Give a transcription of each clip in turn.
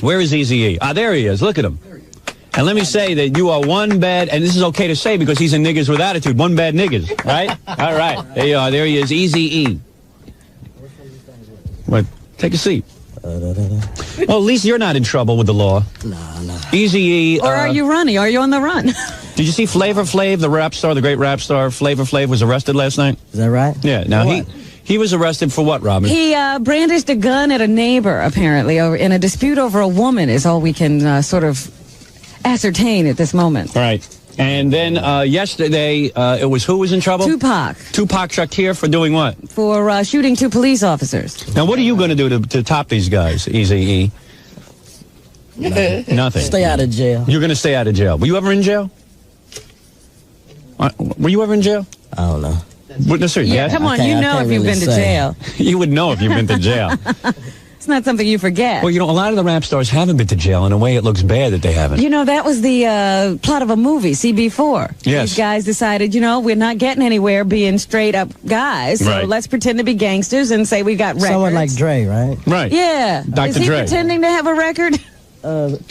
Where is Eazy-E? Ah, there he is. Look at him. And let me say that you are one bad, and this is okay to say because he's in Niggas with Attitude, one bad niggas, right? All right. There you are. There he is, Eazy-E. What? Take a seat. Well, at least you're not in trouble with the law. No. Eazy-E. Or are you running? Are you on the run? Did you see Flavor Flav, the rap star, the great rap star? Flavor Flav was arrested last night. Is that right? Yeah. Now he was arrested for what, Robin? He brandished a gun at a neighbor, apparently, in a dispute over a woman. Is all we can sort of ascertain at this moment. Right. And then yesterday, it was who was in trouble? Tupac Shakur for doing what? For shooting 2 police officers. Now, what are you going to do to top these guys, Eazy-E? Nothing. Stay out of jail. You're going to stay out of jail. Were you ever in jail? Were you ever in jail? I don't know. Yeah, come on, you know if you've been to jail. You would know if you've been to jail. It's not something you forget. Well, you know, a lot of the rap stars haven't been to jail. In a way, it looks bad that they haven't. You know, that was the plot of a movie, CB4. Yes. These guys decided, you know, we're not getting anywhere being straight-up guys, so let's pretend to be gangsters and say we got records. Someone like Dre, right? Right. Yeah. Dr. Is he Dre. pretending to have a record?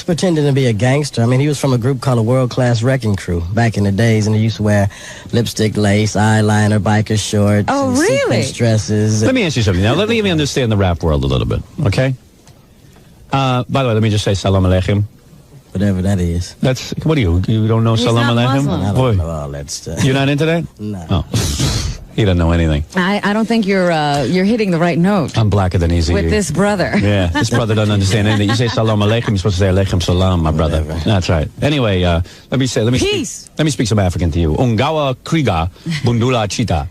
Pretending to be a gangster. I mean, he was from a group called a World Class Wrecking Crew back in the days, and he used to wear lipstick, lace, eyeliner, biker shorts. Oh, really? Sequence dresses. Let me ask you something. Now, let me understand the rap world a little bit, okay? By the way, let me just say salam alaikum. Whatever that is. That's, what are you? You don't know He's salam not alaikum? Muslim. I don't know all that stuff. You're not into that? No. Oh. He doesn't know anything. I don't think you're hitting the right note. I'm blacker than Eazy-E. With this brother. Yeah, this brother doesn't understand anything. You say salam alaikum, you're supposed to say alaikum salam, my brother. Whatever. That's right. Anyway, let me Peace. Let me speak some African to you. Ungawa kriga bundula chita.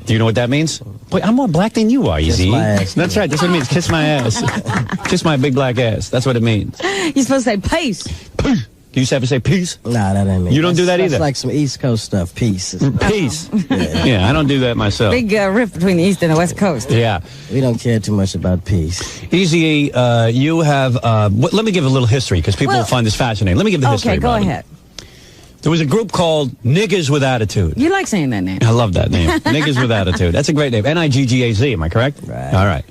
Do you know what that means? Wait, I'm more black than you are, Eazy. My ass. That's right. That's what it means. Kiss my ass. Kiss my big black ass. That's what it means. You're supposed to say peace. Peace. Do you ever say peace? Nah, that ain't me. You don't do that either? That's like some East Coast stuff. Peace. Peace. Yeah, I don't do that myself. Big rift between the East and the West Coast. Yeah. We don't care too much about peace. Eazy-E, you have, let me give a little history because people will find this fascinating. Let me give the history. Okay, go Robin. ahead. There was a group called Niggas with Attitude. You like saying that name. I love that name. Niggas with Attitude. That's a great name. N-I-G-G-A-Z, am I correct? Right. All right.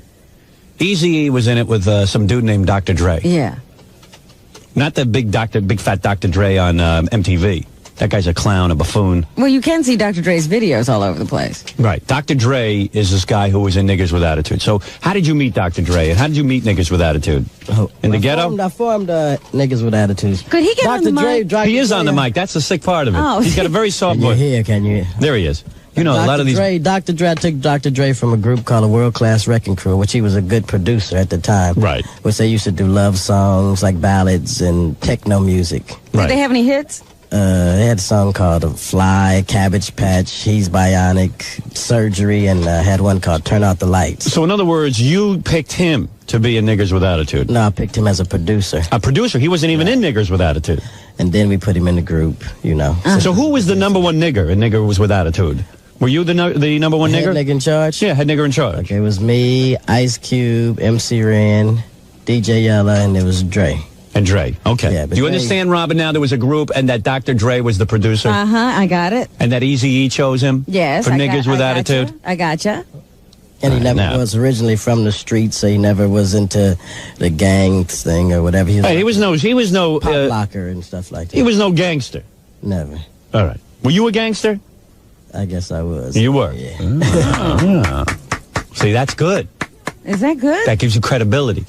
Eazy-E was in it with some dude named Dr. Dre. Yeah. Not the big fat Dr. Dre on MTV. That guy's a clown, a buffoon. Well, you can see Dr. Dre's videos all over the place. Right. Dr. Dre is this guy who was in Niggas with Attitude. So how did you meet Dr. Dre? And how did you meet Niggas with Attitude? In the ghetto? I formed Niggas with Attitudes. Could he get on the mic? He is on the mic. That's the sick part of it. Oh. He's got a very soft Can you voice. hear? Can you hear? There he is. You know, a lot of these... Dr. Dre, I took Dr. Dre from a group called a World Class Wrecking Crew, which he was a good producer at the time. Right. Which they used to do love songs, like ballads and techno music. Right. Did they have any hits? They had a song called Fly, Cabbage Patch, He's Bionic, Surgery, and had one called Turn Out the Lights. So in other words, you picked him to be in Niggers with Attitude. No, I picked him as a producer. A producer? He wasn't even in Niggers with Attitude. And then we put him in the group, you know. So who was the number one nigger in Nigger was with Attitude? Were you the number one nigger? Head nigger in charge? Yeah, head nigger in charge. Okay, it was me, Ice Cube, MC Ren, DJ Yella, and it was Dre. And Dre. Okay. Yeah, Do you understand, Robin, now there was a group and that Dr. Dre was the producer? Uh-huh, I got it. And that Eazy-E chose him? Yes. For Niggers with Attitude? I gotcha. And he never was originally from the streets, so he never was into the gang thing or whatever. He was no pop locker and stuff like that. He was no gangster. Never. All right. Were you a gangster? I guess I was. You were? Yeah. See, that's good. Is that good? That gives you credibility.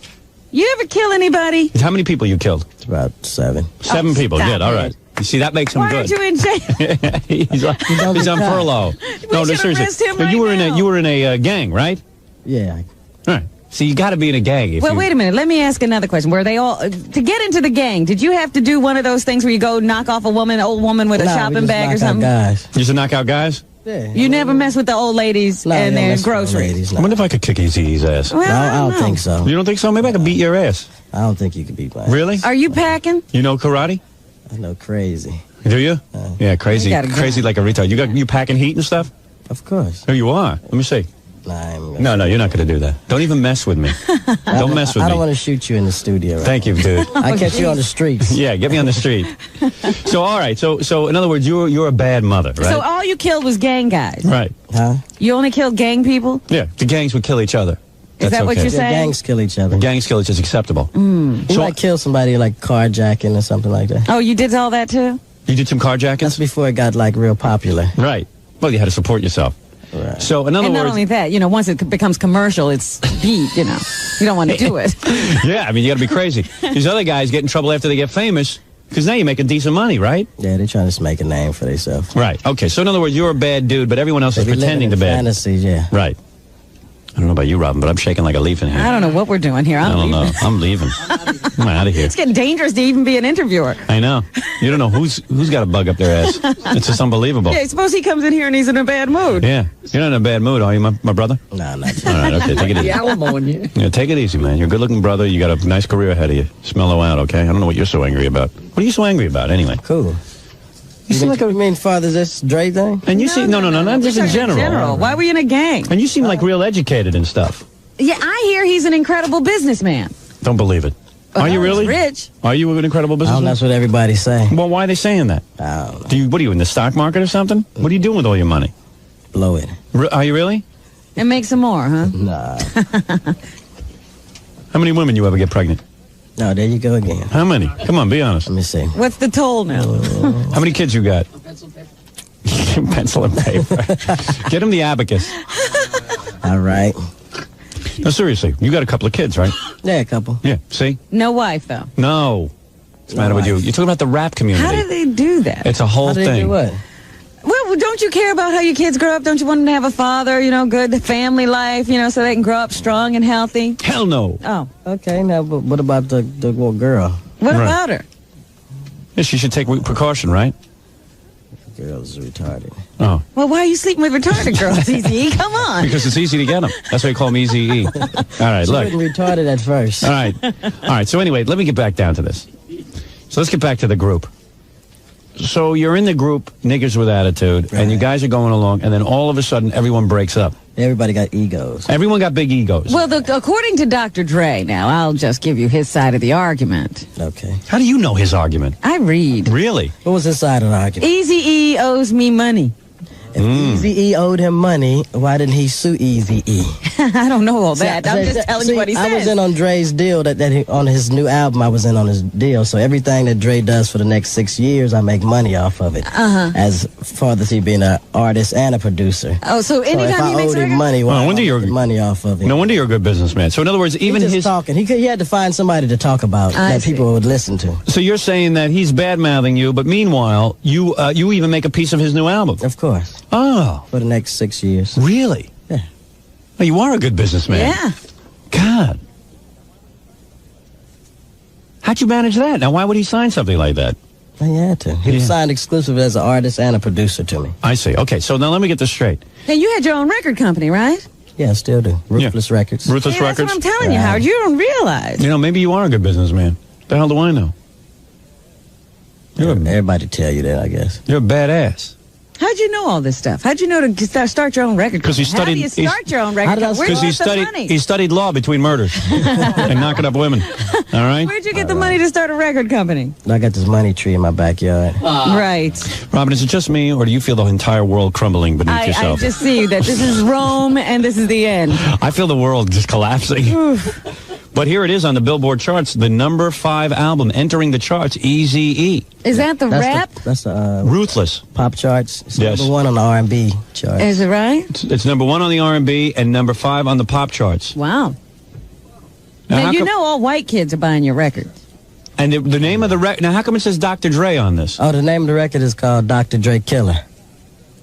You ever kill anybody? How many people you killed? It's about 7. 7 people. stop Good. All right. You see, that makes him Why good. aren't you in jail? he's on furlough. We should arrest him right you were now. you were in a gang, right? Yeah. All right. So you got to be in a gang. Well, wait a minute. Let me ask another question. Were they all to get into the gang? Did you have to do one of those things where you go knock off an old woman with a shopping bag or something? Guys. You used to knock out guys? Yeah. You never mess with the old ladies and their groceries. I wonder if I could kick Eazy-E's ass. Well, I don't think so. You don't think so? Maybe I could beat your ass. I don't think you could beat mine. Really? Are you packing? You know karate? I know crazy. Do you? Yeah, crazy. Crazy like a retard. You packing heat and stuff? Of course. Oh, you are? Let me see. No, you're not going to do that. Don't even mess with me. Don't mess with me. I don't want to shoot you in the studio. Right Thank you, dude. I catch you on the streets. Yeah, get me on the street. So, all right. So in other words, you're a bad mother, right? So all you killed was gang guys? Right. Huh? You only killed gang people? Yeah, the gangs would kill each other. Is that what okay. you're saying? Gangs kill each other. Gangs kill is acceptable. You might kill somebody like carjacking or something like that. Oh, you did all that too? You did some carjackings? That's before it got like real popular. Right. Well, you had to support yourself. Right. So, in other And words... not only that, once it becomes commercial, it's beat, You don't want to do it. Yeah, I mean, you got to be crazy. These other guys get in trouble after they get famous, because now you're making decent money, right? Yeah, they're trying to make a name for themselves. Right. Okay, so in other words, you're a bad dude, but everyone else is pretending to be bad. Fantasies, yeah. Right. I don't know about you, Robin, but I'm shaking like a leaf in here. I don't know what we're doing here. I don't know. I'm leaving. I'm out of here. It's getting dangerous to even be an interviewer. I know. You don't know who's got a bug up their ass. It's just unbelievable. Yeah, suppose he comes in here and he's in a bad mood. Yeah. You're not in a bad mood, are you, my brother? No, not All right, okay, take it easy. Yeah, take it easy, man. You're a good-looking brother. You got a nice career ahead of you. Just mellow out, okay? I don't know what you're so angry about. What are you so angry about, anyway? cool. You seem like You mean father this Dre thing? And you seem... No, just in general. Why were you in a gang? And you seem like real educated and stuff. Yeah, I hear he's an incredible businessman. Don't believe it. Are you really? He's rich. Are you an incredible businessman? That's what everybody's saying. Well, why are they saying that? I don't know. What are you, in the stock market or something? What are you doing with all your money? Blow it. Are you really? And make some more, huh? Nah. How many women you ever get pregnant? No, there you go again. How many? Come on, be honest. Let me see. What's the toll now? How many kids you got? Pencil and paper. Get him the abacus. All right. No, seriously. You got a couple of kids, right? Yeah, a couple. Yeah, see? No wife, though. No. What's the matter with you? You're talking about the rap community. How do they do that? It's a whole How did they thing. do what? Well, don't you care about how your kids grow up? Don't you want them to have a father, good family life, so they can grow up strong and healthy? Hell no. Oh. Okay, now but what about the little girl? What Right. about her? Yeah, she should take precaution, right? The girl's retarded. Oh. Well, why are you sleeping with retarded girls, Eazy-E? Come on. Because it's easy to get them. That's why they call them Eazy-E. All right, She look. wasn't retarded at first. All right. So anyway, let me get back down to this. So let's get back to the group. So you're in the group, Niggers with Attitude, and you guys are going along, and then all of a sudden, everyone breaks up. Everybody got egos. Everyone got big egos. Well, according to Dr. Dre, now, I'll just give you his side of the argument. Okay. How do you know his argument? I read. Really? What was his side of the argument? Eazy-E owes me money. If Eazy-E owed him money, why didn't he sue Eazy-E? I don't know all that. I'm just telling you what he I was says. in on Dre's deal on his new album. I was in on his deal. So everything that Dre does for the next 6 years, I make money off of it. As far as he being an artist and a producer. Oh, so anytime if I he makes owed him records? money, why Well, when do you- I make money off of it? No wonder you're a good businessman. So in other words, even He just his... talking. He had to find somebody to talk about I that see. people would listen to. So you're saying that he's bad-mouthing you, but meanwhile, you even make a piece of his new album. Of course. Oh, For the next 6 years. really? Yeah. Well, you are a good businessman. Yeah. God. How'd you manage that? Now, why would he sign something like that? He had to. He was signed exclusive as an artist and a producer to me. I see. Okay, so now let me get this straight. And you had your own record company, right? Yeah, I still do. Ruthless Records. Ruthless Yeah, that's Records? what I'm telling you, Howard. You don't realize. You know, maybe you are a good businessman. The hell do I know? Everybody tell you that, I guess. You're a badass. How'd you know all this stuff? How'd you know to start your own record company? 'Cause he How do you studied- start your own record How did I- company? Where'd Because you get the money? he studied law between murders and knocking up women. All right? Where'd you get the money to start a record company? I got this money tree in my backyard. Right. Robin, is it just me, or do you feel the entire world crumbling beneath I yourself? just see that this is Rome and this is the end. I feel the world just collapsing. But here it is on the Billboard charts, the number 5 album entering the charts, Eazy-E. Is that the rap? That's the Ruthless. pop charts. It's Yes. number 1 on the R&B charts. Is it right? It's number 1 on the R&B and number 5 on the pop charts. Wow. Now, Now, how you come- know all white kids are buying your records. And the name of the record, now how come it says Dr. Dre on this? Oh, the name of the record is called Dr. Dre Killer.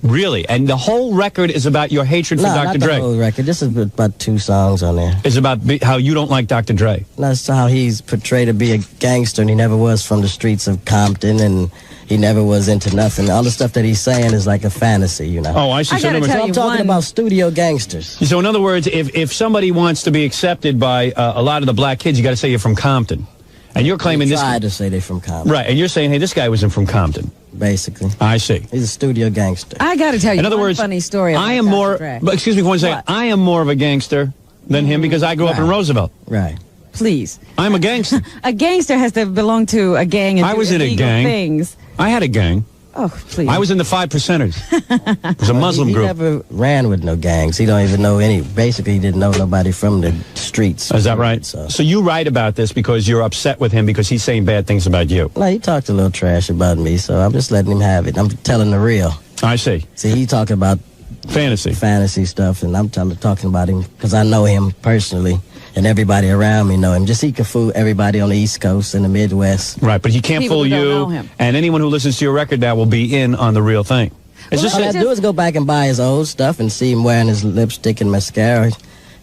Really? And the whole record is about your hatred for No, Dr. not the Dre? whole record. This is about 2 songs on there. It's about how you don't like Dr. Dre. That's how he's portrayed to be a gangster, and he never was from the streets of Compton, and he never was into nothing. All the stuff that he's saying is like a fantasy, you know. Oh, I see. I gotta in other words- tell I'm you talking one- about studio gangsters. So in other words, if somebody wants to be accepted by a lot of the black kids, you got to say you're from Compton. And you're claiming this... Tried to say they're from Compton. Right, and you're saying, hey, this guy wasn't from Compton. Basically. I see. He's a studio gangster. I got to tell you In other one words, funny story about I am Dr. more... Dre. But excuse me for one second. What? I am more of a gangster than him because I grew up in Right. Roosevelt. Right. Please. I'm a gangster. A gangster has to belong to a gang and I do was in a illegal gang. things. I had a gang. Oh, please. I was in the 5%ers. It was a Muslim he group. never ran with no gangs. He don't even know any. Basically, he didn't know nobody from the streets. Is that right? So you write about this because you're upset with him because he's saying bad things about you. No, he talked a little trash about me, so I'm just letting him have it. I'm telling the real. I see. See, he talking about fantasy stuff, and I'm talking about him because I know him personally, and everybody around me know him. Just he can fool everybody on the East Coast and the Midwest. Right, but he can't fool you, and anyone who listens to your record now will be in on the real thing. All I do is go back and buy his old stuff and see him wearing his lipstick and mascara. He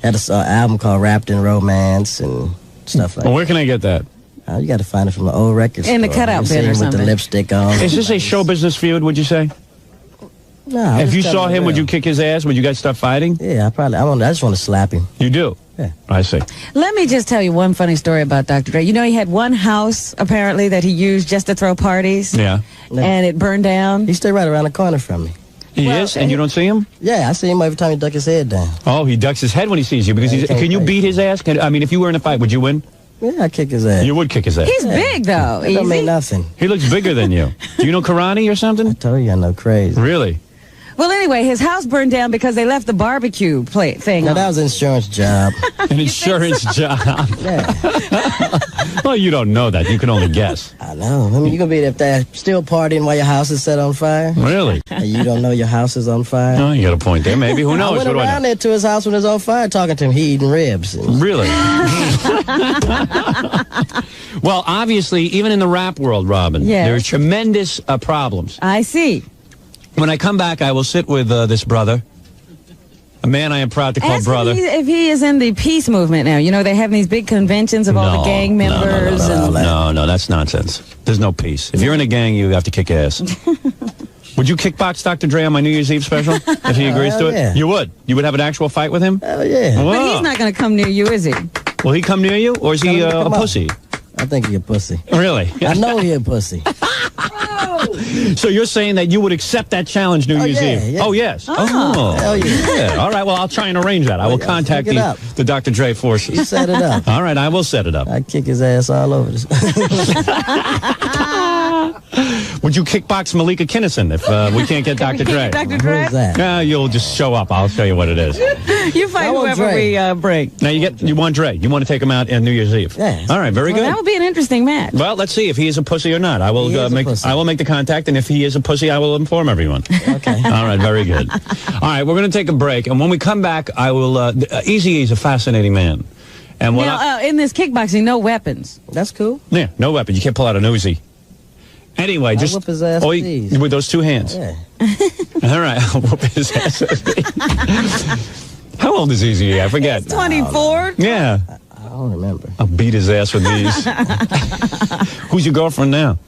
had an album called Wrapped in Romance and stuff like that. Well, where can I get that? You got to find it from the old record store. In the cutout bin or something. With the lipstick on. Is this a show business feud, would you say? No. If you saw him, would you kick his ass? Would you guys start fighting? Yeah, I just want to slap him. You do? Yeah. I see. Let me just tell you one funny story about Dr. Dre. You know, he had one house, apparently, that he used just to throw parties. Yeah. And it burned down. He stayed right around the corner from me. He is? And you don't see him? Yeah, I see him every time he ducks his head down. Oh, he ducks his head when he sees you. Because can you beat his ass? I mean, if you were in a fight, would you win? Yeah, I'd kick his ass. You would kick his ass. He's big, though. That don't mean nothing. He looks bigger than you. Do you know karate or something? I told you I know crazy. Really? Well, anyway, his house burned down because they left the barbecue plate thing. No, that was an insurance job. An insurance job. Yeah. Well, you don't know that. You can only guess. I know. I mean, you gonna be up there still partying while your house is set on fire? Really? And you don't know your house is on fire? No, you got a point there. Maybe. Who knows? I went around there to his house when it was on fire, talking to him. He eating ribs. Really? Well, obviously, even in the rap world, Robin, there are tremendous problems. I see. When I come back, I will sit with this brother, a man I am proud to call brother. If he is in the peace movement now. You know, they have these big conventions of all the gang members. No, that's nonsense. There's no peace. If you're in a gang, you have to kick ass. Would you kickbox Dr. Dre on my New Year's Eve special if he agrees to it? Yeah. You would? You would have an actual fight with him? Hell yeah. Whoa. But he's not going to come near you, is he? Will he come near you, or is he a pussy? I think he a pussy. Really? I know he a pussy. So you're saying that you would accept that challenge New Year's Eve? Yeah. Oh, yes. Hell yeah. All right, well, I'll try and arrange that. I will contact the Dr. Dre forces. You set it up. All right, I will set it up. I kick his ass all over this. Would you kickbox Malika Kinnison if we can't get Dr. Dre? Dr. Dre? Who's that? Yeah, you'll just show up. I'll show you what it is. You fight whoever we break. Now, you want Dre. You want to take him out on New Year's Eve. Yeah. All right, very good. That would be an interesting match. Well, let's see if he is a pussy or not. I will make the contact, and if he is a pussy, I will inform everyone. Okay. All right, very good. All right, we're going to take a break, and when we come back, I will. Eazy-E is a fascinating man, and now, in this kickboxing, no weapons. That's cool. Yeah, no weapon. You can't pull out an Uzi. Anyway, just whip his ass with those two hands. Yeah. All right, I'll whoop his ass. How old is Eazy-E? I forget. He's 24. Yeah. I don't remember. I'll beat his ass with these. Who's your girlfriend now?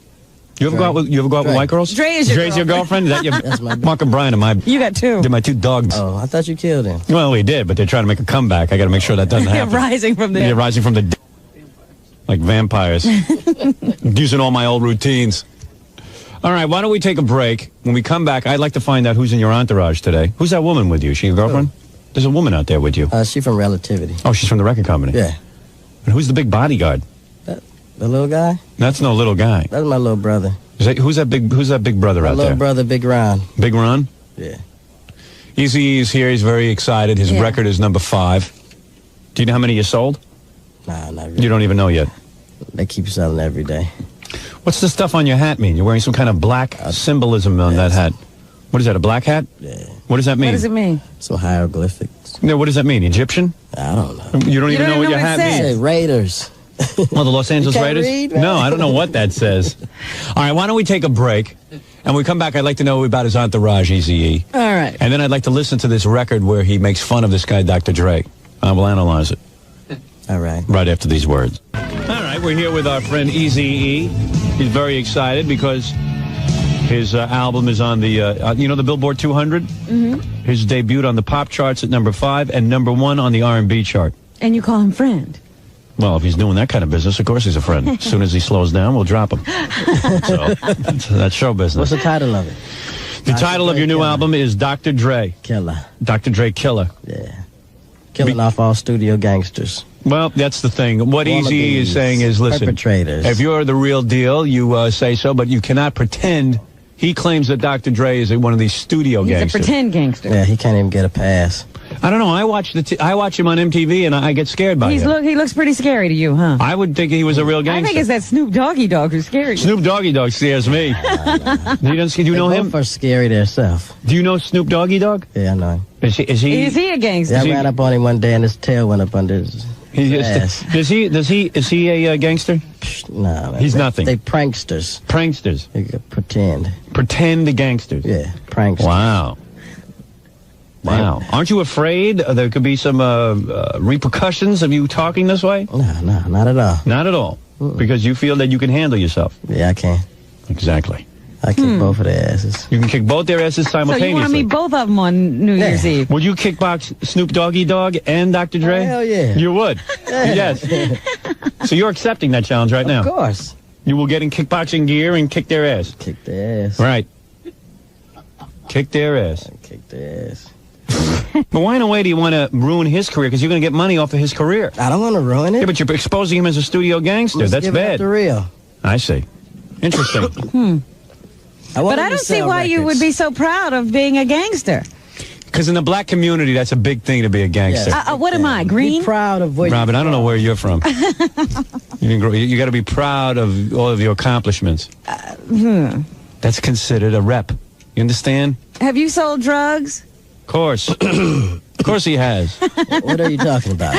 You ever go out with white girls? Dre is your girlfriend? Is that your That's my Mark and Brian and You got two. They're my two dogs. Oh, I thought you killed him. Well, we did, but they're trying to make a comeback. I got to make sure that doesn't happen. Rising from the... They're rising from the like vampires. Using all my old routines. All right, why don't we take a break? When we come back, I'd like to find out who's in your entourage today. Who's that woman with you? She your girlfriend? There's a woman out there with you. She from Relativity. Oh, she's from the record company. Yeah. And who's the big bodyguard? The little guy? That's no little guy. That's my little brother. Who's that big brother out there? My little brother, Big Ron. Big Ron? Yeah. Eazy-E is here. He's very excited. His record is number 5. Do you know how many you sold? Nah, not really. You don't even know yet. They keep selling every day. What's the stuff on your hat mean? You're wearing some kind of black symbolism on that hat. What is that, a black hat? Yeah. What does that mean? What does it mean? Some hieroglyphics. No, what does that mean? Egyptian? I don't know. You don't even know what your hat means? Say Raiders. Well, the Los Angeles can't Raiders? read, right? No, I don't know what that says. All right, why don't we take a break? And when we come back, I'd like to know about his entourage, Eazy-E. All right. And then I'd like to listen to this record where he makes fun of this guy, Dr. Dre. I will analyze it. All right. Right after these words. All right, we're here with our friend Eazy-E. He's very excited because his album is on the, the Billboard 200? Mm-hmm. His debut on the pop charts at number 5 and number 1 on the R&B chart. And you call him friend. Well, if he's doing that kind of business, of course he's a friend. As soon as he slows down, we'll drop him. So that's show business. What's the title of it? The title of your new album is Dr. Dre. Killer. Dr. Dre Killer. Yeah. Killing off all studio gangsters. Well, that's the thing. What Eazy-E is saying is, listen, perpetrators. If you're the real deal, you say so, but you cannot pretend He claims that Dr. Dre is one of these studio He's gangsters. a pretend gangster. Yeah, he can't even get a pass. I don't know. I watch him on MTV, and I get scared by him. He looks pretty scary to you, huh? I would think he was a real gangster. I think it's that Snoop Doggy Dog who's scary. Snoop Doggy Dog scares me. Do you know him? Both are scary themselves. Do you know Snoop Doggy Dog? Yeah, I know him. Is he a gangster? Yeah, I ran up on him one day and his tail went up under his ass. Is he a gangster? No, man. He's nothing. They pranksters. Pranksters. They pretend. Pretend gangsters. Yeah, pranksters. Wow. Wow. Aren't you afraid there could be some repercussions of you talking this way? No, not at all. Not at all. Because you feel that you can handle yourself. Yeah, I can. Exactly. I kick both of their asses. You can kick both their asses So simultaneously. you want to meet both of them on New Year's Eve? Would you kickbox Snoop Doggy Dog and Dr. Dre? Oh, hell yeah. You would? Yes. So you're accepting that challenge right now? Of course. You will get in kickboxing gear and kick their ass. Kick their ass. Right. Kick their ass. Kick their ass. But why in a way do you want to ruin his career? Because you're going to get money off of his career. I don't want to ruin it. Yeah, but you're exposing him as a studio gangster. Let's That's give it up bad. the real. I see. Interesting. But I don't see why you would be so proud of being a gangster. Because in the black community, that's a big thing to be a gangster. Yes. What am I, green? Be proud of what Robin, I don't know where you're from. You got to be proud of all of your accomplishments. That's considered a rep. You understand? Have you sold drugs? Of course. Of course he has. What are you talking about?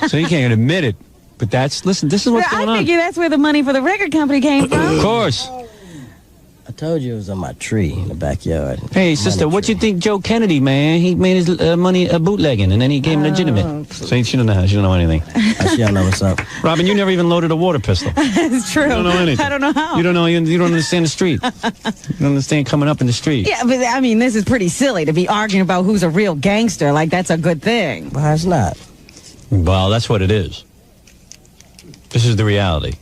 So you can't admit it. But listen, this is what's going I on. figure that's where the money for the record company came from. Of course. I told you it was on my tree in the backyard. Hey, sister, what you think Joe Kennedy, man? He made his money bootlegging, and then he came legitimate. So she don't know anything. She don't know what's up. Robin, you never even loaded a water pistol. It's true. You don't know anything. I don't know how. You don't know. You don't understand the street. You don't understand coming up in the street. Yeah, but I mean, this is pretty silly to be arguing about who's a real gangster. Like, that's a good thing. Why it's not? Well, that's what it is. This is the reality.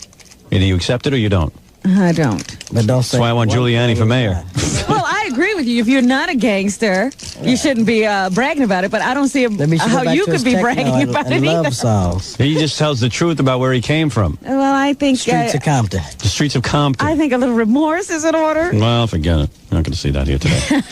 Either you accept it or you don't. I don't. But don't That's say why I want Giuliani for mayor. Well, I agree with you. If you're not a gangster, you shouldn't be bragging about it. But I don't see how you could be bragging about it love either. songs. He just tells the truth about where he came from. Well, I think Streets of Compton. The streets of Compton. I think a little remorse is in order. Well, forget it. I'm not going to see that here today.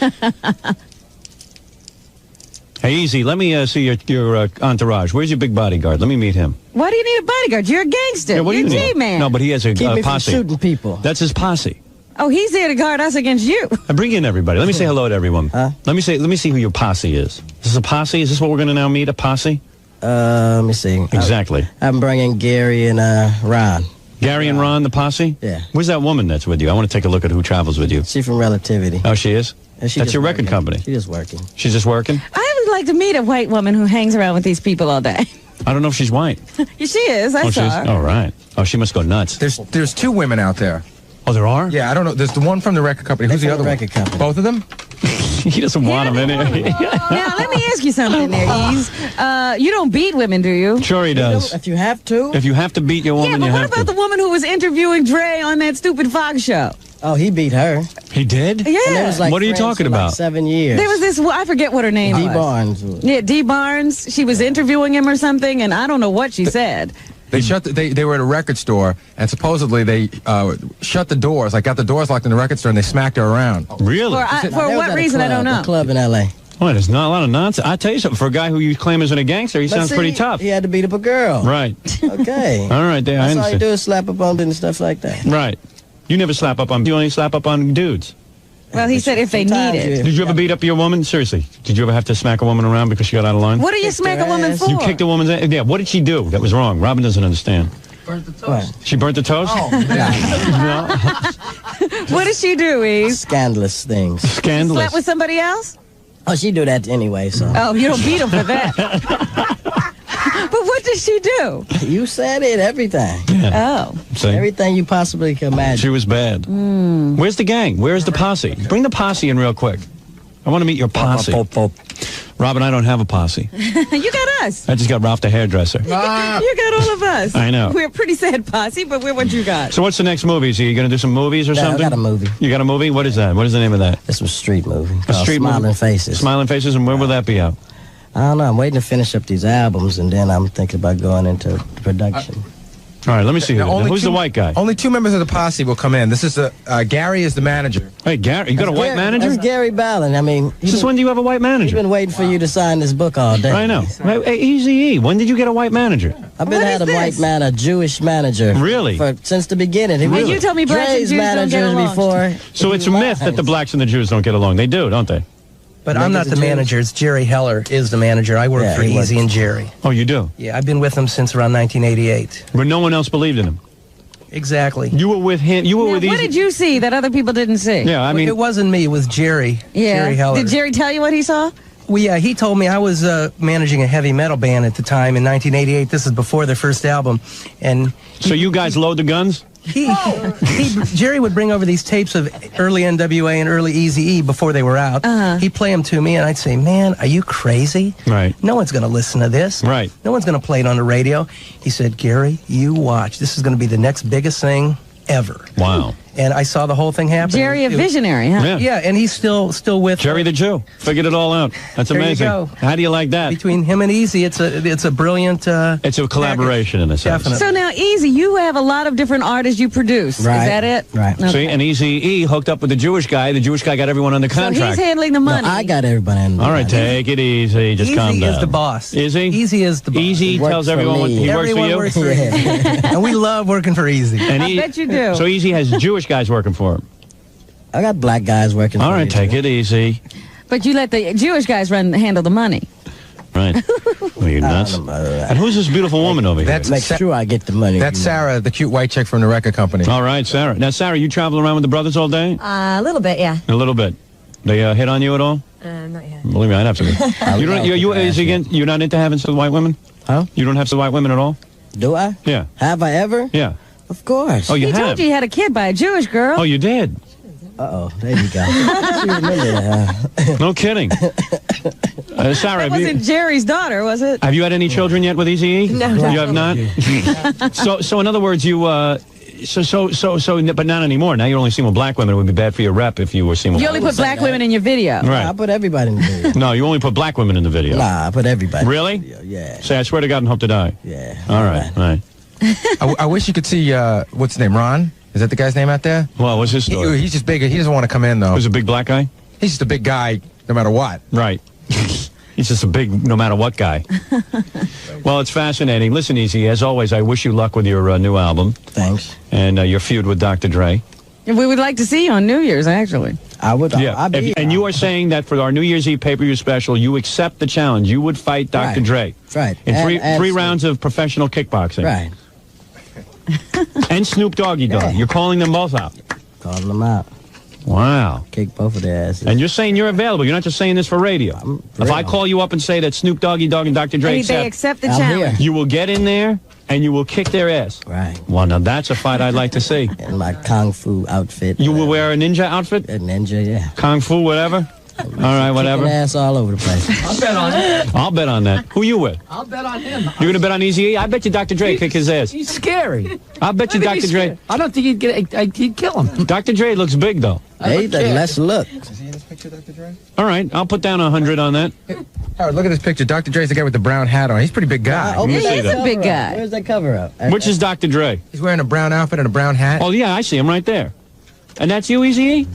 Hey, Easy, let me see your entourage. Where's your big bodyguard? Let me meet him. Why do you need a bodyguard? You're a gangster. Yeah, what do You're you a need? G-man. No, but he has a Keep me from posse. shooting people. That's his posse. Oh, he's there to guard us against you. I bring in everybody. Let me say hello to everyone. Huh? Let me see who your posse is. Is this a posse? Is this what we're going to now meet? A posse? Let me see. Exactly. I'm bringing Gary and Ron. Gary and Ron, the posse? Yeah. Where's that woman that's with you? I want to take a look at who travels with you. She from Relativity. Oh, she is? And she That's just your record working. company. She just working. She's just working? I would like to meet a white woman who hangs around with these people all day. I don't know if she's white. She is. I saw her. Oh, right. Oh, she must go nuts. There's two women out there. Oh, there are? Yeah, I don't know. There's the one from the record company. Who's the from other the one? record company. Both of them? He doesn't want them in here. Now, let me ask you something there, Ease. You don't beat women, do you? Sure he does. If you have to. If you have to beat your Yeah, woman, but you what have about to. the woman who was interviewing Dre on that stupid Fox show? Oh, he beat her. He did? Yeah. And they was like What are you friends talking for about? Like 7 years. There was this, I forget what her name D. was. Barnes. Yeah, D. Barnes. She was interviewing him or something, and I don't know what she said. They they were at a record store, and supposedly they shut the doors, like got the doors locked in the record store, and they smacked her around. Really? For They was what at a reason, I don't club, know. A club in L.A. Well, there's not a lot of nonsense. I tell you something. For a guy who you claim isn't a gangster, he But sounds see, pretty tough. He had to beat up a girl. Right. Okay. All right, there. I That's all you understand. do is slap up on and stuff like that. Right. You never slap up on. You only slap up on dudes. Well, he said if they need Sometimes it. Did you ever beat up your woman? Seriously. Did you ever have to smack a woman around because she got out of line? What do you Kicked smack her a woman ass. for? You kicked a woman's ass? Yeah. What did she do that was wrong? Robin doesn't understand. What? She burnt the toast? Oh, man. What did she do, Eve? Scandalous things. Scandalous. Slept with somebody else? Oh, she do that anyway, so. Oh, you don't beat him for that. But what did she do? You said it, everything. Oh. See? Everything you possibly can imagine. She was bad. Hmm. Where's the gang? Where's the posse? Bring the posse in real quick. I want to meet your posse. Robin, I don't have a posse. You got us. I just got Ralph the hairdresser. You got all of us. I know. We're a pretty sad posse, but we're what you got. So what's the next movie? Are you going to do some movies or Yeah, I something? got a movie. You got a movie? What is that? What is the name of that? This was a street movie. A called street Smiling movie? Faces. Smiling Faces, and when will that be out? I don't know. I'm waiting to finish up these albums, and then I'm thinking about going into production. All right, let me see. Who's the white guy? Only 2 members of the posse will come in. This is Gary is the manager. Hey, Gary, you got a white manager? That's Gary Ballin. I mean, Since when do you have a white he's manager? been waiting for you to sign this book all day. I know. Hey, Eazy-E, when did you get a white manager? I've been had a white man, a Jewish manager. Really? Since the beginning. He was you tell me blacks and Dre's Jews don't get manager along. before. So it's a myth that the blacks and the Jews don't get along. They do, don't they? But I'm not the manager. It's Jerry Heller is the manager. I work for Eazy and Jerry. Oh, you do? Yeah, I've been with them since around 1988. But no one else believed in him. Exactly. You were with him. You were with Eazy. What did you see that other people didn't see? Yeah, I mean, it wasn't me. It was Jerry. Yeah. Jerry Heller. Did Jerry tell you what he saw? Well, yeah, he told me I was managing a heavy metal band at the time in 1988. This is before their first album, and so you guys load the guns? Jerry would bring over these tapes of early N.W.A. and early Eazy-E before they were out. He'd play them to me, and I'd say, "Man, are you crazy? Right. No one's going to listen to this. Right. No one's going to play it on the radio." He said, "Gary, you watch. This is going to be the next biggest thing ever." Wow. And I saw the whole thing happen. Jerry, a visionary, huh? Yeah. Yeah, and he's still with Jerry the Jew. Figured it all out. That's There you amazing. go. How do you like that? Between him and Eazy, it's a brilliant. It's a collaboration in a sense. Definitely. So now, Eazy, you have a lot of different artists you produce. Right. Is that it? Right. Okay. See, and Eazy-E hooked up with the Jewish guy. The Jewish guy got everyone under So contract. he's handling the money. No, I got everybody in. All right, take it easy. Just calm Eazy down. is the boss. Is he? Eazy is the boss. Eazy Works tells for everyone what me. he works for Everyone you. works for Eazy. And we love working for Eazy. And I bet you do. So Eazy has Jewish guys working for him. I got black guys working All for right, me, take too. it easy. But you let the Jewish guys handle the money. Right. Well, you're nuts. And who's this beautiful woman over here? That's Make sure I get the money. That's Sarah, the cute white chick from the record company. All right, Sarah. Now, Sarah, you travel around with the brothers all day? A little bit, yeah. A little bit. They hit on you at all? Not yet. Believe me, I'd have to. You don't. You're not into having some white women? Huh? You don't have some white women at all? Do I? Yeah. Have I ever? Yeah. Of course. Oh, you He have. told you had a kid by a Jewish girl. Oh, you did. Uh-oh, there you go. She remember that, No kidding. Sarah, That have wasn't Jerry's daughter, was it? you had any children yet with Eazy-E? No, You have not. So in other words, you. But not anymore. Now you're only seeing with black women. It would be bad for your rep if you were seeing with. You only put black women in your video. Right. I put everybody in the video. No, you only put black women in the video. Nah, I put everybody. Really? Yeah. Say, I swear to God and hope to die. Yeah. All right. I wish you could see what's his name, Ron. Is that the guy's name out there? Well, what's his story? He's just big. He doesn't want to come in though. Who's a big black guy? He's just a big guy, no matter what. Right. He's just a big, no matter what guy. Well, it's fascinating. Listen, Eazy, as always, I wish you luck with your new album Thanks. and your feud with Dr. Dre. We would like to see you on New Year's, actually. I would. Yeah. I'd be, And you are saying that for our New Year's Eve pay-per-view special, you accept the challenge. You would fight Dr. Dre. Right. In three Absolutely. rounds of professional kickboxing. Right. And Snoop Doggy Dog. Yeah. You're calling them both out. Calling them out. Wow. Kick both of their asses. And you're saying you're available. You're not just saying this for radio. If I real. call you up and say that Snoop Doggy Dog and Dr. Dre They accept the I'm challenge. here. you will get in there and you will kick their ass. Right. Well, now that's a fight I'd like to see. In my kung fu outfit. You will wear a ninja outfit? A ninja, yeah. Kung fu, whatever? All right, whatever. Kicking ass all over the place. I'll bet on him. I'll bet on that. Who you with? I'll bet on him. You're going to bet on Eazy-E? I bet you Dr. Dre kick his ass. He's scary. I'll bet you I think Dr. he's Dre. scary. I don't think he'd kill him. Dr. Dre looks big, though. Hey, let's look. Is he in this picture, Dr. Dre? All right, I'll put down 100 on that. Howard, look at this picture. Dr. Dre's the guy with the brown hat on. He's a pretty big guy. Open me see that that. He's a big cover up. guy. Where's that cover up? Which is Dr. Dre? He's wearing a brown outfit and a brown hat. Oh, yeah, I see him right there. And that's you, Eazy-E?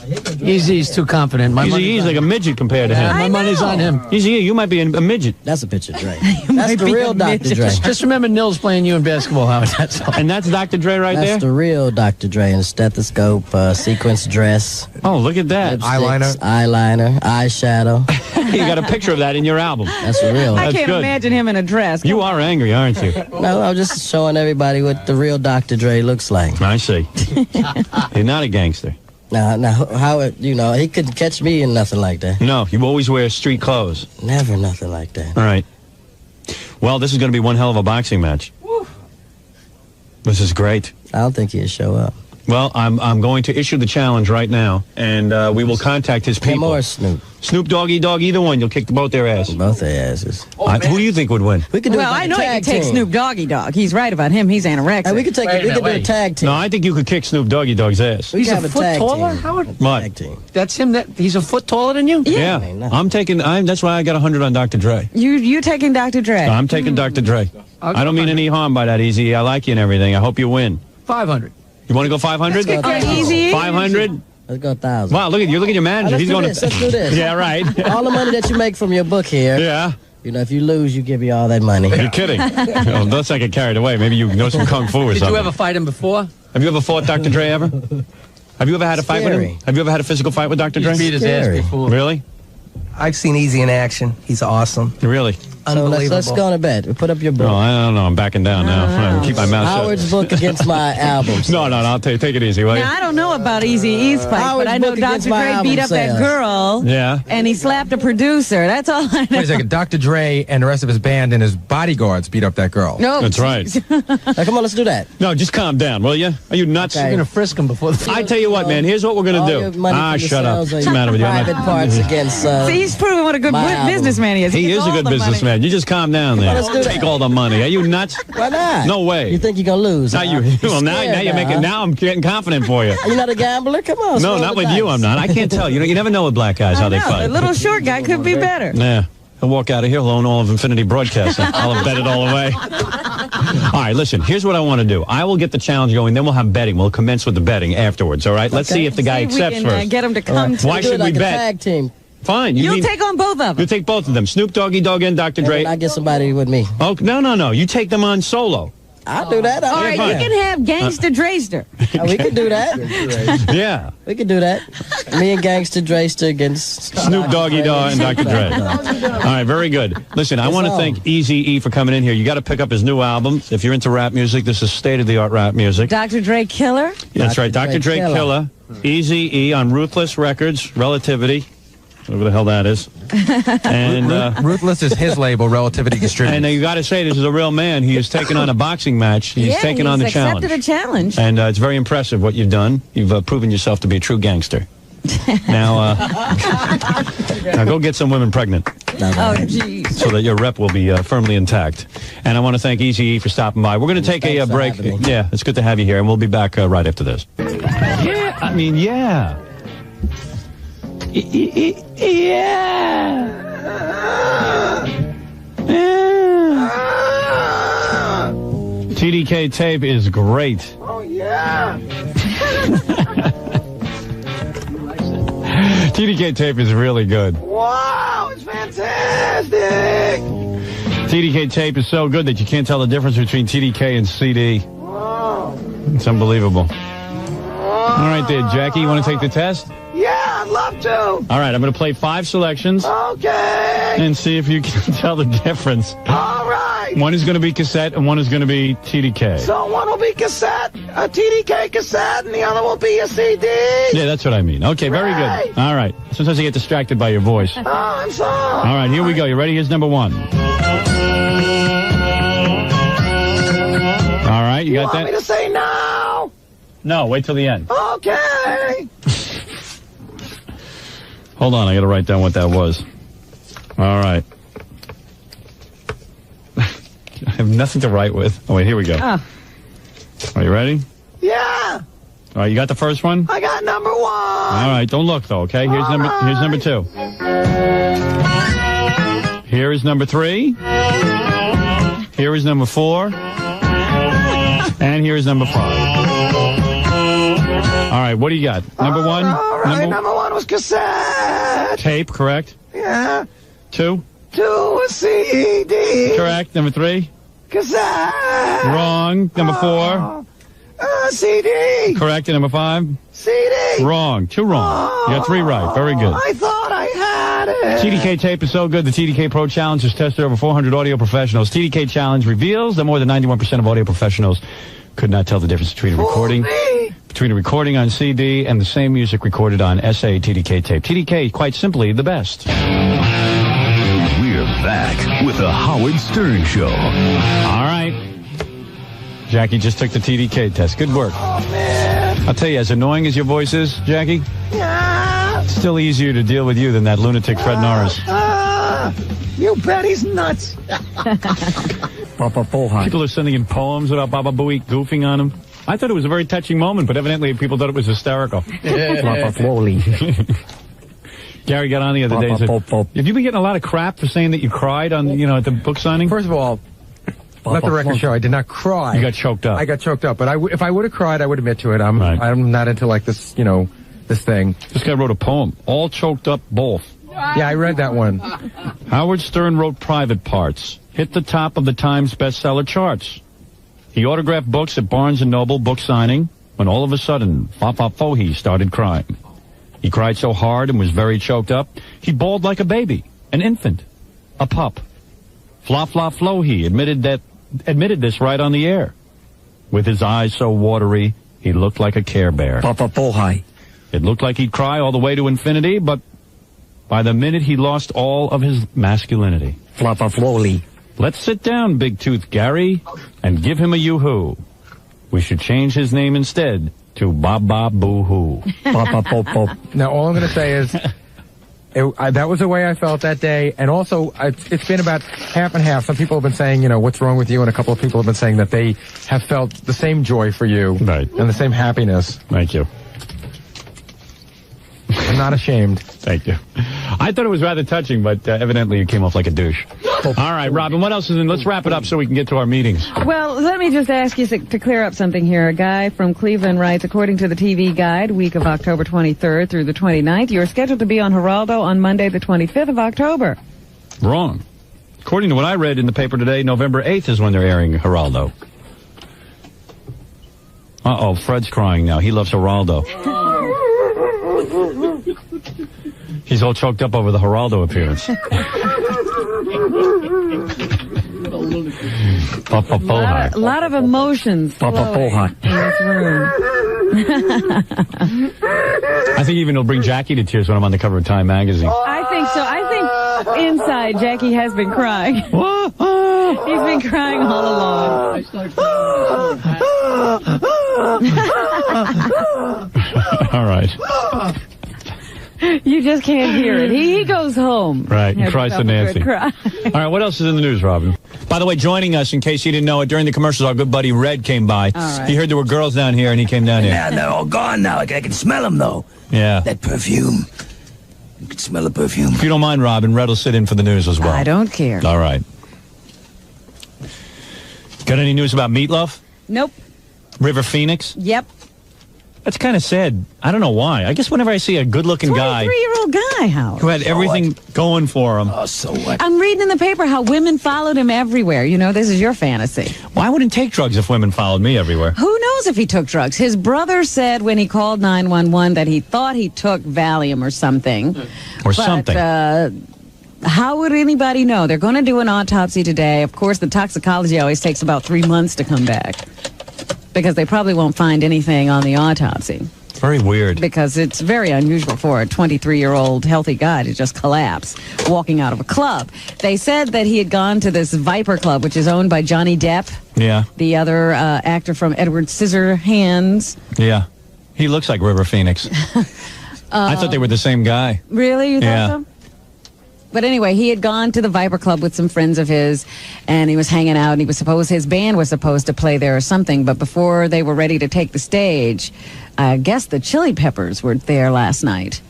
Easy's too confident. My Eazy-E's like a midget compared to him. my money's on him. Eazy-E, you might be a midget. That's a picture of Dre. might That's the be real a Dr. midget. Dre. Just remember Nils playing you in basketball, Howard. That's all. And that's Dr. Dre right That's there? the real Dr. Dre in a stethoscope, sequence dress, Oh, look at that. lipsticks, eyeliner, eyeshadow. You got a picture of that in your album. That's real. I That's can't good. imagine him in a dress. You are angry, aren't you? No, I'm just showing everybody what the real Dr. Dre looks like. I see. You're not a gangster. Now, Howard, he couldn't catch me in nothing like that. No, you always wear street clothes. Never nothing like that. All right. Well, this is going to be one hell of a boxing match. This is great. I don't think he'd show up. Well, I'm going to issue the challenge right now, and we will contact his people. Him or Snoop? Snoop Doggy Dog, either one. You'll kick both their ass. Both their asses. Who do you think would win? We could do Well, I know you could take Snoop Doggy Dog. He's right about him. He's anorexic. And we could take. We could do a tag team. No, I think you could kick Snoop Doggy Dog's ass. We He's could a have foot tag taller, team. Howard? What? Tag team. That's him. He's a foot taller than you? Yeah. I'm taking. That's why I got 100 on Dr. Dre. You taking Dr. Dre? I'm taking Dr. Dre. I don't mean any harm by that, Eazy. I like you and everything. I hope you win. 500. You want to go 500? Okay, Eazy. 500? Let's go 1,000. Wow, look at your manager. Let's He's do going this. Let's do this. Yeah, right. All the money that you make from your book here. Yeah. You know, if you lose, you give you all that money. You're kidding. Oh, let's not get carried away. Maybe you know some kung fu or Did something. you ever fight him before? Have you ever fought Dr. Dre ever? Have you ever had a fight with Scary. him? Have you ever had a physical fight with Dr. Dre? He's beat his Scary. ass before. Really? I've seen Eazy in action. He's awesome. Really? So let's go on a bet. Put up your book. No, I don't know. I'm backing down now. Keep my mouth shut. Howard's book against my albums. No, I'll take it easy, will you? Now, I don't know about Eazy-E's fight, Howard's but I know book against Dr. my Dre album beat up that sales. girl. Yeah. And he slapped a producer. That's all I know. Wait a second. Dr. Dre and the rest of his band and his bodyguards beat up that girl. No, That's right. Now, come on, let's do that. No, just calm down, will you? Are you nuts? Okay. You're going to frisk him before the fight. I tell you what, man. Here's what we're All gonna your do. money from the Shut up. sales What's of the matter with you? I'm private not- parts against. See, he's proving what a good my album. businessman he is. He gets is a all good the money. businessman. You just calm down there. let's do that. Take all the money. Are you nuts? Why not? No way. You think you're gonna lose? Now huh? well, now scared you're making. huh? Now I'm getting confident for you. You're not a gambler? Come on. No, roll not the with you. dice. I'm not. I can't tell. You never know with black guys how they No, fight. the little short guy could be better. Yeah. He'll walk out of here, he'll own all of Infinity Broadcasting. I'll have bet it all away. All right, listen, here's what I want to do. I will get the challenge going, then we'll have betting. We'll commence with the betting afterwards, all right? Let's see if the guy See if we accepts can, first. get him to come to. Why Do it should like we a bet? tag team. Fine. You'll mean- take on both of You them. take both of them. Snoop Doggy Dog and Dr. Dre. And I get somebody with me. Oh, no. You take them on solo. I'll do that. All right, fine. you can have Gangsta Drayster. We can do that. Yeah. We can do that. Me and Gangsta Drayster against Snoop Doggy Dog and Dr. Dre. All right, very good. Listen, I want to thank Eazy-E for coming in here. You got to pick up his new album. If you're into rap music, this is state-of-the-art rap music. Dr. Dre Killer. That's right, Dr. Dre Killer. Eazy-E on Ruthless Records, Relativity. Whatever the hell that is. And Ruthless is his label, Relativity Distributors. and you got to say, this is a real man. He has taken on a boxing match. He's taken on the challenge. accepted a challenge. And it's very impressive what you've done. You've proven yourself to be a true gangster. Now, now go get some women pregnant Oh, jeez. so that your rep will be firmly intact. And I want to thank Eazy-E for stopping by. We're going to take a Thanks for break. having me. Yeah, it's good to have you here, and we'll be back right after this. Yeah, I mean, yeah. TDK tape is great. Oh, yeah. TDK tape is really good. Wow, it's fantastic! TDK tape is so good that you can't tell the difference between TDK and CD. Wow. It's unbelievable. All right there, Jackie, you want to take the test? Yeah, I'd love to. All right, I'm going to play 5 selections Okay. and see if you can tell the difference. All right. One is going to be cassette and one is going to be TDK. So one will be cassette, a TDK cassette, and the other will be a CD. Yeah, that's what I mean. Okay, very Right. good. All right. Sometimes I get distracted by your voice. Oh, I'm sorry. All right, here we go. You ready? Here's number 1. All right, you You got want me that? to say no? No, wait till the end. Okay. Hold on, I got to write down what that was. All right. I have nothing to write with. Oh, wait, here we go. Oh. Are you ready? Yeah, All right, you got the first one? I got number 1. All right, don't look though, okay? Here's number 2. Here is number 3. Here is number 4. And here is number 5. All right, what do you got? Number 1? All right, number 1 was cassette. Tape, correct? Yeah. 2? 2 was CD. Correct. Number 3? Cassette. Wrong. Number 4? CD. Correct. And number 5? CD. Wrong. 2 wrong. You got 3 right. Very good. I thought I had it. TDK tape is so good, the TDK Pro Challenge has tested over 400 audio professionals. TDK Challenge reveals that more than 91% of audio professionals could not tell the difference between a recording on CD and the same music recorded on SA TDK tape. TDK, quite simply, the best. We're back with the Howard Stern Show. All right. Jackie just took the TDK test. Good work. Oh, man. I'll tell you, as annoying as your voice is, Jackie, it's still easier to deal with you than that lunatic Fred Norris. You bet he's nuts. People are sending in poems about Baba Booey goofing on him. I thought it was a very touching moment, but evidently people thought it was hysterical. Gary got on the other day and said, have you been getting a lot of crap for saying that you cried on, at the book signing? First of all, let the record show I did not cry. You got choked up. I got choked up, but if I would have cried, I would admit to it. I'm not into like this, this thing. This guy wrote a poem, all choked up both. Yeah, I read that one. Howard Stern wrote Private Parts, hit the top of the Times bestseller charts. He autographed books at Barnes & Noble book signing when all of a sudden, Fafa Fohi started crying. He cried so hard and was very choked up, he bawled like a baby, an infant, a pup. Fla Fla Flohi admitted this right on the air. With his eyes so watery, he looked like a Care Bear. It looked like he'd cry all the way to infinity, but by the minute he lost all of his masculinity. Let's sit down, Big Tooth Gary, and give him a yoo-hoo. We should change his name instead to Baba Boo-hoo. Now, all I'm going to say is that was the way I felt that day. And also, it's been about half and half. Some people have been saying, what's wrong with you? And a couple of people have been saying that they have felt the same joy for you. Right. And the same happiness. Thank you. I'm not ashamed. Thank you. I thought it was rather touching, but evidently you came off like a douche. All right, Robin, what else is in? Let's wrap it up so we can get to our meetings. Well, let me just ask you to clear up something here. A guy from Cleveland writes, according to the TV Guide, week of October 23rd through the 29th, you're scheduled to be on Geraldo on Monday, the 25th of October. Wrong. According to what I read in the paper today, November 8th is when they're airing Geraldo. Uh-oh, Fred's crying now. He loves Geraldo. He's all choked up over the Geraldo appearance. A lot of emotions flowing in this room. I think even he'll bring Jackie to tears when I'm on the cover of Time magazine. I think so. I think inside Jackie has been crying. He's been crying all along. All right. You just can't hear it. He goes home. Right, he cries to Nancy. All right, what else is in the news, Robin? By the way, joining us, in case you didn't know it, during the commercials, our good buddy Red came by. Right. He heard there were girls down here, and he came down here. Yeah, they're all gone now. I can smell them, though. Yeah. That perfume. You can smell the perfume. If you don't mind, Robin, Red will sit in for the news as well. I don't care. All right. Got any news about Meatloaf? Nope. River Phoenix? Yep. That's kind of sad. I don't know why. I guess whenever I see a good-looking guy... 23-year-old guy, Howard. Who had everything going for him. Oh, so what? I'm reading in the paper how women followed him everywhere. This is your fantasy. Well, I wouldn't take drugs if women followed me everywhere. Who knows if he took drugs? His brother said when he called 911 that he thought he took Valium or something. How would anybody know? They're going to do an autopsy today. Of course, the toxicology always takes about 3 months to come back. Because they probably won't find anything on the autopsy. Very weird. Because it's very unusual for a 23-year-old healthy guy to just collapse walking out of a club. They said that he had gone to this Viper Club, which is owned by Johnny Depp. Yeah. The other actor from Edward Scissorhands. Yeah. He looks like River Phoenix. I thought they were the same guy. Really? You thought Yeah. so? But anyway, he had gone to the Viper Club with some friends of his, and he was hanging out, and his band was supposed to play there or something, but before they were ready to take the stage, I guess the Chili Peppers were there last night.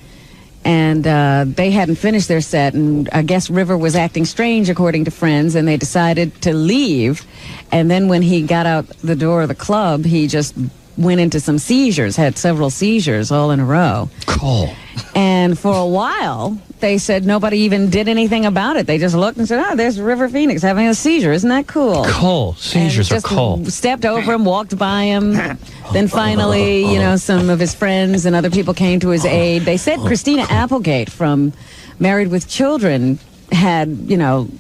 And they hadn't finished their set, and I guess River was acting strange, according to friends, and they decided to leave. And then when he got out the door of the club, he just went into some seizures, had several seizures all in a row. Cool. And for a while, they said nobody even did anything about it. They just looked and said, there's River Phoenix having a seizure. Isn't that cool? Cool. Seizures are cool. Stepped over him, walked by him. Then finally, some of his friends and other people came to his aid. They said Christina Applegate from Married with Children had,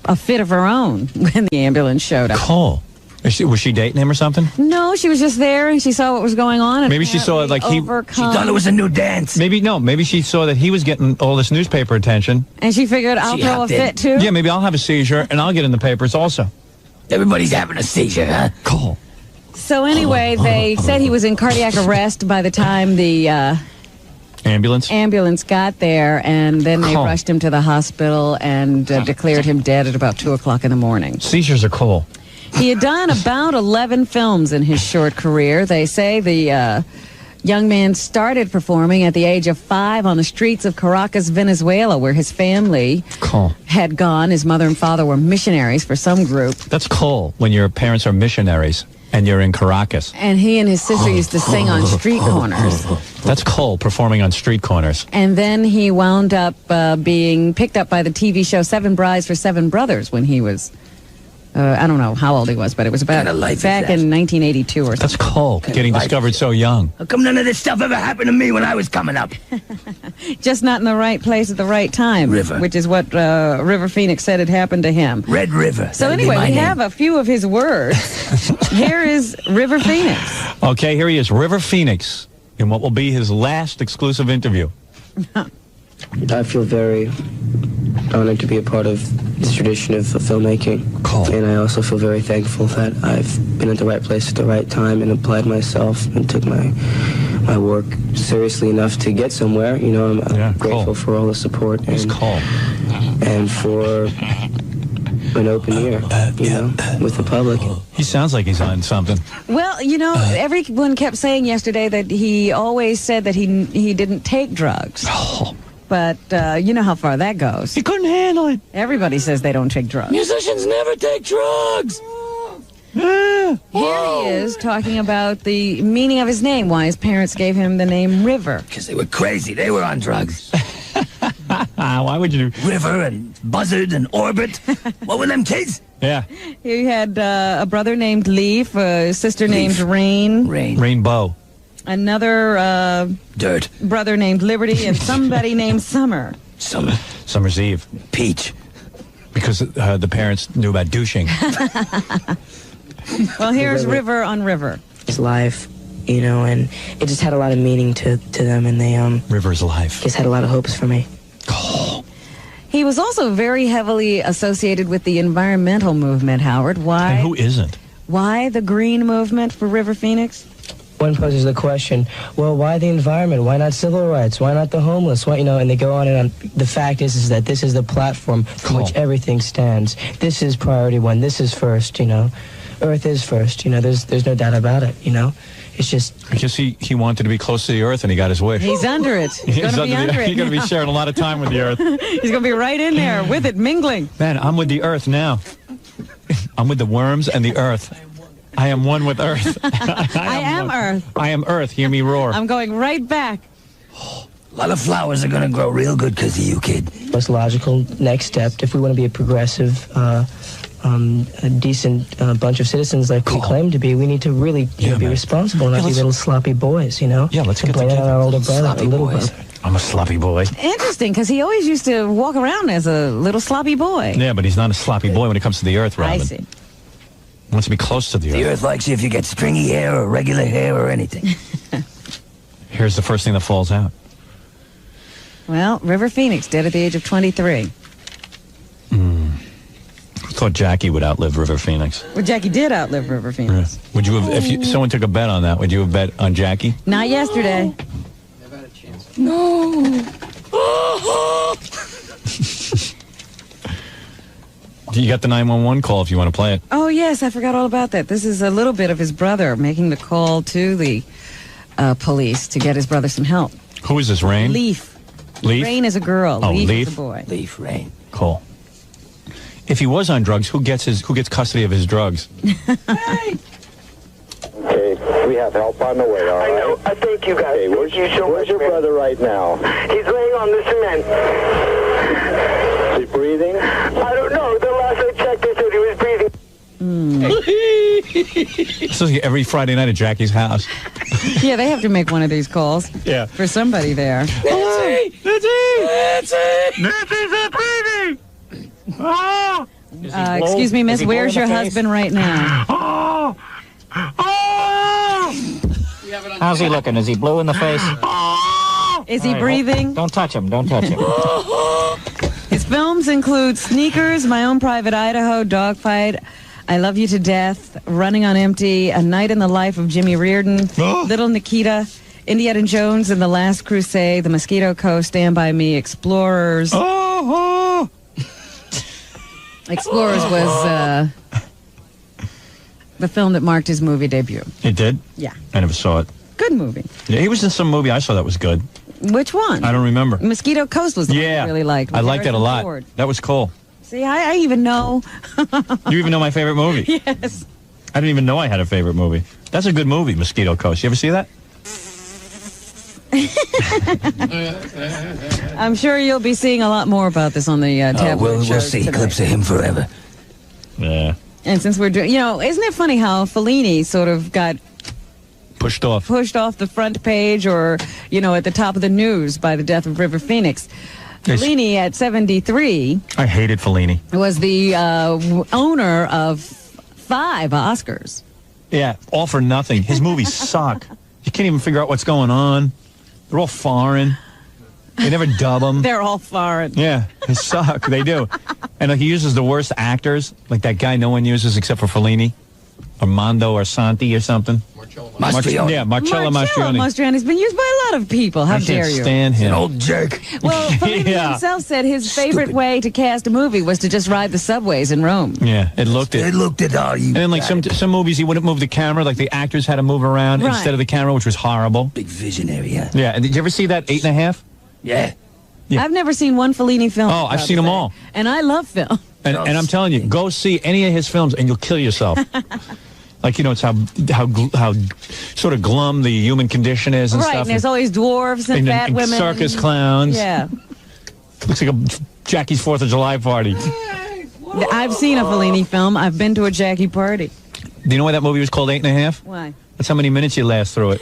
a fit of her own when the ambulance showed up. Cool. Was she dating him or something? No, she was just there and she saw what was going on. And maybe she saw it like She thought it was a new dance. Maybe she saw that he was getting all this newspaper attention. And she figured, I'll throw a fit too? Yeah, maybe I'll have a seizure and I'll get in the papers also. Everybody's having a seizure, huh? Cool. So anyway, they said he was in cardiac arrest by the time the ambulance got there, and then they rushed him to the hospital and declared him dead at about 2 o'clock in the morning. Seizures are cool. He had done about 11 films in his short career. They say the young man started performing at the age of 5 on the streets of Caracas, Venezuela, where his family had gone. His mother and father were missionaries for some group. That's cool when your parents are missionaries and you're in Caracas. And he and his sister used to sing on street corners. That's cool, performing on street corners. And then he wound up being picked up by the TV show 7 Brides for 7 Brothers when he was... I don't know how old he was, but it was about back in 1982 or something. That's cool, getting discovered so young. How come none of this stuff ever happened to me when I was coming up? Just not in the right place at the right time. River. Which is what River Phoenix said had happened to him. Red River. So anyway, we have a few of his words. Here is River Phoenix. Okay, here he is, River Phoenix, in what will be his last exclusive interview. I feel very honored to be a part of this tradition of filmmaking. Cool. And I also feel very thankful that I've been at the right place at the right time and applied myself and took my work seriously enough to get somewhere. You know, I'm grateful for all the support and for an open ear, you know, with the public. He sounds like he's on something. Well, you know, everyone kept saying yesterday that he always said that he didn't take drugs. But you know how far that goes. He couldn't handle it. Everybody says they don't take drugs. Musicians never take drugs. Here he is talking about the meaning of his name, why his parents gave him the name River. Because they were crazy. They were on drugs. Why would you? River and Buzzard and Orbit. What were them kids? Yeah. He had a brother named Leaf, a sister named Rain. Rainbow. Another Dirt. Brother named Liberty, and somebody named Summer. Summer's Eve. Peach. Because the parents knew about douching. Well, here's River on River. His life, you know, and it just had a lot of meaning to them, and they River's life. just had a lot of hopes for me. He was also very heavily associated with the environmental movement, Howard. Why? And who isn't? Why the green movement for River Phoenix? One poses the question, well, why the environment? Why not civil rights? Why not the homeless? Why, you know, and they go on and on. The fact is that this is the platform from which everything stands. This is priority one. This is first, you know. Earth is first, you know. There's no doubt about it, you know. It's just... I guess he wanted to be close to the earth, and he got his wish. He's under it. He's going to be under it. He's going to be sharing a lot of time with the earth. He's going to be right in there with it, mingling. Man, I'm with the earth now. I'm with the worms and the earth. I am one with earth. I am Earth. I am earth. Hear me roar. I'm going right back. A lot of flowers are going to grow real good because of you, kid. Most logical next step, if we want to be a progressive, a decent bunch of citizens like we claim to be, we need to really be responsible, not be little sloppy boys, you know? Yeah, let's get play together. our older brother, little brother. I'm a sloppy boy. Interesting, because he always used to walk around as a little sloppy boy. Yeah, but he's not a sloppy boy when it comes to the earth, Robin. I see. He wants to be close to the earth. The earth likes you if you get stringy hair or regular hair or anything. Here's the first thing that falls out. Well, River Phoenix, dead at the age of 23. I thought Jackie would outlive River Phoenix. Well, Jackie did outlive River Phoenix. Yeah. Would you have, if someone took a bet on that, would you have bet on Jackie? Not yesterday. Never had a chance. No. You got the 911 call if you want to play it. Oh, yes, I forgot all about that. This is a little bit of his brother making the call to the police to get his brother some help. Who is this, Rain? Leaf. Leaf? Rain is a girl. Oh, Leaf Leaf? is a boy. Leaf, Rain. Cool. If he was on drugs, who gets custody of his drugs? Okay, we have help on the way, all right? I know. I thank you guys. Okay, where's your brother right now? He's laying on the cement. Is he breathing? I don't know. The last I checked, they said he was breathing. This is like every Friday night at Jackie's house. Yeah, they have to make one of these calls. Yeah. For somebody there. Nancy! Nancy! Nancy's not breathing! Oh! Excuse me, miss, where's your husband right now? Oh! Oh! How's he looking? Is he blue in the face? Is he breathing? Don't touch him. Don't touch him. His films include Sneakers, My Own Private Idaho, Dogfight, I Love You to Death, Running on Empty, A Night in the Life of Jimmy Reardon, Little Nikita, Indiana Jones and the Last Crusade, The Mosquito Coast, Stand By Me, Explorers. Explorers was the film that marked his movie debut. It did? Yeah. I never saw it. Good movie. Yeah, he was in some movie I saw that was good. Which one? I don't remember. Mosquito Coast was the one I really liked. I liked that a lot. Ford. That was cool. See, I even know. You even know my favorite movie? Yes. I didn't even know I had a favorite movie. That's a good movie, Mosquito Coast. You ever see that? I'm sure you'll be seeing a lot more about this on the tabloid We'll see today. clips of him forever. Yeah. And since we're doing, isn't it funny how Fellini sort of got pushed off the front page or, at the top of the news by the death of River Phoenix? Fellini at 73. I hated Fellini. Was the owner of 5 Oscars. Yeah, all for nothing. His movies suck. You can't even figure out what's going on. They're all foreign. They never dub them. They're all foreign. Yeah, they suck. They do. And he uses the worst actors, like that guy no one uses except for Fellini. Armando or Santi or something. Mastroianni. Yeah, Marcello Mastroianni. Mastroianni's been used by a lot of people. How dare you? I can't stand him. An old jerk. Well, Fellini himself said his favorite way to cast a movie was to just ride the subways in Rome. Yeah, it looked it. It looked it all. And then like some movies he wouldn't move the camera, like the actors had to move around instead of the camera, which was horrible. Big visionary, yeah. Yeah, and did you ever see that 8.5? Yeah. I've never seen one Fellini film. Oh, I've seen them all. And I love film. And I'm telling you, go see any of his films and you'll kill yourself. Like, it's how sort of glum the human condition is and right, stuff. and there's always dwarves and fat women. Circus clowns. Yeah. Looks like a Jackie's 4th of July party. I've seen a Fellini film. I've been to a Jackie party. Do you know why that movie was called 8.5? Why? That's how many minutes you last through it.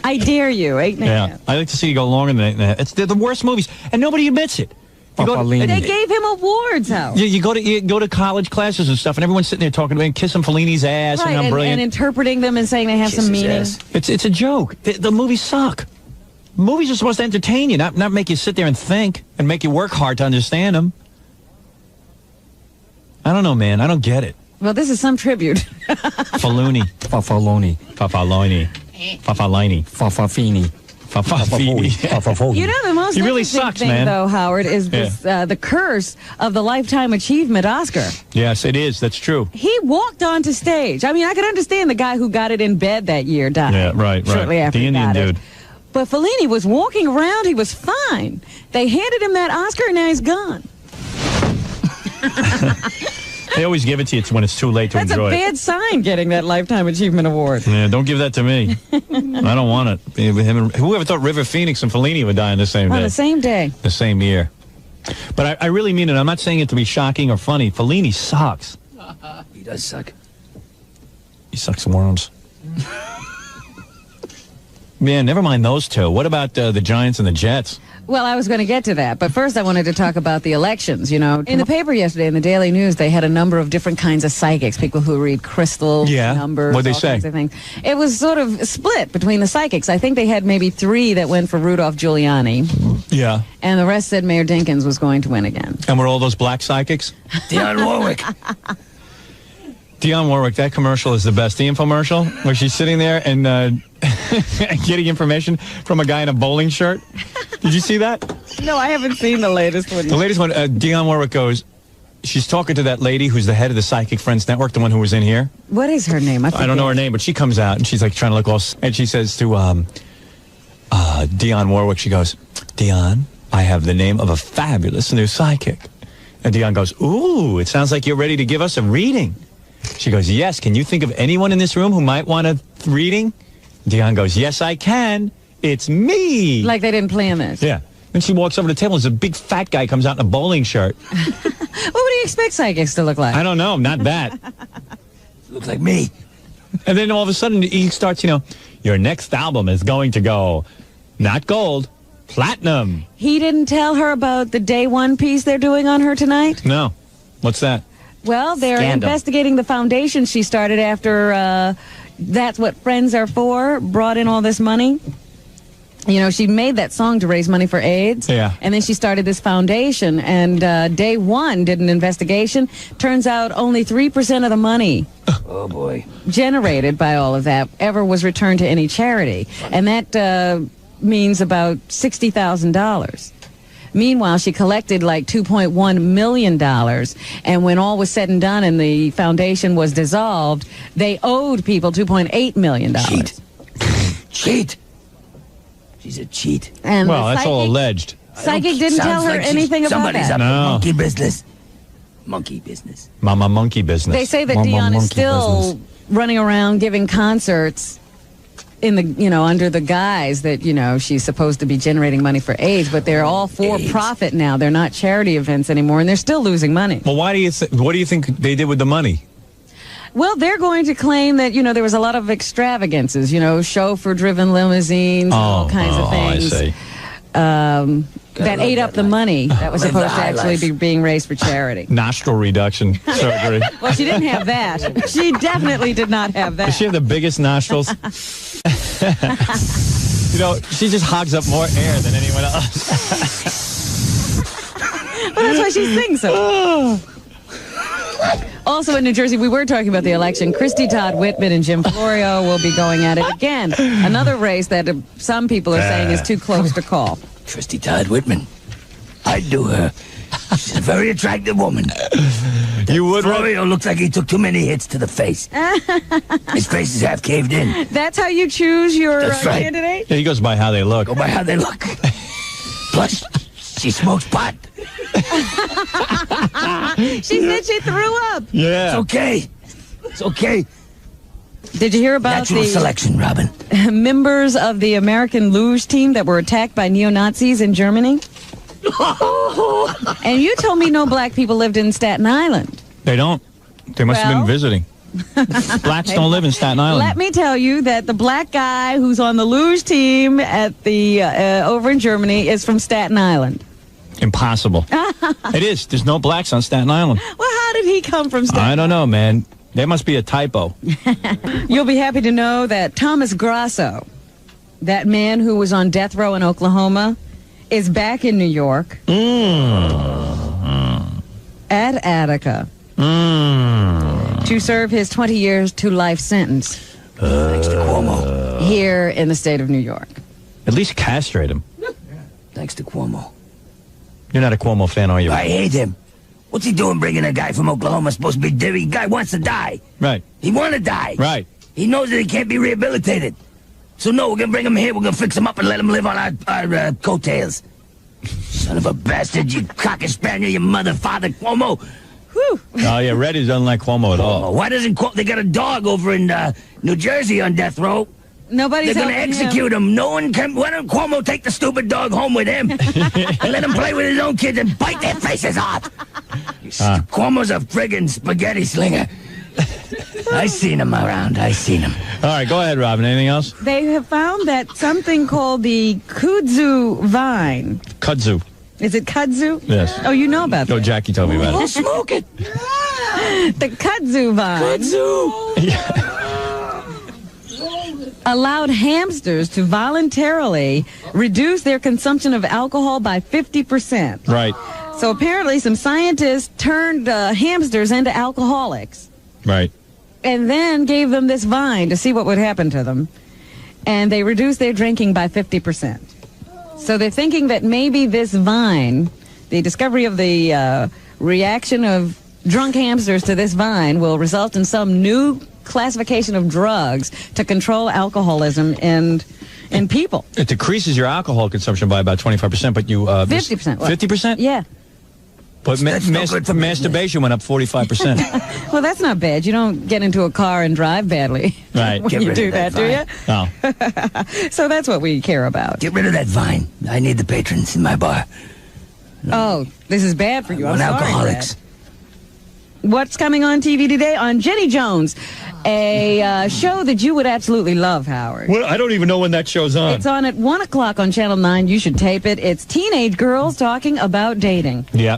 I dare you, 8.5. Yeah, I like to see you go longer than 8.5. They're the worst movies, and nobody admits it. They gave him awards, Howard. You go to college classes and stuff, and everyone's sitting there talking about kissing Fellini's ass and how brilliant. And interpreting them and saying they have some meaning. It's a joke. The movies suck. Movies are supposed to entertain you, not make you sit there and think and make you work hard to understand them. I don't know, man. I don't get it. Well, this is some tribute. Fellini. Fafaloni. Fafaloni. Fafalini. Fafafini. You know, the most interesting thing, though, Howard, is this, the curse of the Lifetime Achievement Oscar. Yes, it is. That's true. He walked onto stage. I mean, I could understand the guy who got it in bed that year died. Yeah, right. Shortly after the Indian dude. But Fellini was walking around. He was fine. They handed him that Oscar, and now he's gone. They always give it to you when it's too late to enjoy it. That's a bad sign, getting that Lifetime Achievement Award. Yeah, don't give that to me. I don't want it. Whoever thought River Phoenix and Fellini would die on the same day? On the same day. The same year. But I really mean it. I'm not saying it to be shocking or funny. Fellini sucks. He does suck. He sucks worms. Man, never mind those two. What about the Giants and the Jets? Well, I was going to get to that, but first I wanted to talk about the elections. In the paper yesterday, in the Daily News, they had a number of different kinds of psychics, people who read crystals, numbers, what'd they all say? kinds of things. It was sort of split between the psychics. I think they had maybe 3 that went for Rudolph Giuliani. Yeah. And the rest said Mayor Dinkins was going to win again. And were all those black psychics? Dionne Warwick. Dionne Warwick, that commercial is the best. The infomercial, where she's sitting there and getting information from a guy in a bowling shirt. Did you see that? No, I haven't seen the latest one. The latest one, Dionne Warwick goes, she's talking to that lady who's the head of the Psychic Friends Network, the one who was in here. What is her name? I don't know her name, but she comes out and she's like trying to look all, and she says to Dionne Warwick, she goes, Dionne, I have the name of a fabulous new psychic. And Dionne goes, ooh, it sounds like you're ready to give us a reading. She goes, yes, can you think of anyone in this room who might want a reading? Dionne goes, yes, I can. It's me. Like they didn't plan this. Yeah. Then she walks over to the table and there's a big fat guy comes out in a bowling shirt. What would you expect psychics to look like? I don't know. Not that. Looks like me. And then all of a sudden he starts, your next album is going to go, not gold, platinum. He didn't tell her about the day one piece they're doing on her tonight? No. What's that? Well, they're Scandal. investigating the foundation she started after That's What Friends Are For brought in all this money. You know, she made that song to raise money for AIDS. Yeah. And then she started this foundation. And day one did an investigation. Turns out only 3% of the money Oh, boy. generated by all of that ever was returned to any charity. And that means about $60,000. Meanwhile, she collected like $2.1 million. And when all was said and done and the foundation was dissolved, they owed people $2.8 million. Cheat. Cheat. She's a cheat. And Well, the that's all psychic- alleged. Psychic didn't tell her anything about Somebody's that. up to No. monkey business. Monkey business. Mama monkey business. They say that Mama Dion is monkey still business. running around giving concerts in the, you know, under the guise that, you know, she's supposed to be generating money for AIDS, but they're all for profit now. They're not charity events anymore, and they're still losing money. Well, what do you think they did with the money? Well, they're going to claim that, you know, there was a lot of extravagances, you know, chauffeur-driven limousines, all kinds of things. I see. That ate up the money that was Live supposed the to high actually life. be being raised for charity. Nostril reduction surgery. Well, she didn't have that. She definitely did not have that. Does she have the biggest nostrils? You know, she just hogs up more air than anyone else. Well, that's why she sings so. Also in New Jersey, we were talking about the election. Christy Todd Whitman and Jim Florio will be going at it again. Another race that some people are saying is too close to call. Christy Todd Whitman. I'd do her. She's a very attractive woman. You would, Florio looks like he took too many hits to the face. His face is half caved in. That's how you choose your That's right. candidate? Yeah, he goes by how they look. Go by how they look. Plus, she smokes pot. She said she threw up. Yeah. It's okay. It's okay. Did you hear about Natural the selection, Robin. members of the American luge team that were attacked by neo-Nazis in Germany? And you told me no black people lived in Staten Island. They don't. They must have Well- been visiting. Blacks don't live in Staten Island. Let me tell you that the black guy who's on the luge team at the over in Germany is from Staten Island. Impossible. It is. There's no blacks on Staten Island. Well, how did he come from Staten I don't know, man. There must be a typo. You'll be happy to know that Thomas Grasso, that man who was on death row in Oklahoma, is back in New York at Attica to serve his 20 years to life sentence Thanks to Cuomo. here in the state of New York. At least castrate him. Thanks to Cuomo. You're not a Cuomo fan, are you? I hate him. What's he doing bringing a guy from Oklahoma supposed to be dirty? Guy wants to die. Right. He want to die. Right. He knows that he can't be rehabilitated. So no, we're going to bring him here. We're going to fix him up and let him live on our coattails. Son of a bastard, you cocker spaniel, you mother, father, Cuomo. Whew. Oh, yeah, Reddy doesn't like Cuomo at all. Why doesn't Cuomo... They got a dog over in New Jersey on death row. Nobody's They're going to helping him. execute him. No one can... Why don't Cuomo take the stupid dog home with him and let him play with his own kids and bite their faces off? Cuomo's a friggin' spaghetti slinger. I seen him around. I seen him. All right, go ahead, Robin. Anything else? They have found that something called the kudzu vine. Kudzu. Is it kudzu? Yes. Oh, you know about No, that. Jackie told me about I'll it. smoke it. The kudzu vine allowed hamsters to voluntarily reduce their consumption of alcohol by 50%. Right. So apparently some scientists turned hamsters into alcoholics Right. and then gave them this vine to see what would happen to them. And they reduced their drinking by 50%. So they're thinking that maybe this vine, the discovery of the reaction of drunk hamsters to this vine, will result in some new classification of drugs to control alcoholism in people. It decreases your alcohol consumption by about 25%, but you... 50%. 50%? Yeah. But masturbation went up 45%. Well, that's not bad. You don't get into a car and drive badly Right. when Get you rid do of that, that do you? Oh. So that's what we care about. Get rid of that vine. I need the patrons in my bar. Oh, this is bad for you. I'm Want sorry, alcoholics. Brad. What's coming on TV today? On Jenny Jones, a show that you would absolutely love, Howard. Well, I don't even know when that show's on. It's on at 1 o'clock on Channel 9. You should tape it. It's teenage girls talking about dating. Yeah.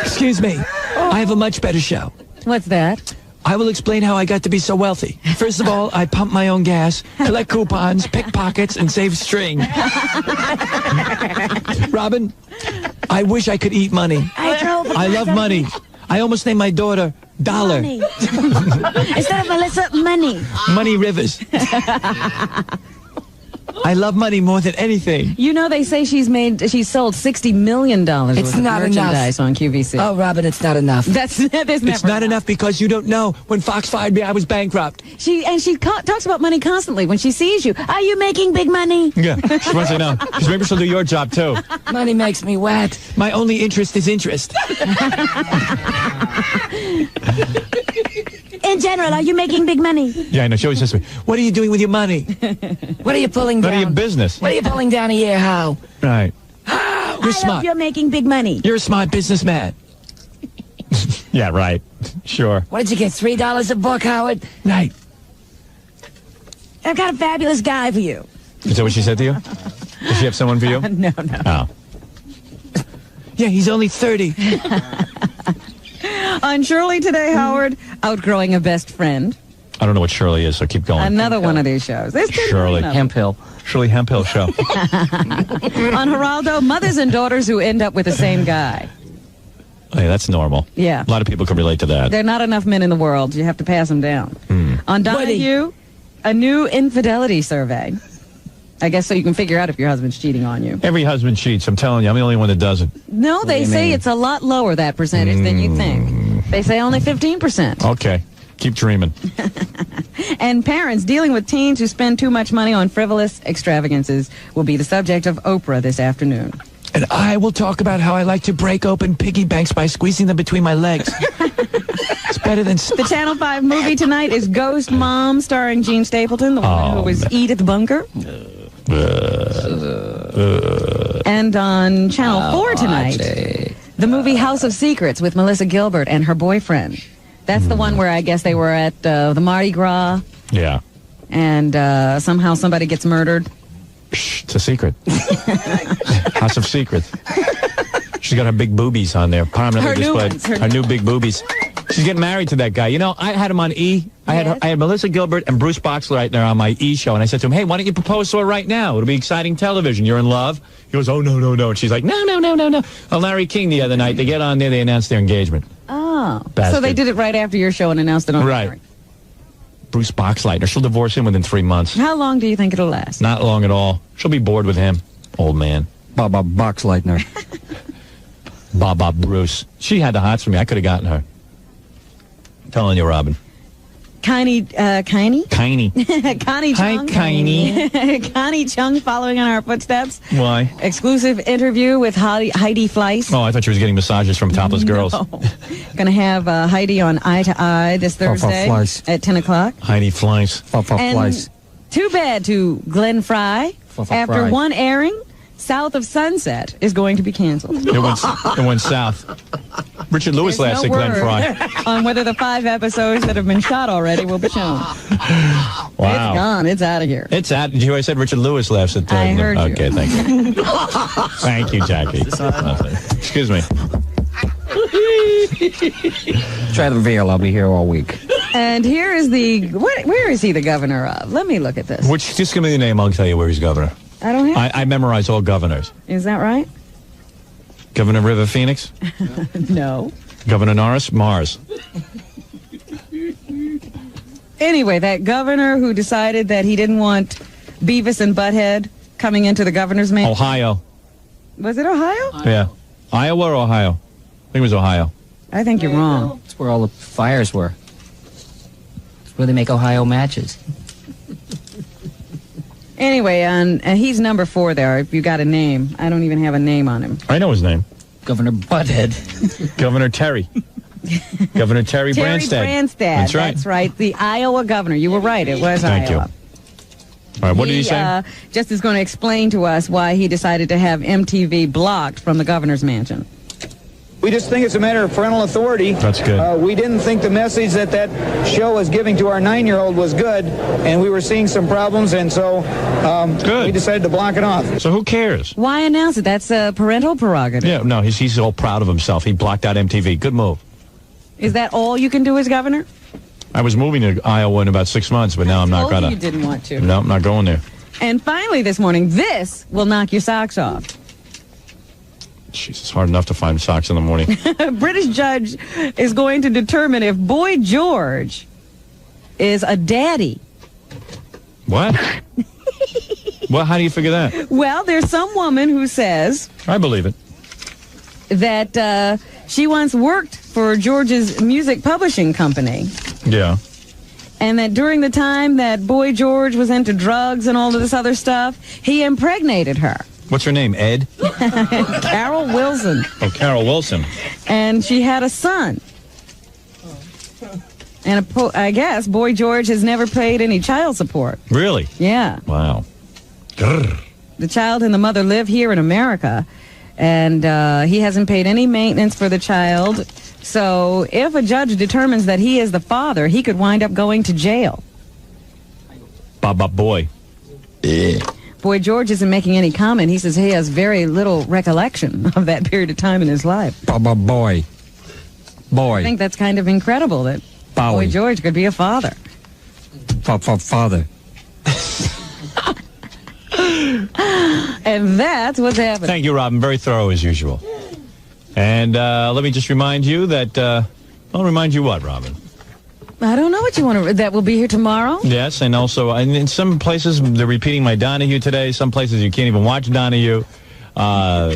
Excuse me. I have a much better show. What's that? I will explain how I got to be so wealthy. First of all, I pump my own gas, collect coupons, pick pockets, and save string. Robin, I wish I could eat money. I love money. I almost named my daughter Dollar. Money. Instead of Melissa, Money. Money Rivers. I love money more than anything. You know, they say she's sold $60 million worth It's of not merchandise on QVC. Oh, Robin, it's not enough. It's not enough because you don't know. When Fox fired me, I was bankrupt. She talks about money constantly when she sees you. Are you making big money? Yeah, she wants to know. Because maybe she'll do your job, too. Money makes me wet. My only interest is interest. In general, are you making big money? Yeah, I know. She always says to me, what are you doing with your money? What are you pulling down? none of your business. What are you pulling down here, How? Right. You're I hope smart. you're making big money. You're a smart businessman. Yeah, right. Sure. What did you get, $3 a book, Howard? Right. I've got a fabulous guy for you. Is that what she said to you? Does she have someone for you? No. Oh. Yeah, he's only 30. On Shirley today, Howard, outgrowing a best friend. I don't know what Shirley is, so keep going. Another one of these shows. There's been Shirley. enough. Hemphill. Shirley Hemphill show. On Geraldo, mothers and daughters who end up with the same guy. Hey, that's normal. Yeah. A lot of people can relate to that. There are not enough men in the world. You have to pass them down. On Donahue, a new infidelity survey. I guess so you can figure out if your husband's cheating on you. Every husband cheats. I'm telling you, I'm the only one that doesn't. No, they say it's a lot lower, that percentage, than you think. They say only 15%. Okay. Keep dreaming. And parents dealing with teens who spend too much money on frivolous extravagances will be the subject of Oprah this afternoon. And I will talk about how I like to break open piggy banks by squeezing them between my legs. It's better than... The Channel 5 movie tonight is Ghost Mom, starring Gene Stapleton, the woman who was Edith Bunker. And on Channel 4 tonight, the movie House of Secrets with Melissa Gilbert and her boyfriend. That's the one where I guess they were at the Mardi Gras. Yeah. And somehow somebody gets murdered. Shh, it's a secret. House of Secrets. She's got her big boobies on there, prominently Her new displayed. ones, her Her new big boobies. She's getting married to that guy. You know, I had him on E. I had Melissa Gilbert and Bruce Boxler right there on my E show, and I said to him, "Hey, why don't you propose to her right now? It'll be exciting television. You're in love." He goes, "Oh no, no, no," and she's like, "No, no, no, no, no." Well, Larry King the other night, they get on there, they announced their engagement. Oh, Bastard. so they did it right after your show and announced it on Right. Larry. Bruce Boxleitner. She'll divorce him within 3 months. How long do you think it'll last? Not long at all. She'll be bored with him, old man. Baba Boxleitner. Baba Bruce. She had the hots for me. I could have gotten her. I'm telling you, Robin. Connie Connie. Connie Hi, Chung. Connie. Connie Chung following in our footsteps. Why? Exclusive interview with Heidi Fleiss. Oh, I thought she was getting massages from topless girls. Going to have Heidi on Eye to Eye this Thursday Fleiss. at 10 o'clock. Heidi Fleiss. And too bad to Glenn Fry. After Fry. one airing, South of Sunset is going to be canceled. It went south. Richard Lewis laughs at Glenn Fry. On whether the 5 episodes that have been shot already will be shown. Wow. It's gone. It's out of here. It's out. Did you hear I said Richard Lewis laughs at I heard you. Okay, thank you. Thank you, Jackie. Excuse me. Try the veal. I'll be here all week. And here is where is he the governor of? Let me look at this. Just give me the name. I'll tell you where he's governor. I don't have. I memorize all governors. Is that right? Governor River Phoenix? No. Governor Norris? Mars. Anyway, that governor who decided that he didn't want Beavis and Butthead coming into the governor's mansion. Ohio. Was it Ohio? Yeah. Iowa or Ohio? I think it was Ohio. I think you're wrong. That's where all the fires were. That's where they make Ohio matches. Anyway, and he's number 4 there. If you got a name, I don't even have a name on him. I know his name. Governor Butthead. Governor Terry. Governor Terry Branstad. Branstad. That's right. That's right. The Iowa governor. You were right. It was Thank Iowa. you. All right, what did he say? Just is going to explain to us why he decided to have MTV blocked from the governor's mansion. We just think it's a matter of parental authority. That's good. We didn't think the message that show was giving to our 9-year-old was good, and we were seeing some problems, and so we decided to block it off. So who cares? Why announce it? That's a parental prerogative. Yeah, no, he's all proud of himself. He blocked out MTV. Good move. Is that all you can do as governor? I was moving to Iowa in about 6 months, but now I'm not gonna. You didn't want to. No, I'm not going there. And finally this morning, this will knock your socks off. Jeez, it's hard enough to find socks in the morning. A British judge is going to determine if Boy George is a daddy. What? Well, how do you figure that? Well, there's some woman who says... I believe it. That she once worked for George's music publishing company. Yeah. And that during the time that Boy George was into drugs and all of this other stuff, he impregnated her. What's her name, Ed? Carol Wilson. Oh, Carol Wilson. And she had a son. And I guess Boy George has never paid any child support. Really? Yeah. Wow. The child and the mother live here in America, and he hasn't paid any maintenance for the child. So if a judge determines that he is the father, he could wind up going to jail. Boy. Boy George isn't making any comment. He says he has very little recollection of that period of time in his life. Boy. I think that's kind of incredible that Boy George could be a father. Father. And that's what's happening. Thank you, Robin. Very thorough as usual. And let me just remind you that... I'll remind you what, Robin? I don't know what you want to... That will be here tomorrow? Yes, and also in some places they're repeating my Donahue today. Some places you can't even watch Donahue. I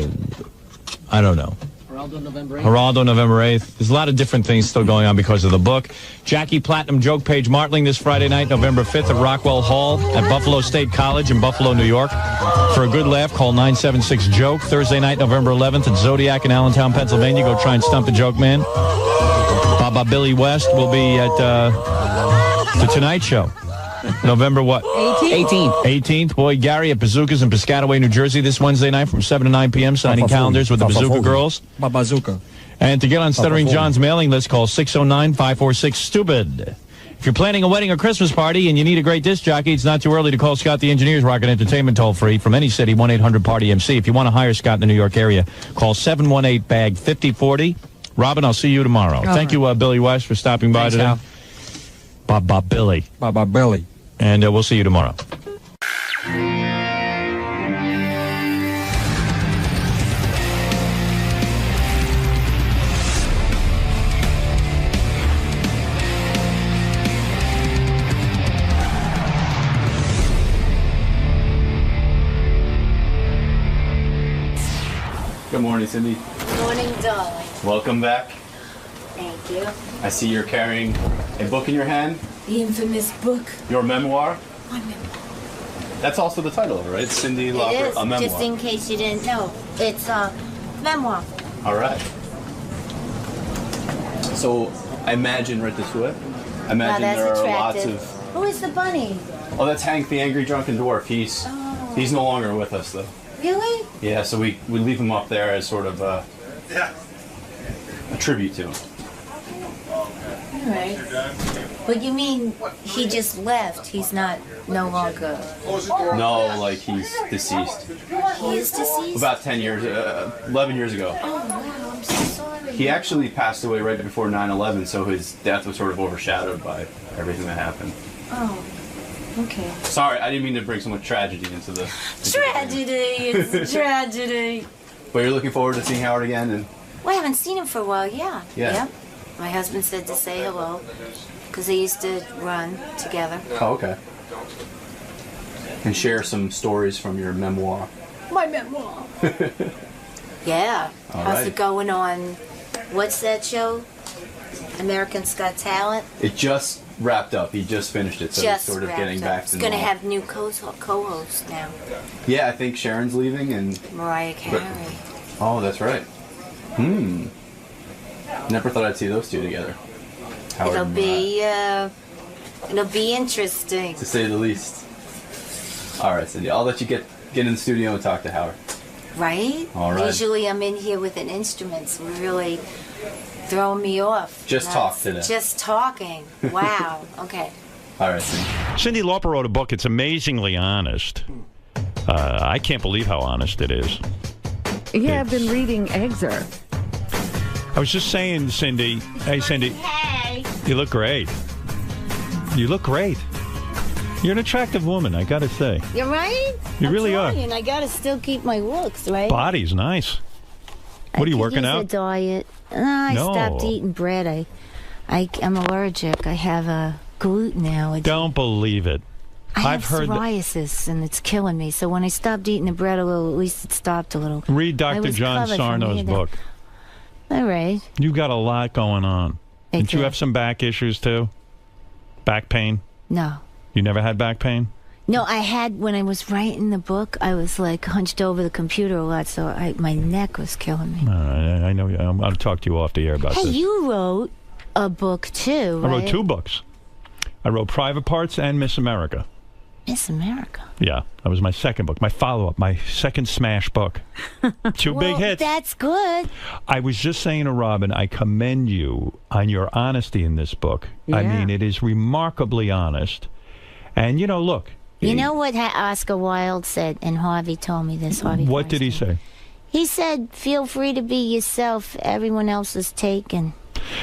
don't know. Geraldo, November 8th. There's a lot of different things still going on because of the book. Jackie Platinum Joke Page Martling this Friday night, November 5th at Rockwell Hall at Buffalo State College in Buffalo, New York. For a good laugh, call 976-JOKE. Thursday night, November 11th at Zodiac in Allentown, Pennsylvania. Go try and stump the joke man. Baba Billy West will be at the Tonight Show. November what? 18th. Boy Gary at Bazookas in Piscataway, New Jersey this Wednesday night from 7 to 9 p.m. Signing calendars with the Bazooka Girls. Bazooka. And to get on Stuttering John's mailing list, call 609-546-STUPID. If you're planning a wedding or Christmas party and you need a great disc jockey, it's not too early to call Scott the Engineer's Rocket Entertainment toll-free from any city, 1-800-PARTY-MC. If you want to hire Scott in the New York area, call 718-BAG-5040. Robin, I'll see you tomorrow. Thank you, Billy West, for stopping by today. Al. Bob Billy. And we'll see you tomorrow. Good morning, Cindy. Good morning, darling. Welcome back. Thank you. I see you're carrying a book in your hand. The infamous book. Your memoir. My memoir. That's also the title, right? Cindy It Lauper, is, a memoir. just in case you didn't know. It's a memoir. All right. So I imagine right this way. I imagine that's there are attractive. lots of. Who is the bunny? Oh, that's Hank, the angry drunken dwarf. He's no longer with us though. Really? Yeah, so we leave him up there as sort of a tribute to him. All right. But you mean he just left? He's no longer. No, like he's deceased. He is deceased? About 10 years, 11 years ago. Oh wow, I'm so sorry. He actually passed away right before 9/11, so his death was sort of overshadowed by everything that happened. Oh. Okay. Sorry, I didn't mean to bring so much tragedy into the... Tragedy! It's a tragedy. But you're looking forward to seeing Howard again? And Well, I haven't seen him for a while, yeah. Yeah. My husband said to say hello, because they used to run together. Oh, okay. And share some stories from your memoir. My memoir. Yeah. All How's right. it going on, what's that show? American's Got Talent? It just wrapped up. He just finished it, so Just he's sort of wrapped getting up. back It's to going to normal. have new co-hosts now. Yeah, I think Sharon's leaving and... Mariah Carey. Oh, that's right. Never thought I'd see those two together. Howard It'll and be interesting. to say the least. All right, Cindy. I'll let you get in the studio and talk to Howard. Right? All right. Usually I'm in here with an instrument, so really throwing me off. Just talk today. Just talking. Wow. Okay. All right, Cindy. Cindy Lauper wrote a book. It's amazingly honest. I can't believe how honest it is. Yeah, I've been reading excerpts. I was just saying, Cindy. Hey, Cindy. Hey. You look great. You look great. You're an attractive woman, I gotta say. You're right? You really are. And I gotta still keep my looks, right? Body's nice. What are you working out? A diet. I stopped eating bread. I'm allergic. I have a gluten allergy. Don't believe it. I've heard psoriasis, and it's killing me. So when I stopped eating the bread a little, at least it stopped a little. Read Dr. John Sarno's book. All right. You got a lot going on. Did you have some back issues too? Back pain? No. You never had back pain? No, I had, when I was writing the book, I was like hunched over the computer a lot, so my neck was killing me. I know. I'll talk to you off the air about this. Hey, you wrote a book too, right? I wrote 2 books. I wrote Private Parts and Miss America. Miss America? Yeah, that was my second book, my follow-up, my second smash book. 2 big hits. That's good. I was just saying to Robin, I commend you on your honesty in this book. Yeah. I mean, it is remarkably honest. And, look. You know what Oscar Wilde said, and Harvey told me this, What did he say? He said, feel free to be yourself. Everyone else is taken.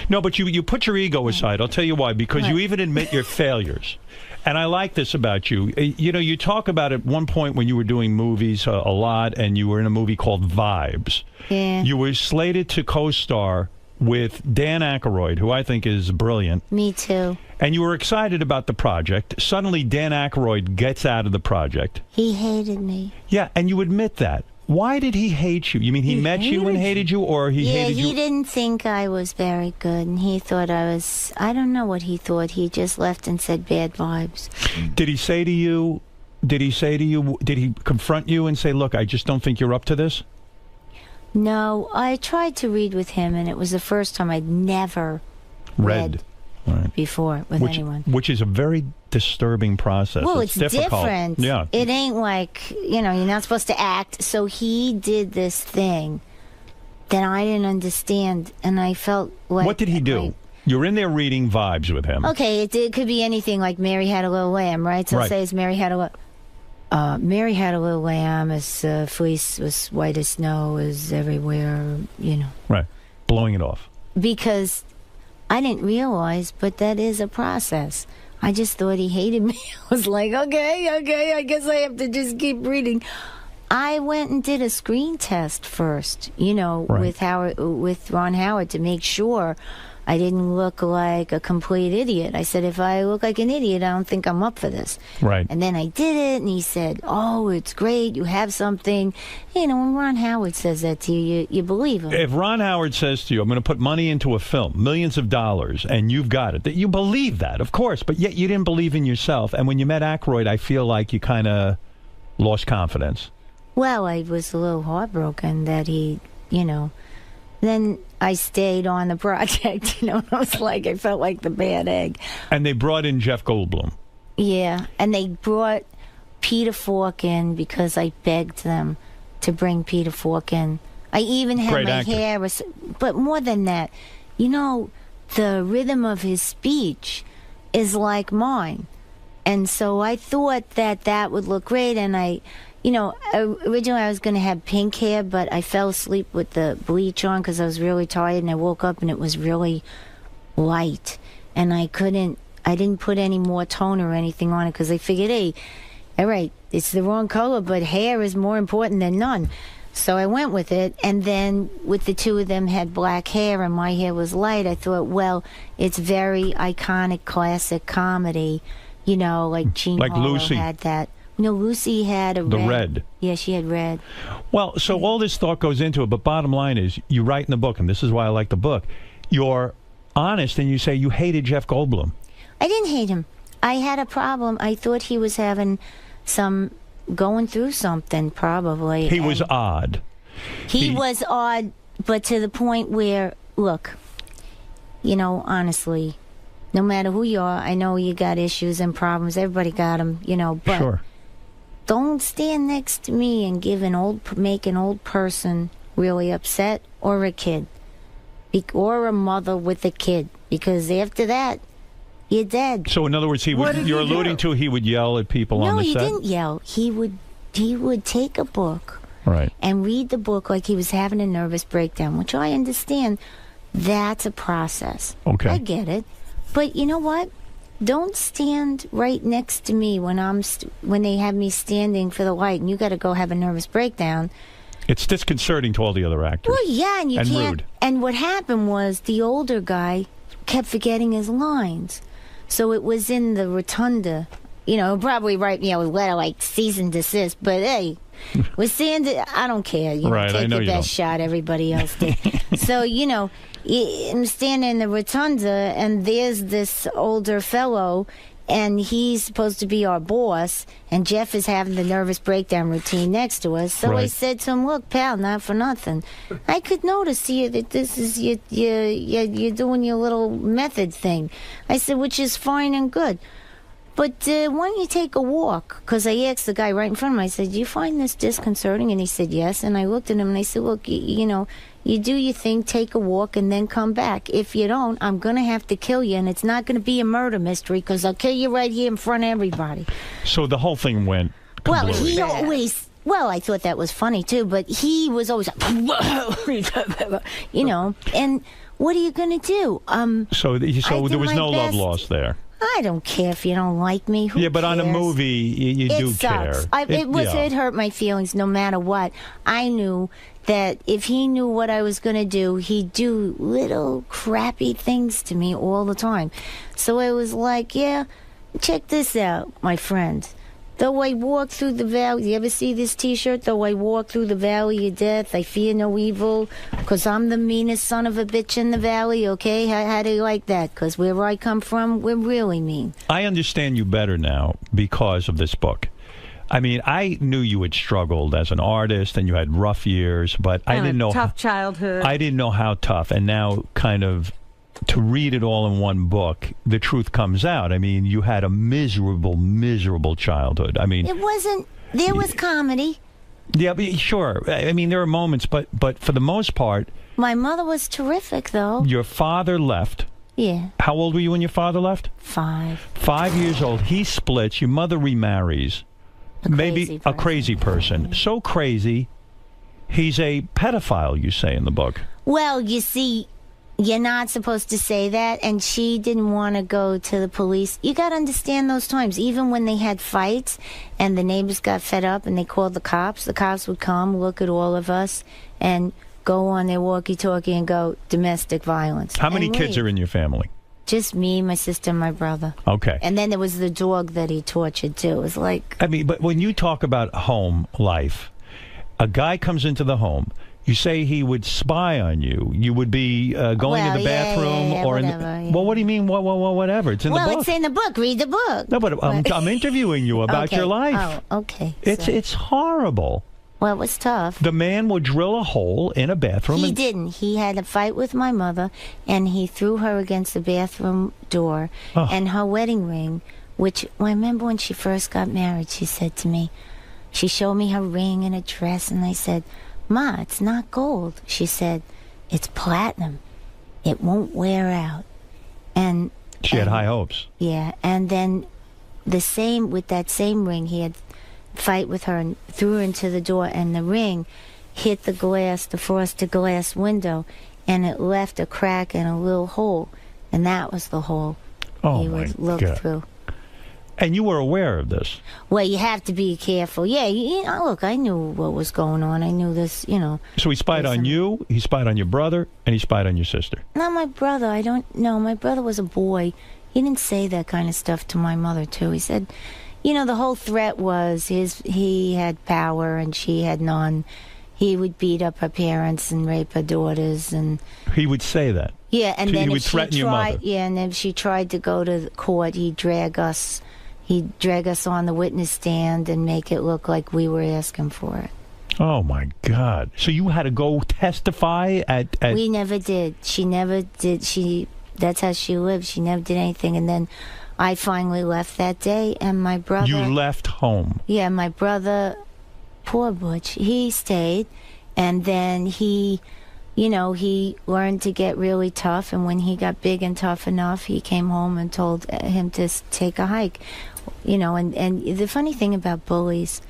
No, but you put your ego aside. I'll tell you why. Because you even admit your failures. And I like this about you. You talk about at one point when you were doing movies a lot, and you were in a movie called Vibes. Yeah. You were slated to co-star with Dan Aykroyd, who I think is brilliant. Me too. And you were excited about the project. Suddenly, Dan Aykroyd gets out of the project. He hated me. Yeah, and you admit that. Why did he hate you? You mean he met you and hated you, or he hated you? Yeah, he didn't think I was very good, and he thought I was... I don't know what he thought. He just left and said bad vibes. Did he say to you... Did he confront you and say, look, I just don't think you're up to this? No, I tried to read with him, and it was the first time I'd never read before with anyone. Which is a very disturbing process. Well, it's difficult. Different. Yeah. It ain't like, you're not supposed to act. So he did this thing that I didn't understand, and I felt like... What did he do? You're in there reading Vibes with him. Okay, it could be anything, like Mary Had a Little Lamb, right? So say it's Mary Had a Little... Mary had a little lamb, his fleece was white as snow, is everywhere, Right, blowing it off. Because I didn't realize, but that is a process. I just thought he hated me. I was like, okay, I guess I have to just keep reading. I went and did a screen test first, with Ron Howard to make sure I didn't look like a complete idiot. I said, if I look like an idiot, I don't think I'm up for this. Right. And then I did it, and he said, oh, it's great, you have something. When Ron Howard says that to you, you believe him. If Ron Howard says to you, I'm going to put money into a film, millions of dollars, and you've got it, that you believe that, of course, but yet you didn't believe in yourself. And when you met Aykroyd, I feel like you kind of lost confidence. Well, I was a little heartbroken that he, Then I stayed on the project, I was like, I felt like the bad egg. And they brought in Jeff Goldblum. Yeah, and they brought Peter Falk in because I begged them to bring Peter Falk in. I even had Great my actor. hair, but more than that, the rhythm of his speech is like mine. And so I thought that would look great, and originally I was going to have pink hair, but I fell asleep with the bleach on because I was really tired, and I woke up and it was really light. And I didn't put any more tone or anything on it because I figured, hey, all right, it's the wrong color, but hair is more important than none. So I went with it, and then with the two of them had black hair and my hair was light, I thought, well, it's very iconic classic comedy, like Jean Harlow Lucy. had that. No, Lucy had The red. Yeah, she had red. Well, so all this thought goes into it, but bottom line is, you write in the book, and this is why I like the book, you're honest and you say you hated Jeff Goldblum. I didn't hate him. I had a problem. I thought he was having going through something, probably. He was odd. He was odd, but to the point where, look, honestly, no matter who you are, I know you got issues and problems. Everybody got them, but... Sure. Don't stand next to me and make an old person really upset, or a kid, or a mother with a kid, because after that, you're dead. So in other words, you're alluding to he would yell at people on the set? No, he didn't yell. He would take a book and read the book like he was having a nervous breakdown, which I understand. That's a process. Okay. I get it. But you know what? don't stand right next to me when they have me standing for the light, and you got to go have a nervous breakdown. It's disconcerting to all the other actors. Well, yeah, and you can't. Rude. And what happened was the older guy kept forgetting his lines, so it was in the rotunda. You know, probably write me a letter like cease and desist, but hey, we're standing. I don't care. You Right, take I know your you best shot. Everybody else did. So you know, I'm standing in the rotunda, and there's this older fellow. And he's supposed to be our boss, and Jeff is having the nervous breakdown routine next to us. So I said to him, "Look, pal, not for nothing. I could notice here that this is you're doing your little method thing." I said, which is fine and good. But why don't you take a walk? Because I asked the guy right in front of me, I said, "Do you find this disconcerting?" And he said, "Yes." And I looked at him and I said, "Look, you know, you do your thing, take a walk, and then come back. If you don't, I'm going to have to kill you, and it's not going to be a murder mystery because I'll kill you right here in front of everybody." So the whole thing went Well, completely. he always... Well, I thought that was funny, too, but he was always... you know, and what are you going to do? So there was my no love best. lost there. I don't care if you don't like me. Who Yeah, but on a cares? movie, you It do sucks. care. It hurt my feelings no matter what. I knew that if he knew what I was going to do, he'd do little crappy things to me all the time. So I was like, yeah, check this out, my friend. Though I walk through the valley, you ever see this T-shirt? Though I walk through the valley of death, I fear no evil, because I'm the meanest son of a bitch in the valley, okay? How do you like that? Because where I come from, we're really mean. I understand you better now because of this book. I mean, I knew you had struggled as an artist and you had rough years, but I didn't know tough childhood. I didn't know how tough. And now, kind of, to read it all in one book, the truth comes out. I mean, you had a miserable, miserable childhood. I mean, It wasn't. There was comedy. yeah, but sure. I mean, there are moments, but for the most part, My mother was terrific, though. your father left. Yeah. How old were you when your father left? 5. 5 years old. He splits. Your mother remarries. Maybe a crazy person. So crazy, he's a pedophile, you say in the book. Well, you see, you're not supposed to say that, and she didn't want to go to the police. You got to understand those times. Even when they had fights and the neighbors got fed up and they called the cops would come, look at all of us, and go on their walkie-talkie and go, domestic violence. How many kids are in your family? Just me, my sister, and my brother. Okay. And then there was the dog that he tortured, too. It was like... I mean, but when you talk about home life, a guy comes into the home. You say he would spy on you. You would be going to the bathroom or whatever, in. Well, what do you mean? Whatever. It's in the book. It's in the book. Read the book. No, but I'm interviewing you about Okay. your life. Oh, okay. It's horrible. Well, it was tough. The man would drill a hole in a bathroom. He and didn't. He had a fight with my mother, and he threw her against the bathroom door. Oh. And her wedding ring, which I remember when she first got married, she said to me, she showed me her ring and a dress, and I said, "Ma, it's not gold." She said, "It's platinum. It won't wear out." And she had high hopes. yeah, and then with that same ring, he had fight with her and threw her into the door, and the ring hit the frosted glass window, and it left a crack and a little hole, and that was the hole he would look through. And you were aware of this? Well, you have to be careful. Yeah, look, I knew what was going on. I knew this, So he spied on you, he spied on your brother, and he spied on your sister. Not my brother. I don't know. My brother was a boy. He didn't say that kind of stuff to my mother, too. He said, the whole threat was he had power and she had none. He would beat up her parents and rape her daughters. And He would say that? yeah, and He then would if she threaten your mother? Yeah, and if she tried to go to the court, he'd drag us on the witness stand and make it look like we were asking for it. Oh, my God. So you had to go testify at... We never did. She never did. That's how she lived. She never did anything. And then I finally left that day, and my brother... You left home? Yeah, my brother, poor Butch, he stayed, and then he learned to get really tough, and when he got big and tough enough, he came home and told him to take a hike. And the funny thing about bullies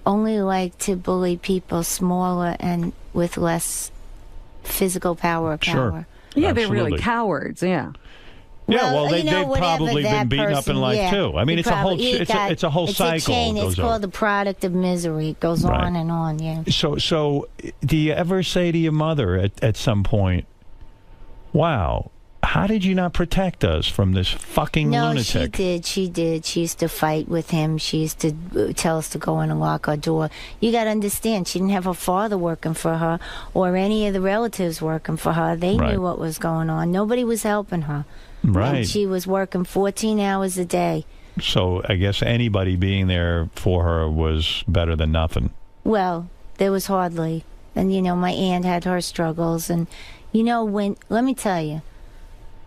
only like to bully people smaller and with less physical power or power. Yeah, they're really cowards, yeah. Yeah, well, you know, they've probably been beaten up in life yeah, too. I mean, he it's a whole probably- it's a whole it's cycle. A chain. goes It's on. called the product of misery. It goes Right. on and on. Yeah. So do you ever say to your mother at some point, "Wow, how did you not protect us from this fucking No, lunatic?" she did. She used to fight with him. She used to tell us to go in and lock our door. You got to understand, she didn't have her father working for her or any of the relatives working for her. They Right. knew what was going on. Nobody was helping her. Right. And she was working 14 hours a day. So I guess anybody being there for her was better than nothing. Well, there was hardly. And, you know, my aunt had her struggles. And, you know, let me tell you,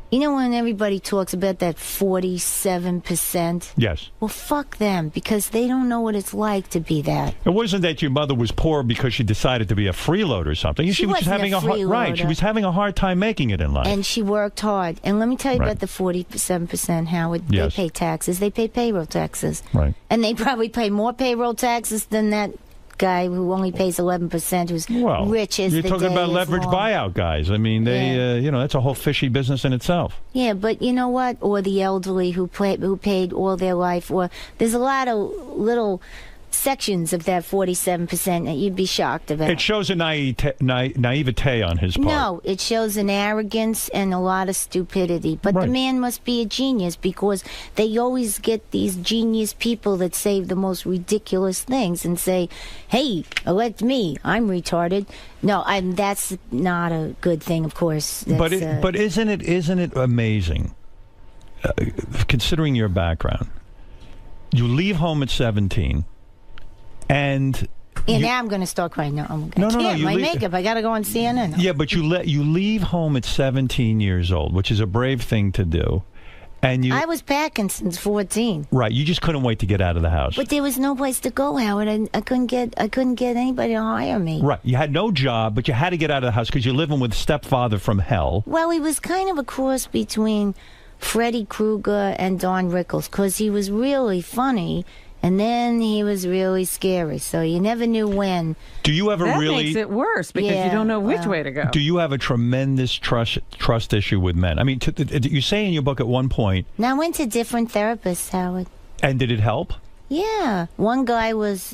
you know when everybody talks about that 47%? Yes. Well, fuck them, because they don't know what it's like to be that. It wasn't that your mother was poor because she decided to be a freeload or something. She was just wasn't having a hard right. She freeloader. was having a hard time making it in life. And she worked hard. And let me tell you Right. about the 47%, Howard. Yes. They pay taxes. They pay payroll taxes. Right. And they probably pay more payroll taxes than that guy who only pays 11%, who's Well, rich as you're the talking day about is leverage long. buyout guys. I mean, they, you know, that's a whole fishy business in itself. Yeah, but you know what? Or the elderly who paid all their life. Or there's a lot of little sections of that 47% that you'd be shocked about. It shows a naivete on his part. No, it shows an arrogance and a lot of stupidity. But the man must be a genius, because they always get these genius people that say the most ridiculous things and say, "Hey, elect me. I'm retarded." No, that's not a good thing, of course. But That's, isn't it amazing, considering your background? You leave home at 17, and now I'm going to start crying. No, I'm No, can't. you My leave- makeup. I got to go on CNN. yeah, but you leave home at 17 years old, which is a brave thing to do, and you I was packing since 14. right. You just couldn't wait to get out of the house. But there was no place to go, Howard. I couldn't get anybody to hire me. Right, you had no job, but you had to get out of the house because you're living with stepfather from hell. Well, he was kind of a cross between Freddy Krueger and Don Rickles, because he was really funny, and then he was really scary. So you never knew when. Do you ever That really? makes it worse because Yeah, you don't know which well. way to go. Do you have a tremendous trust issue with men? I mean, you say in your book at one point, Now I went to different therapists, Howard. and did it help? Yeah, one guy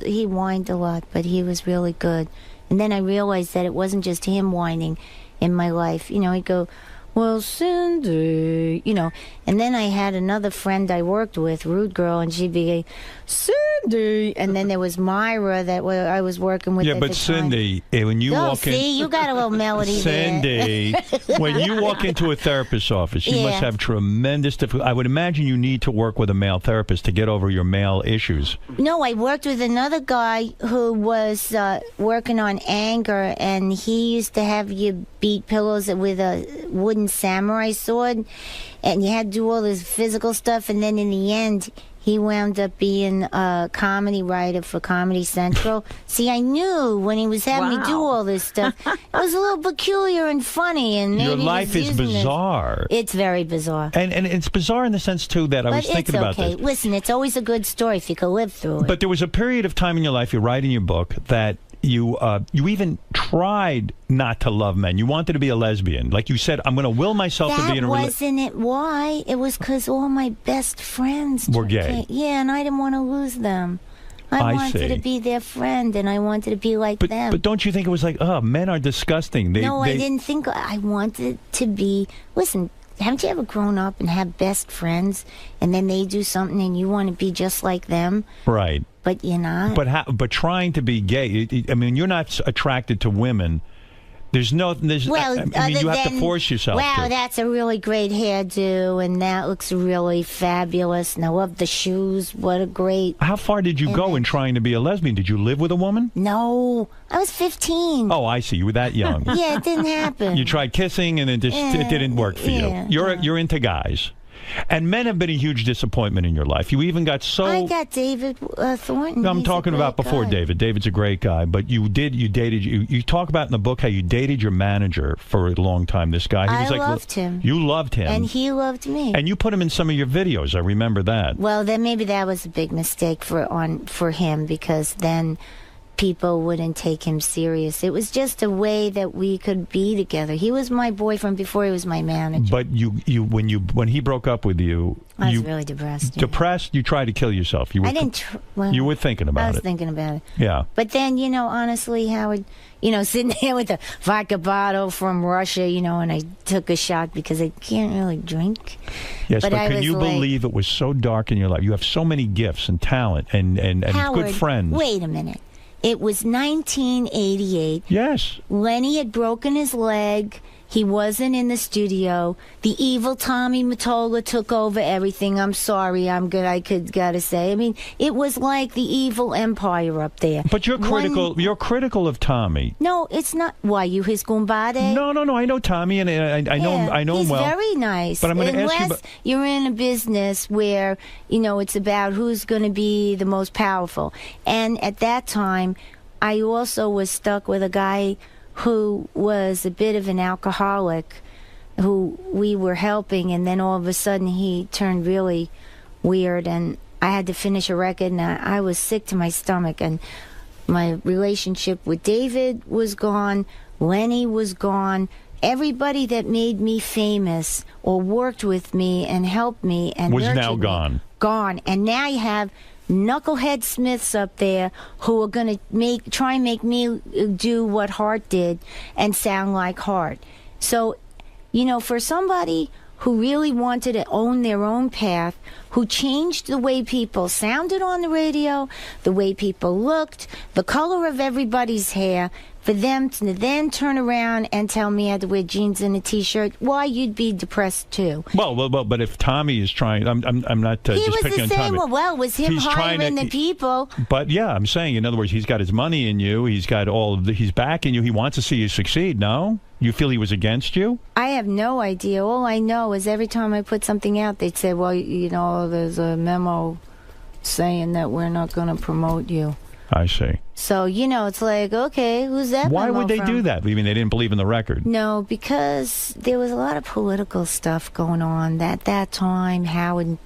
he whined a lot, but he was really good. And then I realized that it wasn't just him whining in my life. You know, he'd go, "Well, Cindy," you know. And then I had another friend I worked with, Rude Girl, and she'd be, "Cindy." And then there was Myra that I was working with. Yeah, at but the time. Cindy, when you Oh, walk in, see, you got a little melody Cindy, there. when you walk into a therapist's office, you must Yeah. have tremendous difficulty. I would imagine you need to work with a male therapist to get over your male issues. No, I worked with another guy who was working on anger, and he used to have you beat pillows with a wooden samurai sword, and you had to do all this physical stuff, and then in the end, he wound up being a comedy writer for Comedy Central. See, I knew when he was having me do all this stuff, it was a little peculiar and funny, and maybe Your he was life is using this. bizarre. It's very bizarre. And it's bizarre in the sense, too, that I was But thinking it's about okay. this. Listen, it's always a good story if you can live through it. But there was a period of time in your life, you write in your book, that you even tried not to love men. You wanted to be a lesbian. Like you said, I'm going to will myself to be in a relationship. Wasn't it why? It was because all my best friends Were gay. Yeah, and I didn't want to lose them. I I wanted see. to be their friend, and I wanted to be like them. But don't you think it was like, oh, men are disgusting? I didn't think. I wanted to be. Listen, haven't you ever grown up and have best friends, and then they do something and you want to be just like them? Right. But you're not. But trying to be gay, I mean, you're not attracted to women. Well, I mean, you have to force yourself Wow, to. that's a really great hairdo, and that looks really fabulous. And I love the shoes. What a great. How far did you go in trying to be a lesbian? Did you live with a woman? No, I was 15. Oh, I see. You were that young. Yeah, it didn't happen. You tried kissing, and it didn't work for you. You're into guys. And men have been a huge disappointment in your life. You even got so... I got David Thornton. No, I'm He's a talking about great before guy. David. David's a great guy, but you talk about in the book how you dated your manager for a long time. This guy, he was I loved him. You loved him, And he loved me. and you put him in some of your videos. I remember that. Well, then maybe that was a big mistake for him, because then people wouldn't take him serious. It was just a way that we could be together. He was my boyfriend before he was my manager. But when he broke up with you, I was really depressed. Yeah. Depressed? You tried to kill yourself. You were, I didn't. You were thinking about it. I was thinking about it. Yeah. But then, honestly, Howard, sitting there with a vodka bottle from Russia, and I took a shot because I can't really drink. Yes, but can you believe it was so dark in your life? You have so many gifts and talent and Howard, good friends. Wait a minute. It was 1988. Yes. Lenny had broken his leg. He wasn't in the studio. The evil Tommy Mottola took over everything. I'm sorry. Gotta say. I mean, it was like the evil empire up there. But you're critical. You're critical of Tommy. No, it's not. Why, you his gumbade? No. I know Tommy, and I know him well. He's very nice. But I'm going to ask you. Unless you're in a business where it's about who's going to be the most powerful. And at that time, I also was stuck with a guy who was a bit of an alcoholic, who we were helping, and then all of a sudden he turned really weird, and I had to finish a record, and I was sick to my stomach, and my relationship with David was gone, Lenny was gone, everybody that made me famous or worked with me and helped me and was nurtured now me, gone. And now you have knucklehead Smiths up there who are going to try and make me do what Hart did and sound like Hart. So, for somebody who really wanted to own their own path, who changed the way people sounded on the radio, the way people looked, the color of everybody's hair, for them to then turn around and tell me I had to wear jeans and a T-shirt, why, you'd be depressed too. Well, but if Tommy is trying, I'm not he just was picking on the Tommy. same. Well, it was him hiring the people. But yeah, I'm saying, in other words, he's got his money in you. He's got he's backing you. He wants to see you succeed. No, you feel he was against you? I have no idea. All I know is every time I put something out, they'd say, "Well, there's a memo saying that we're not going to promote you." I see. So, it's like, okay, who's that? Why memo would they from? do that? You mean they didn't believe in the record? No, because there was a lot of political stuff going on. At that time, Howard,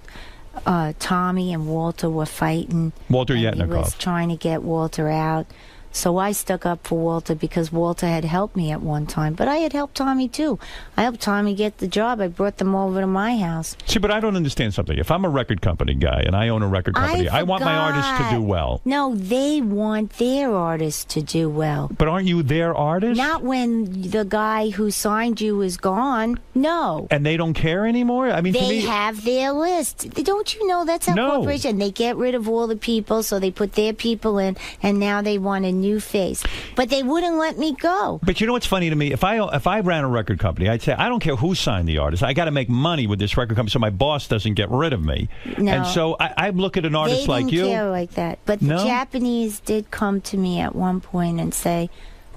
Tommy and Walter were fighting. Walter He Yetnikoff. was trying to get Walter out. So I stuck up for Walter because Walter had helped me at one time. But I had helped Tommy, too. I helped Tommy get the job. I brought them over to my house. See, but I don't understand something. If I'm a record company guy and I own a record company, I want my artists to do well. No, they want their artists to do well. But aren't you their artist? Not when the guy who signed you is gone. No. And they don't care anymore? I mean, they to me, have their list. Don't you know that's how corporation? They get rid of all the people, so they put their people in, and now they want a new face. But they wouldn't let me go. But you know what's funny to me? If I ran a record company, I'd say, I don't care who signed the artist. I got to make money with this record company so my boss doesn't get rid of me. No. And so I look at an artist like you. They didn't care like that. But the Japanese did come to me at one point and say,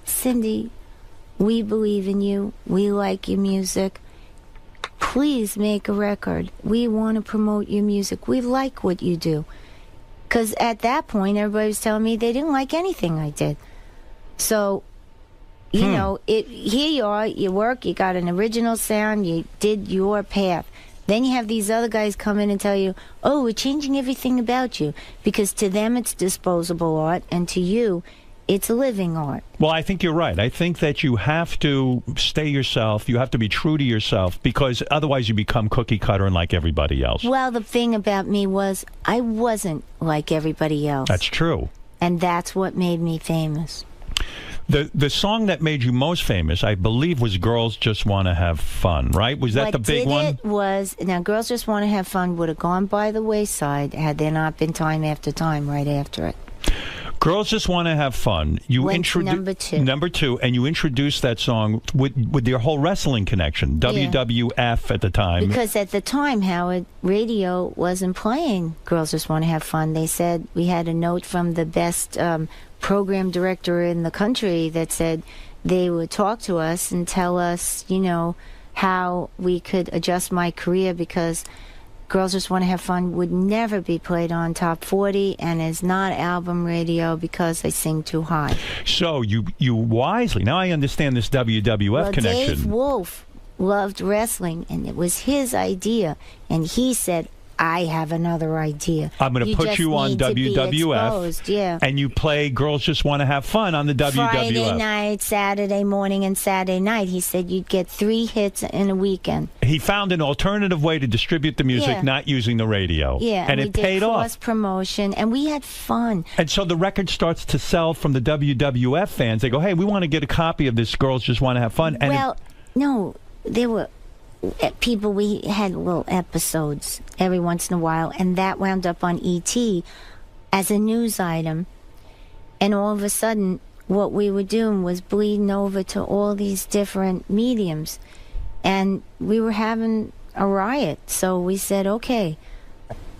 Cindy, we believe in you. We like your music. Please make a record. We want to promote your music. We like what you do. Because at that point, everybody was telling me they didn't like anything I did. So, here you are, you work, you got an original sound, you did your path. Then you have these other guys come in and tell you, oh, we're changing everything about you. Because to them, it's disposable art, and to you, it's a living art. Well, I think you're right. I think that you have to stay yourself. You have to be true to yourself, because otherwise you become cookie cutter and like everybody else. Well, the thing about me was I wasn't like everybody else. That's true. And that's what made me famous. The song that made you most famous, I believe, was Girls Just Want to Have Fun, right? Was that the big one? What did it was, now, Girls Just Want to Have Fun would have gone by the wayside had there not been Time After Time right after it. Girls Just Want to Have Fun. You introduced number two, and you introduced that song with your whole wrestling connection, WWF at the time. Because at the time, Howard, radio wasn't playing Girls Just Want to Have Fun. They said we had a note from the best program director in the country that said they would talk to us and tell us, how we could adjust my career, because Girls Just Want to Have Fun would never be played on Top 40 and is not album radio because I sing too high. So you wisely, now I understand this WWF connection. Dave Wolf loved wrestling, and it was his idea, and he said, I have another idea. I'm going to put just you on need to be WWF, exposed, yeah. and you play Girls Just Want to Have Fun on the WWF. Friday night, Saturday morning, and Saturday night. He said you'd get 3 hits in a weekend. He found an alternative way to distribute the music, Yeah. not using the radio. Yeah, and we it did paid off. cross promotion, and we had fun. And so the record starts to sell from the WWF fans. They go, hey, we want to get a copy of this Girls Just Want to Have Fun. And Well, no, there were people, we had little episodes every once in a while, and that wound up on E.T. as a news item. And all of a sudden, what we were doing was bleeding over to all these different mediums. And we were having a riot. So we said, okay,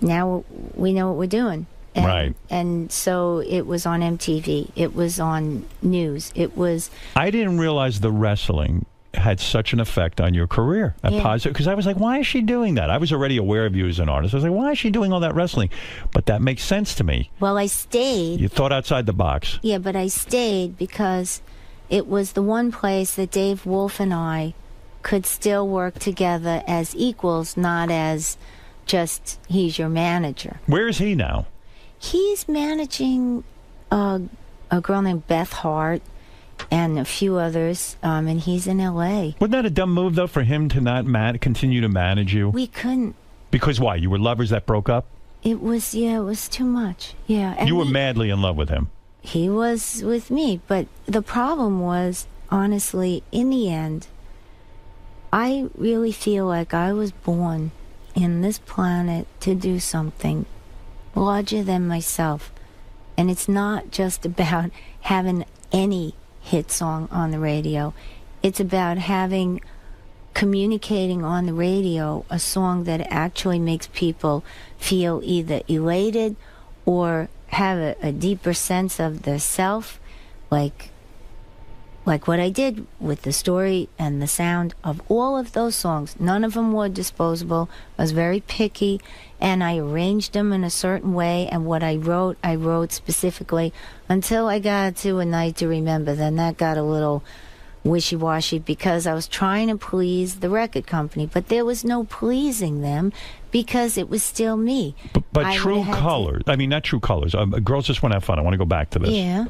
now we know what we're doing. And, right. And so it was on MTV. It was on news. It was... I didn't realize the wrestling had such an effect on your career, a positive, because I was like, why is she doing that? I was already aware of you as an artist. I was like, why is she doing all that wrestling? But that makes sense to me. Well, I stayed. You thought outside the box. Yeah, but I stayed because it was the one place that Dave Wolf and I could still work together as equals, not as just he's your manager. Where is he now? He's managing a girl named Beth Hart and a few others, and he's in L.A. Wasn't that a dumb move, though, for him to not continue to manage you? We couldn't. Because why? You were lovers that broke up? It was too much. Yeah. And you were madly in love with him. He was with me, but the problem was, honestly, in the end, I really feel like I was born in this planet to do something larger than myself. And it's not just about having any hit song on the radio. It's about communicating on the radio a song that actually makes people feel either elated or have a deeper sense of their self, like what I did with the story and the sound of all of those songs. None of them were disposable. I was very picky, and I arranged them in a certain way, and what I wrote specifically until I got to A Night to Remember. Then that got a little wishy-washy because I was trying to please the record company, but there was no pleasing them because it was still me. But True Colors, I mean, not True Colors, Girls Just Want to Have Fun. I want to go back to this. Yeah.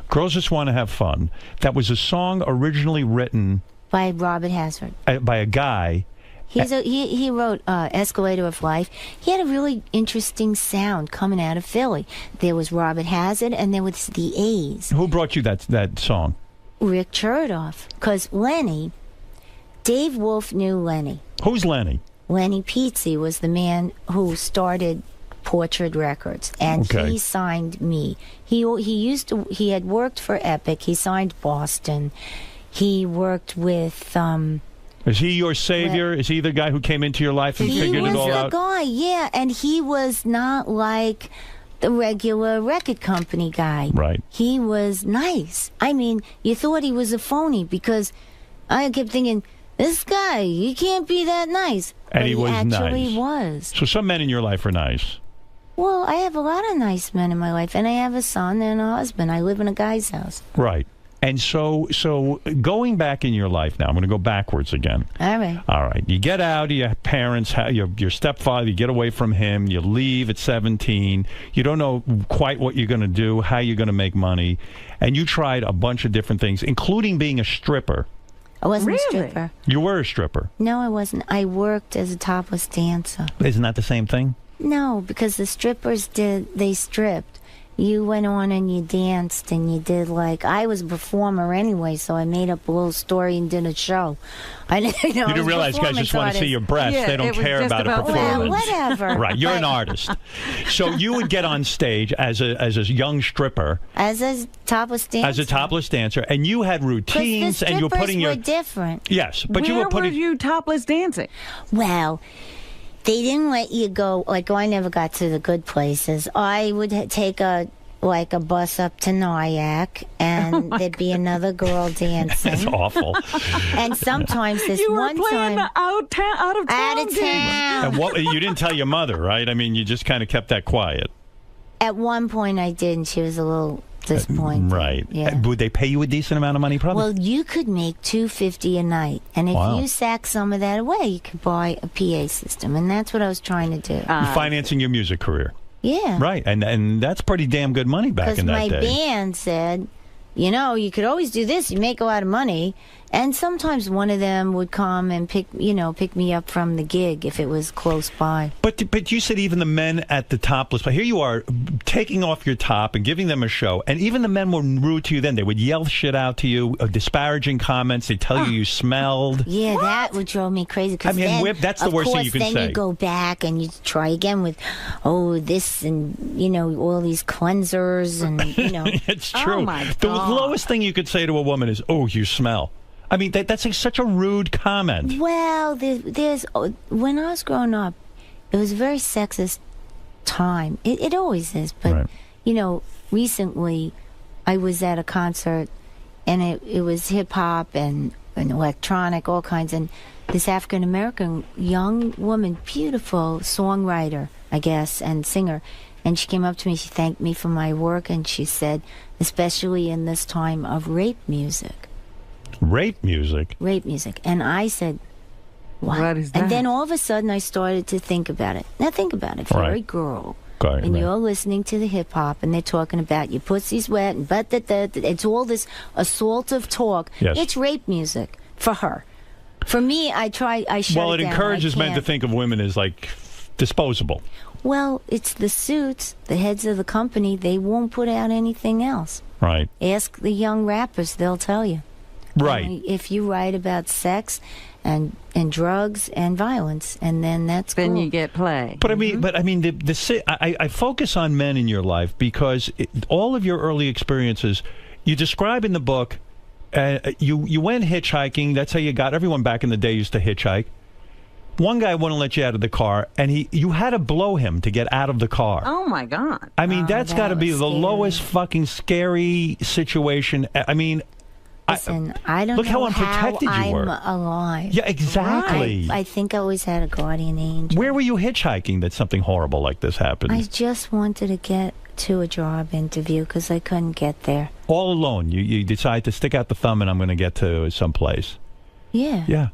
Girls Just Want to Have Fun. That was a song originally written by Robert Hazard. By a guy. He wrote Escalator of Life. He had a really interesting sound coming out of Philly. There was Robert Hazard, and there was the A's. Who brought you that song? Rick Chertoff. Because Lenny, Dave Wolf knew Lenny. Who's Lenny? Lenny Pizzi was the man who started Portrait Records, and he signed me. He had worked for Epic. He signed Boston. He worked with is he your savior? Is he the guy who came into your life and figured it all out? He was the guy, yeah, and he was not like the regular record company guy. Right. He was nice. I mean, you thought he was a phony because I kept thinking, this guy, he can't be that nice. And but he was actually nice. Was. So some men in your life are nice. Well, I have a lot of nice men in my life, and I have a son and a husband. I live in a guy's house. Right. And so going back in your life now, I'm going to go backwards again. All right. All right. You get out of your parents, your stepfather, you get away from him, you leave at 17. You don't know quite what you're going to do, how you're going to make money. And you tried a bunch of different things, including being a stripper. I wasn't a stripper. You were a stripper. No, I wasn't. I worked as a topless dancer. Isn't that the same thing? No, because the strippers they stripped. You went on and you danced and you did I was a performer anyway, so I made up a little story and did a show. You didn't realize guys just want to see your breasts. Yeah, they don't care about a performance. Well, whatever. Right, you're an artist. So you would get on stage as a young stripper. As a topless dancer. As a topless dancer. And you had routines and you were putting your... were different. Yes, but Where you were putting... were you topless dancing? Well... They didn't let you go, I never got to the good places. I would take a bus up to Nyack, and there'd be another girl dancing. That's awful. And sometimes this you one were playing time... out of town. Out of town. And you didn't tell your mother, right? I mean, you just kind of kept that quiet. At one point I did, and she was a little disappointed. Right. Yeah. Would they pay you a decent amount of money, probably? Well, you could make $250 a night, and if Wow. you sack some of that away, you could buy a PA system, and that's what I was trying to do. You're financing your music career. Yeah. Right, and that's pretty damn good money back in that Because my day. band said, you know, you could always do this. You make a lot of money. And sometimes one of them would come and pick me up from the gig if it was close by. But you said even the men at the topless, but here you are taking off your top and giving them a show, and even the men were rude to you then. They would yell shit out to you, disparaging comments. They'd tell you smelled. Yeah, that would drive me crazy. I mean, then, that's the worst thing you can then say. you go back and you try again with, this and, all these cleansers and, It's true. Oh, my The God. lowest thing you could say to a woman is, "Oh, you smell." I mean, that's such a rude comment. Well, there's when I was growing up, it was a very sexist time. It always is, but recently, I was at a concert, and it was hip hop and electronic, all kinds, and this African American young woman, beautiful songwriter, I guess, and singer, and she came up to me. She thanked me for my work, and she said, especially in this time of rape music. Rape music? Rape music. And I said, what is And that? then all of a sudden I started to think about it. Now think about it. If you're a girl and you're listening to the hip hop and they're talking about your pussy's wet and it's all this assaultive talk. Yes. It's rape music for her. For me, I shut Well, it it down. encourages I men to can't. think of women as like disposable. Well, it's the suits, the heads of the company. They won't put out anything else. Right. Ask the young rappers; they'll tell you. Right. If you write about sex and drugs and violence, and then that's then cool. you get play. But I mean, I focus on men in your life because all of your early experiences, you describe in the book. You went hitchhiking. That's how you got. Everyone back in the day used to hitchhike. One guy wouldn't let you out of the car, and you had to blow him to get out of the car. Oh my God! I mean, that's got to be the lowest fucking scary situation. I mean. Listen, I don't look know how unprotected you were. I'm alive. Yeah, exactly. I think I always had a guardian angel. Where were you hitchhiking that something horrible like this happened? I just wanted to get to a job interview because I couldn't get there. All alone. You decide to stick out the thumb and I'm going to get to someplace. Yeah. Yeah.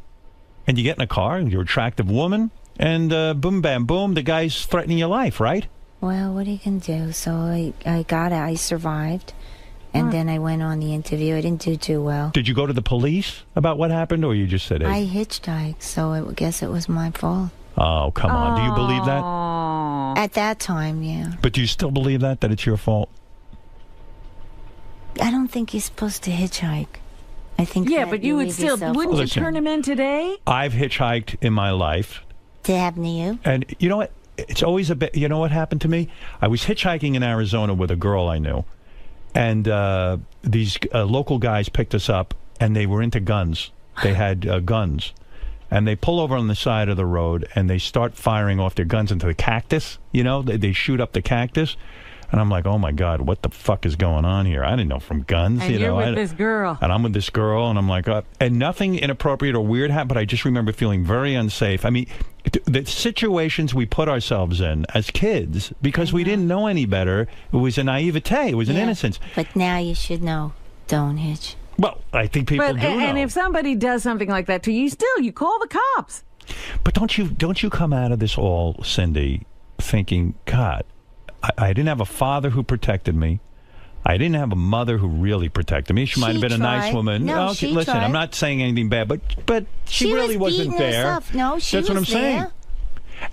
And you get in a car, you're an attractive woman, and boom, bam, boom, the guy's threatening your life, right? Well, what are you going to do? So I survived. And then I went on the interview. I didn't do too well. Did you go to the police about what happened, or you just said, hey? I hitchhiked, so I guess it was my fault. Oh, come on. Do you believe that? At that time, yeah. But do you still believe that it's your fault? I don't think you're supposed to hitchhike. I think Yeah, that but you would leave still, yourself wouldn't you Listen. turn him in today? I've hitchhiked in my life. to happen to you? And you know what? It's always a bit. You know what happened to me? I was hitchhiking in Arizona with a girl I knew, and these local guys picked us up, and they were into guns. They had guns, and they pull over on the side of the road, and they start firing off their guns into the cactus. You know, they shoot up the cactus. And I'm like, oh, my God, what the fuck is going on here? I didn't know from guns. And you're with this girl. And I'm with this girl, and I'm like, and nothing inappropriate or weird happened, but I just remember feeling very unsafe. I mean, the situations we put ourselves in as kids, because we didn't know any better, it was a naivete, it was an innocence. But now you should know. Don't hitch. Well, I think people do know. And if somebody does something like that to you, you call the cops. But don't you come out of this all, Cindy, thinking, God, I didn't have a father who protected me. I didn't have a mother who really protected me. She might have been a nice woman. No, okay, she listen, tried. I'm not saying anything bad, but she really wasn't there. Herself. No, she That's was what I'm saying. there.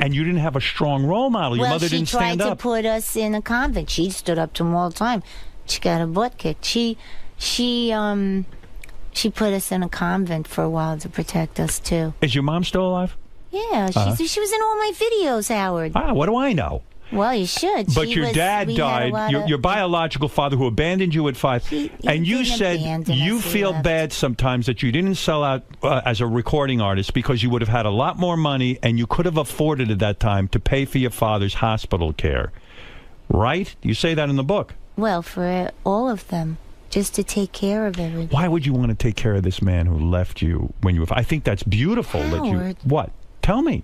And you didn't have a strong role model. Your mother didn't stand she tried to up. put us in a convent. She stood up to him all the time. She got her butt kicked. She put us in a convent for a while to protect us too. Is your mom still alive? Yeah, she was in all my videos, Howard. Ah, what do I know? Well, you should. But your dad died, your biological father who abandoned you at 5, and you said you feel bad sometimes that you didn't sell out as a recording artist because you would have had a lot more money and you could have afforded at that time to pay for your father's hospital care. Right? You say that in the book. Well, for all of them, just to take care of everybody. Why would you want to take care of this man who left you when you were... I think that's beautiful. Howard. What? Tell me.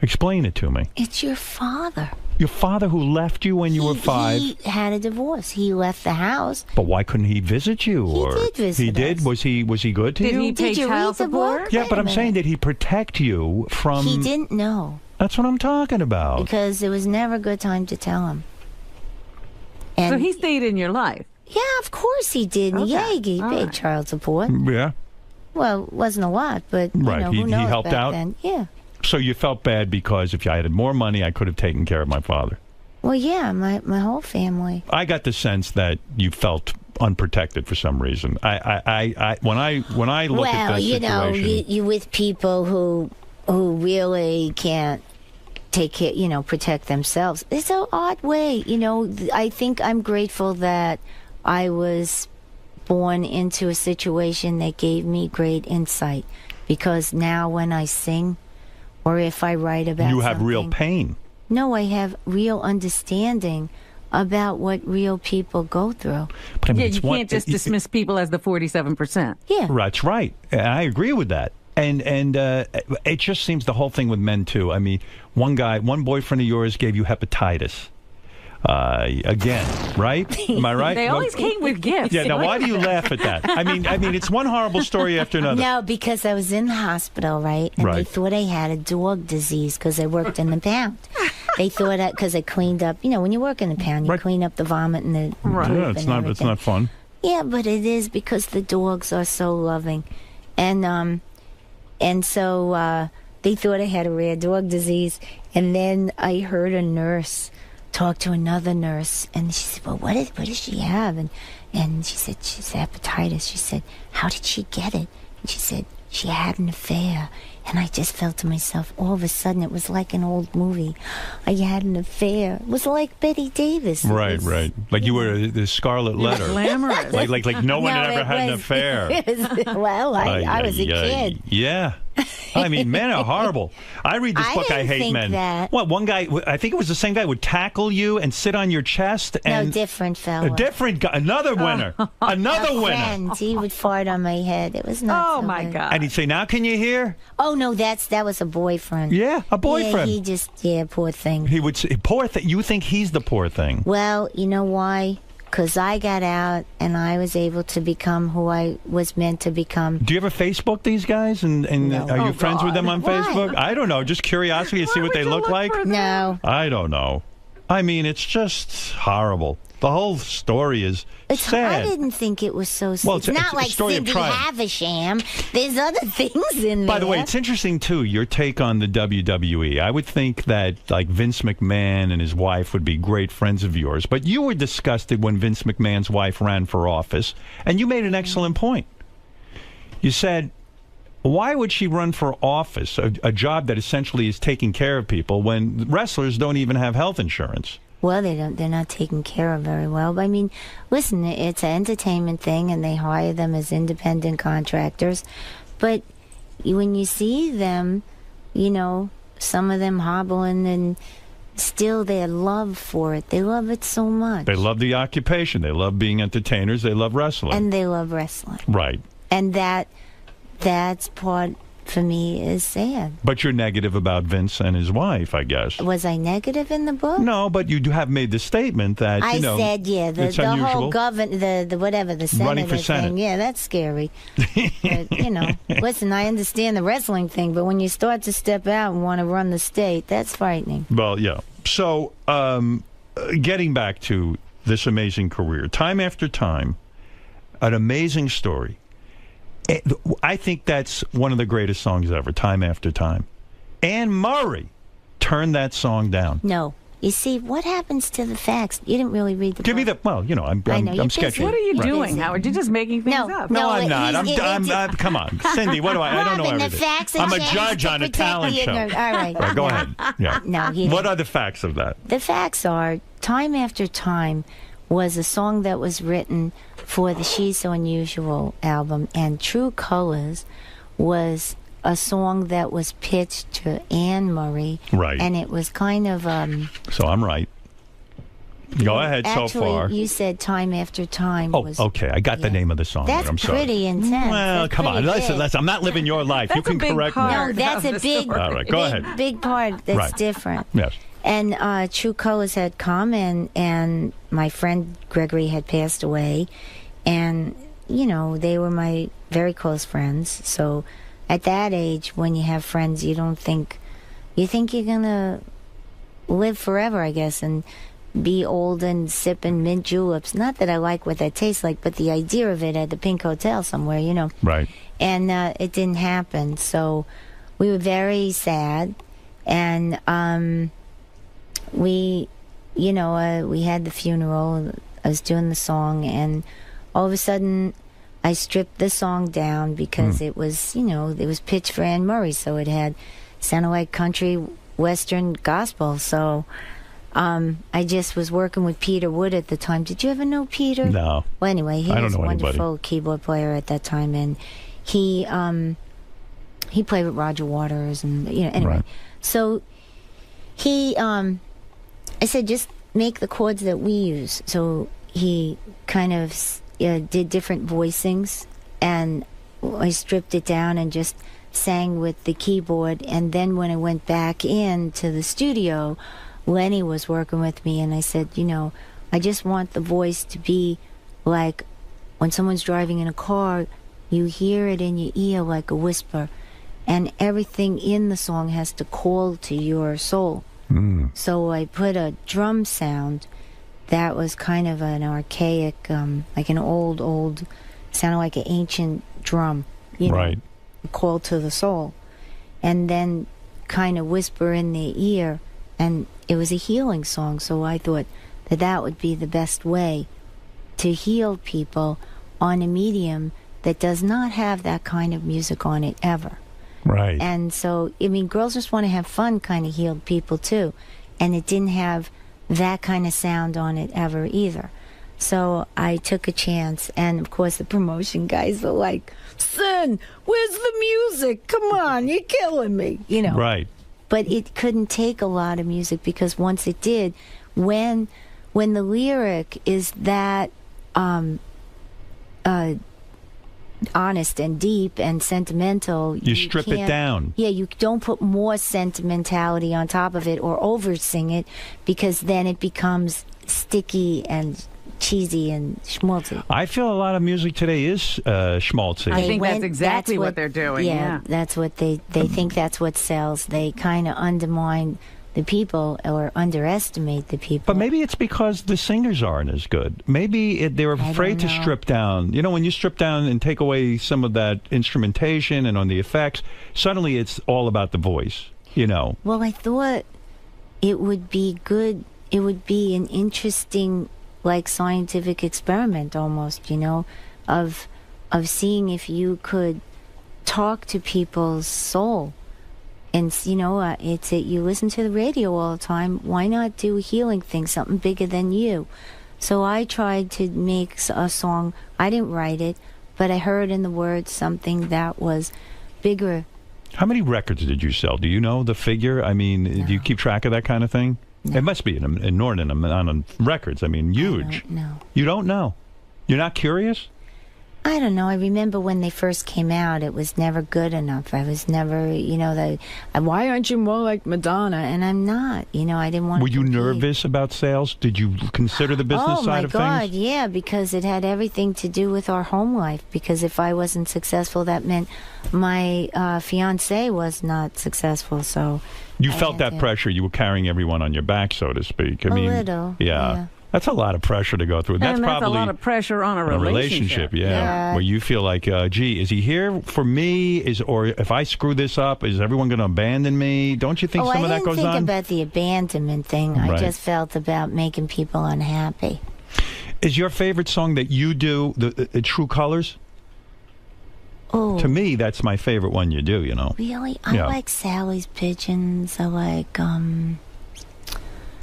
Explain it to me. It's your father. Your father who left you when you were 5? He had a divorce. He left the house. But why couldn't he visit you? He did visit He did? us. Was he good to you? Did he pay Did you child read the support? book? Yeah, Wait but a I'm saying, minute. did he protect you from... He didn't know. That's what I'm talking about. Because it was never a good time to tell him. So he stayed in your life? Yeah, of course he did. Okay. Yeah, he paid child support. Yeah. Well, it wasn't a lot, but you Right, know, he who knows helped back out? then. Yeah. So you felt bad because if I had more money, I could have taken care of my father. Well, yeah, my whole family. I got the sense that you felt unprotected for some reason. When I look at Well, this you know, situation, you with people who really can't take care, you know, protect themselves. It's an odd way, you know. I think I'm grateful that I was born into a situation that gave me great insight, because now when I sing or if I write about you have real something- pain. No, I have real understanding about what real people go through. But I mean, Yeah, it's you can't just dismiss people as the 47%. Yeah. That's right. And I agree with that. And it just seems the whole thing with men, too. I mean, one boyfriend of yours gave you hepatitis. Again, right? Am I right? They always came with gifts. Yeah, now why do you laugh at that? I mean, it's one horrible story after another. No, because I was in the hospital, right? And they Right. thought I had a dog disease because I worked in the pound. They thought because I cleaned up, you know, when you work in the pound, you clean up the vomit and the poop Yeah, it's and not everything. fun. Yeah, but it is because the dogs are so loving, and so they thought I had a rare dog disease. And then I heard a nurse talk to another nurse, and she said, "Well, what does she have?" And she said, "She's hepatitis." She said, "How did she get it?" And she said, "She had an affair." And I just felt to myself, all of a sudden, it was like an old movie. I had an affair. It was like Betty Davis. It Right, was- right. Like you were the Scarlet Letter. Glamorous. Like no one had No, ever it had an was- affair. it was- well, I was a kid. Yeah. I mean, men are horrible. I read this I book, I didn't Hate think Men. that. What, one guy, I think it was the same guy, would tackle you and sit on your chest. And No, different fella. A different guy. Another winner. Another A winner. friend. He would fart on my head. It was not. Oh, so my good. God. And he'd say, "Now can you hear?" Oh no, that was a boyfriend. Yeah, a boyfriend. Yeah, he just poor thing. He would say, "Poor thing." You think he's the poor thing? Well, you know why? Because I got out and I was able to become who I was meant to become. Do you ever Facebook these guys? And are you friends with them on Why? Facebook? I don't know. Just curiosity to see what they look like? No. I don't know. I mean, it's just horrible. The whole story is sad. I didn't think it was so. Well, it's it's not a like story of Cindy triumph. Havisham. There's other things in there. By the way, it's interesting, too, your take on the WWE. I would think that, like, Vince McMahon and his wife would be great friends of yours. But you were disgusted when Vince McMahon's wife ran for office, and you made an excellent point. You said, why would she run for office, a job that essentially is taking care of people, when wrestlers don't even have health insurance? Well, they're not taken care of very well. But I mean, listen, it's an entertainment thing, and they hire them as independent contractors. But when you see them, you know, some of them hobbling, and still their love for it. They love it so much. They love the occupation. They love being entertainers. They love wrestling. And they love wrestling. Right. And that's part, for me, is sad. But you're negative about Vince and his wife, I guess. Was I negative in the book? No, but you have made the statement that, I you know, said, yeah, it's the unusual. whole the senator Running for Senate. thing. Yeah, that's scary. But, you know, listen, I understand the wrestling thing, but when you start to step out and want to run the state, that's frightening. Well, yeah. So, getting back to this amazing career, time after time, an amazing story. I think that's one of the greatest songs ever, Time After Time. Anne Murray turned that song down. No. You see, what happens to the facts? You didn't really read the Give book. me the, well, you know, I'm you're sketchy. What are you Right. doing, Howard? You're just making things up. No, I'm not. I'm come on. Cindy, what do I don't know Robin, the everything. facts are I'm a changed judge to on a protect talent the show. ignorant. All right. Go No. ahead. Yeah. No, he What are the facts of that? The facts are, Time After Time was a song that was written for the She's So Unusual album, and True Colors was a song that was pitched to Anne Murray. Right. And it was kind of... So I'm right. Go ahead actually, so far. You said Time After Time Oh, was... okay. I got the name of the song. That's I'm sorry. pretty intense. Well, That's come on. pretty Listen, big. I'm not living your life. You can correct me. No, that's a big, All right, go ahead. big part that's Right. different. Yes. And True Colors had come, and my friend Gregory had passed away, and you know, they were my very close friends. So at that age, when you have friends, you think you're gonna live forever, I guess, and be old and sipping mint juleps. Not that I like what that tastes like, but the idea of it at the Pink Hotel somewhere, you know. Right. And it didn't happen, so we were very sad. And we had the funeral. I was doing the song, and all of a sudden, I stripped the song down because it was, it was pitched for Anne Murray, so it sounded like country, western, gospel. So I just was working with Peter Wood at the time. Did you ever know Peter? No. Well, anyway, he I don't was a know wonderful anybody. keyboard player at that time, and he played with Roger Waters, and anyway. Right. So he, I said, just make the chords that we use. So he kind of did different voicings, and I stripped it down and just sang with the keyboard. And then when I went back into the studio, Lenny was working with me, and I said, I just want the voice to be like when someone's driving in a car, you hear it in your ear like a whisper, and everything in the song has to call to your soul. So I put a drum sound that was kind of an archaic, like an old, sounded like an ancient drum, Right. call to the soul, and then kind of whisper in their ear, and it was a healing song. So I thought that would be the best way to heal people on a medium that does not have that kind of music on it ever. Right. And so, I mean, Girls Just Want to Have Fun kind of healed people too, and it didn't have that kind of sound on it ever either. So I took a chance, and of course the promotion guys are like, "Son, where's the music? Come on, you're killing me," Right. But it couldn't take a lot of music, because once it did, when the lyric is that honest and deep and sentimental, You strip it can't- down. Yeah, you don't put more sentimentality on top of it or over sing it, because then it becomes sticky and cheesy and schmaltzy. I feel a lot of music today is schmaltzy. I think that's exactly what they're doing. Yeah. That's what they think that's what sells. They kind of undermine the people or underestimate the people. But maybe it's because the singers aren't as good. Maybe they're afraid to strip down. When you strip down and take away some of that instrumentation and on the effects, suddenly it's all about the voice, Well, I thought it would be good. It would be an interesting, like, scientific experiment almost, of seeing if you could talk to people's soul. And, you listen to the radio all the time. Why not do a healing thing, something bigger than you? So I tried to make a song. I didn't write it, but I heard in the words something that was bigger. How many records did you sell? Do you know the figure? I mean, do you keep track of that kind of thing? No. It must be an inordinate amount of records. I mean, huge. No. You don't know? You're not curious? I don't know. I remember when they first came out, it was never good enough. I was never, why aren't you more like Madonna? And I'm not. I didn't want to. Were you nervous about sales? Did you consider the business side of things? Oh, my God, yeah, because it had everything to do with our home life. Because if I wasn't successful, that meant my fiancé was not successful, so... You felt that pressure. You were carrying everyone on your back, so to speak. I mean, little, yeah. That's a lot of pressure to go through. That's probably a lot of pressure on a relationship. Yeah. Where you feel like, gee, is he here for me? Or if I screw this up, is everyone going to abandon me? Don't you think some of that goes on? I didn't think about the abandonment thing. Right. I just felt about making people unhappy. Is your favorite song that you do the True Colors? Oh. To me, that's my favorite one you do, Really? I like Sally's Pigeons. I like,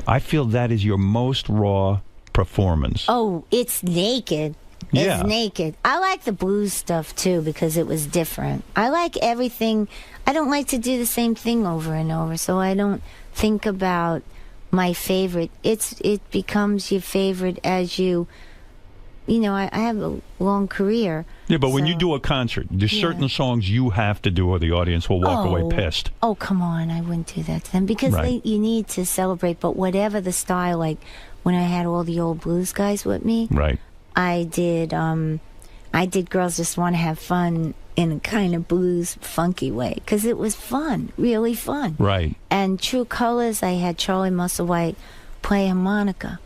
I feel that is your most raw performance. Oh, it's naked. Yeah. It's naked. I like the blues stuff, too, because it was different. I like everything. I don't like to do the same thing over and over, so I don't think about my favorite. It becomes your favorite as I have a long career. Yeah, but when you do a concert, there's certain songs you have to do or the audience will walk away pissed. Oh, come on. I wouldn't do that to them because you need to celebrate. But whatever the style, like when I had all the old blues guys with me, I did Girls Just Want to Have Fun in a kind of blues funky way because it was fun, really fun. Right. And True Colors, I had Charlie Musselwhite play harmonica.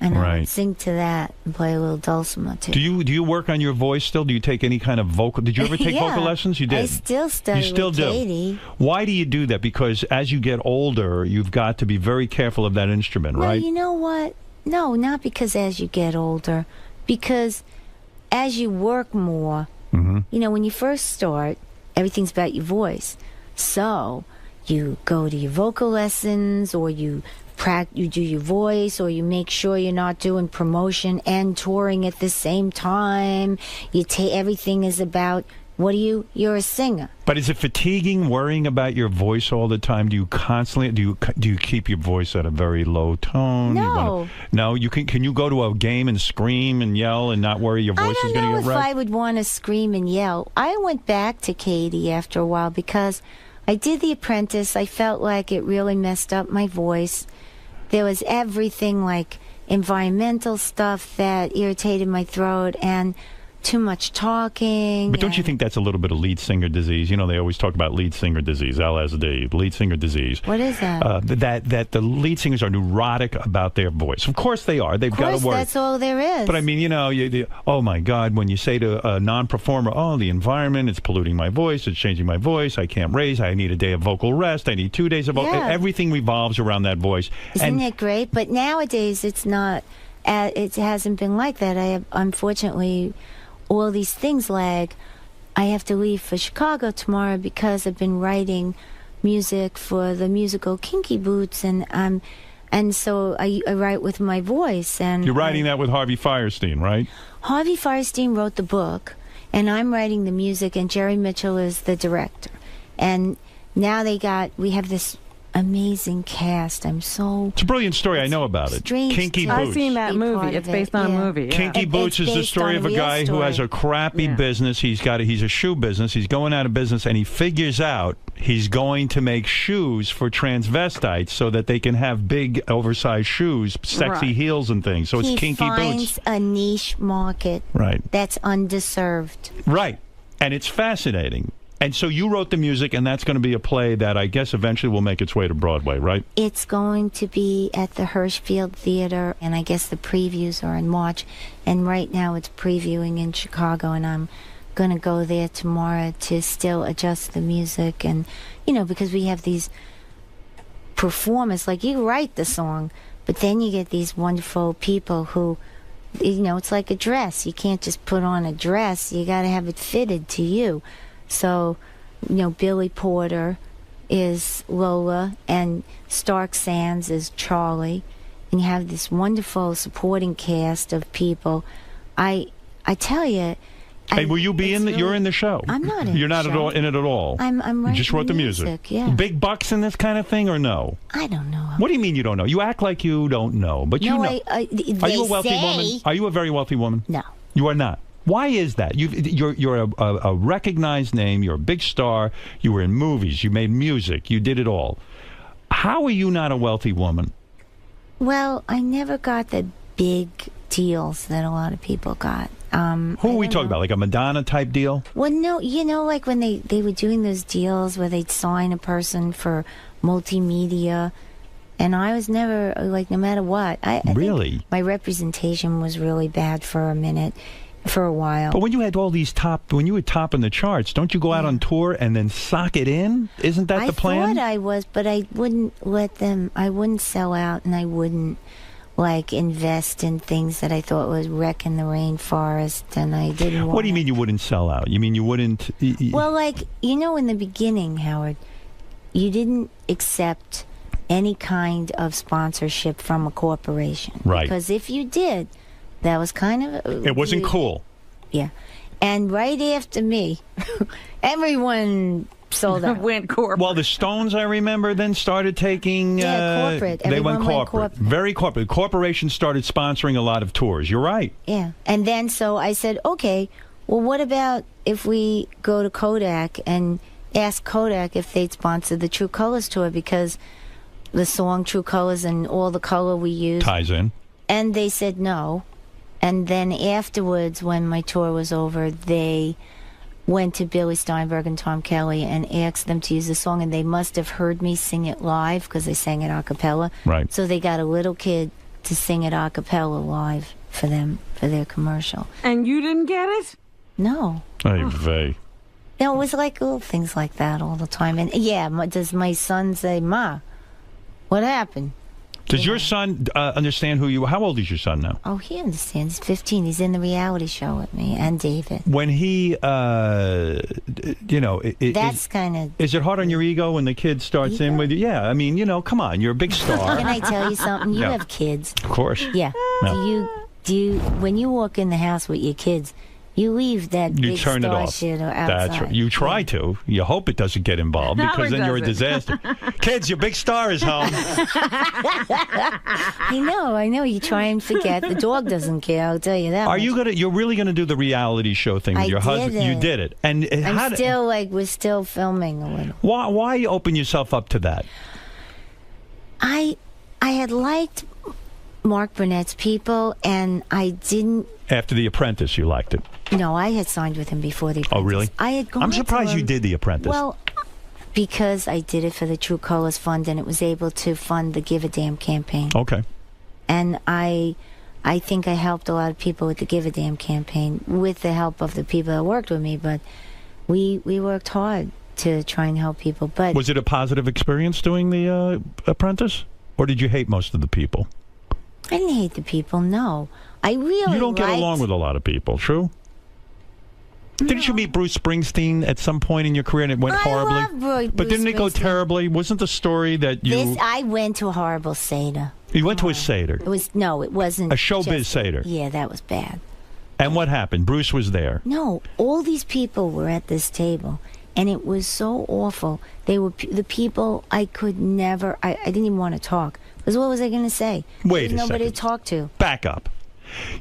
And I would sing to that and play a little dulcimer too. Do you work on your voice still? Do you take any kind of vocal? Did you ever take vocal lessons? You did. I still study. You still do. Katie. Why do you do that? Because as you get older, you've got to be very careful of that instrument, right? No, you know what? No, not because as you get older, because as you work more. You know, when you first start, everything's about your voice. So you go to your vocal lessons, or you do your voice, or you make sure you're not doing promotion and touring at the same time. Everything is about you're a singer. But is it fatiguing worrying about your voice all the time? Do you constantly do you keep your voice at a very low tone? No. You can you go to a game and scream and yell and not worry your voice is going to get wrecked? I don't know if I would want to scream and yell. I went back to Katie after a while because I did The Apprentice. I felt like it really messed up my voice. There was everything like environmental stuff that irritated my throat and too much talking. But don't you think that's a little bit of lead singer disease? You know, they always talk about lead singer disease, LSD, lead singer disease. What is that? That the lead singers are neurotic about their voice. Of course they are. They've got to work. That's all there is. But I mean, you know, oh my God, when you say to a non-performer, oh, the environment, it's polluting my voice, it's changing my voice, I can't raise, I need a day of vocal rest, I need 2 days of vocal. Everything revolves around that voice. Isn't it great? But nowadays it's not. It hasn't been like that. I have, unfortunately, all these things like I have to leave for Chicago tomorrow because I've been writing music for the musical Kinky Boots, and so I write with my voice. And you're writing that with Harvey Fierstein, right? Harvey Fierstein wrote the book, and I'm writing the music, and Jerry Mitchell is the director. And now we have this amazing cast. It's a brilliant story. I know about it. Kinky Boots. I've seen that movie. It's based on a movie. Yeah. Kinky Boots is the story of a guy who has a crappy business. He's a shoe business. He's going out of business, and he figures out he's going to make shoes for transvestites so that they can have big, oversized shoes, sexy heels and things. So it's Kinky Boots. He finds a niche market that's underserved. Right. And it's fascinating. And so you wrote the music, and that's going to be a play that I guess eventually will make its way to Broadway, right? It's going to be at the Hirschfield Theater, and I guess the previews are in March. And right now it's previewing in Chicago, and I'm going to go there tomorrow to still adjust the music. And, you know, because we have these performers, like you write the song, but then you get these wonderful people who, you know, it's like a dress. You can't just put on a dress. You got to have it fitted to you. So, you know, Billy Porter is Lola, and Stark Sands is Charlie, and you have this wonderful supporting cast of people. I tell you. Hey, will you be in the? You're in the show. I'm not in. You're not in it at all. I'm writing. You just wrote the music. Yeah. Big bucks in this kind of thing, or no? I don't know. What do you mean you don't know? You act like you don't know, but you know. Are you a wealthy woman? Are you a very wealthy woman? No. You are not. Why is that? You're a recognized name. You're a big star. You were in movies. You made music. You did it all. How are you not a wealthy woman? Well, I never got the big deals that a lot of people got. Who are we talking about? Like a Madonna type deal? Well, no. You know, like when they were doing those deals where they'd sign a person for multimedia. And I was never, like, no matter what. I think my representation was really bad for a minute. For a while. But when you had all these when you were topping the charts, don't you go out on tour and then sock it in? Isn't that the plan? I thought I was, but I wouldn't I wouldn't sell out, and I wouldn't, like, invest in things that I thought was wrecking the rainforest, and I didn't want. What do you mean you wouldn't sell out? You mean you wouldn't? Well, like, you know, in the beginning, Howard, you didn't accept any kind of sponsorship from a corporation. Right. Because if you did, that was kind of... It wasn't cool. Yeah. And right after me, everyone sold out. Went corporate. Well, the Stones, I remember, then started taking... corporate. They went corporate. Very corporate. Corporations started sponsoring a lot of tours. You're right. Yeah. And then so I said, okay, well, what about if we go to Kodak and ask Kodak if they'd sponsor the True Colors tour, because the song True Colors and all the color we use ties in. And they said no. And then afterwards, when my tour was over, they went to Billy Steinberg and Tom Kelly and asked them to use the song, and they must have heard me sing it live because they sang it a cappella. Right. So they got a little kid to sing it a cappella live for them, for their commercial. And you didn't get it? No. Ay vey. No, it was like little things like that all the time. And yeah, does my son say, Ma, what happened? Does your son understand who you are? How old is your son now? Oh, he understands. He's 15. He's in the reality show with me and David. When he, That's kind of... Is it hard on your ego when the kid starts in with you? Yeah, I mean, come on, you're a big star. Can I tell you something? You Yeah. have kids. Of course. Yeah. No. Do you, when you walk in the house with your kids, you leave that You big turn it star off. shit outside. That's right. You try to. You hope it doesn't get involved, No, because it then you're a doesn't. disaster. Kids, your big star is home. I know. You try and forget. The dog doesn't care, I'll tell you that. Are much. you gonna? You're really gonna do the reality show thing with I your husband? did You it. did it, and I'm still we're still filming a little. Why open yourself up to that? I had liked Mark Burnett's People, and I didn't. After The Apprentice, you liked it. No, I had signed with him before The Apprentice. Oh, really? I had gone I'm to surprised you him- did The Apprentice. Well, because I did it for the True Colors Fund, and it was able to fund the Give a Damn campaign. Okay. And I think I helped a lot of people with the Give a Damn campaign with the help of the people that worked with me. But we worked hard to try and help people. But Was it a positive experience doing The Apprentice, or did you hate most of the people? I didn't hate the people. No, I really. You don't get liked- along with a lot of people, true? Didn't you meet Bruce Springsteen at some point in your career and it went horribly? love but Bruce didn't it go Springsteen. terribly? Wasn't the story that you I went to a horrible Seder. you went to a Seder? It wasn't A showbiz just- Seder. Yeah, that was bad. And what happened? Bruce was there. No, all these people were at this table, and it was so awful. They were the people I could never. I didn't even want to talk, because what was I going to say? Wait There's a nobody second. to talk to. Back up.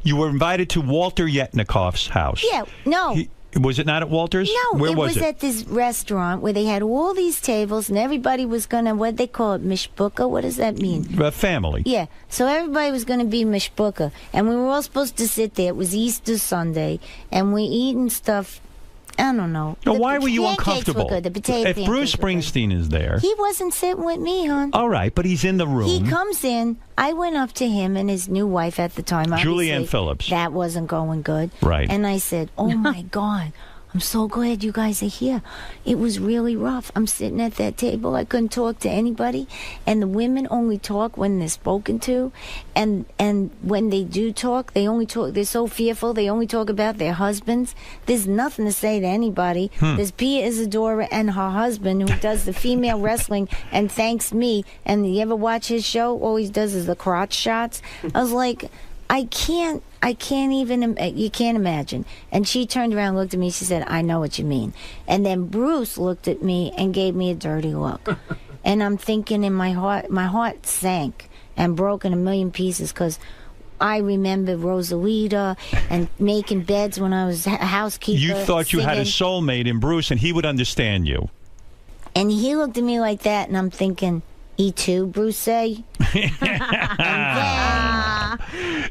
You were invited to Walter Yetnikoff's house. Yeah, no. Was it not at Walter's? No, Where it was it? at this restaurant where they had all these tables, and everybody was gonna, what they call it, mishbucha. What does that mean? Family. Yeah, so everybody was going to be mishbucha, and we were all supposed to sit there. It was Easter Sunday, and we eating stuff. I don't know. Now, The why were you pancakes uncomfortable? Were good. The potato if Bruce pancakes Springsteen is there, were good. He wasn't sitting with me, hon. all right, but he's in the room. He comes in. I went up to him and his new wife at the time, Julianne obviously, Phillips. That wasn't going good. Right. And I said, "Oh my God, I'm so glad you guys are here. It was really rough. I'm sitting at that table. I couldn't talk to anybody, and the women only talk when they're spoken to, and when they do talk, they only talk. They're so fearful. They only talk about their husbands. There's nothing to say to anybody. There's Pia Isadora and her husband, who does the female wrestling and thanks me. And you ever watch his show? All he does is the crotch shots. I was like, I can't even, you can't imagine. And she turned around and looked at me. She said, I know what you mean. And then Bruce looked at me and gave me a dirty look. And I'm thinking in my heart sank and broke in a million pieces, because I remember Rosalita and making beds when I was a housekeeper. You thought you had a singing. soulmate in Bruce, and he would understand you. And he looked at me like that, and I'm thinking, E2, Bruce A.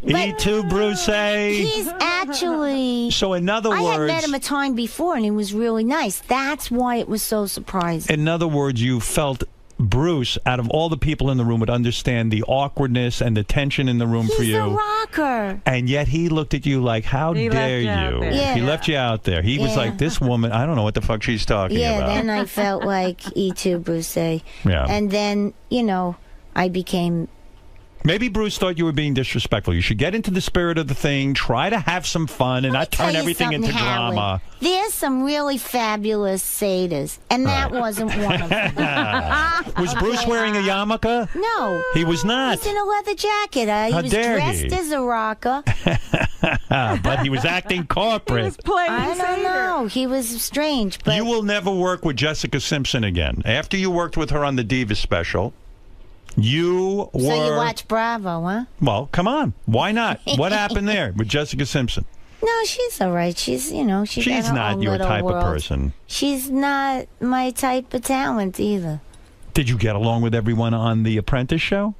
E2 Bruce. He's actually... So in other I had words, met him a time before, and he was really nice. That's why it was so surprising. in other words, you felt Bruce, out of all the people in the room, would understand the awkwardness and the tension in the room for He's you. a rocker. And yet he looked at you like, how He dare left you out you? there. Yeah. He left you out there. He was Yeah. like, this woman, I don't know what the fuck she's talking Yeah, about. then I felt like E2 Bruce A. Yeah. And then, I became... Maybe Bruce thought you were being disrespectful. You should get into the spirit of the thing, try to have some fun, and not Tell turn you everything something, into Howard. drama. There's some really fabulous satyrs, and that wasn't one of them. Was Bruce wearing a yarmulke? No. He was not. He's in a leather jacket. He How was dare dressed he? as a rocker. But he was acting corporate. I don't know. He was strange, but You will never work with Jessica Simpson again. After you worked with her on the Divas special, you were... So you watch Bravo, huh? Well, come on. Why not? What happened there with Jessica Simpson? No, she's all right. She's, you know, she's got her not own your little type world. of person. She's not my type of talent either. Did you get along with everyone on The Apprentice show?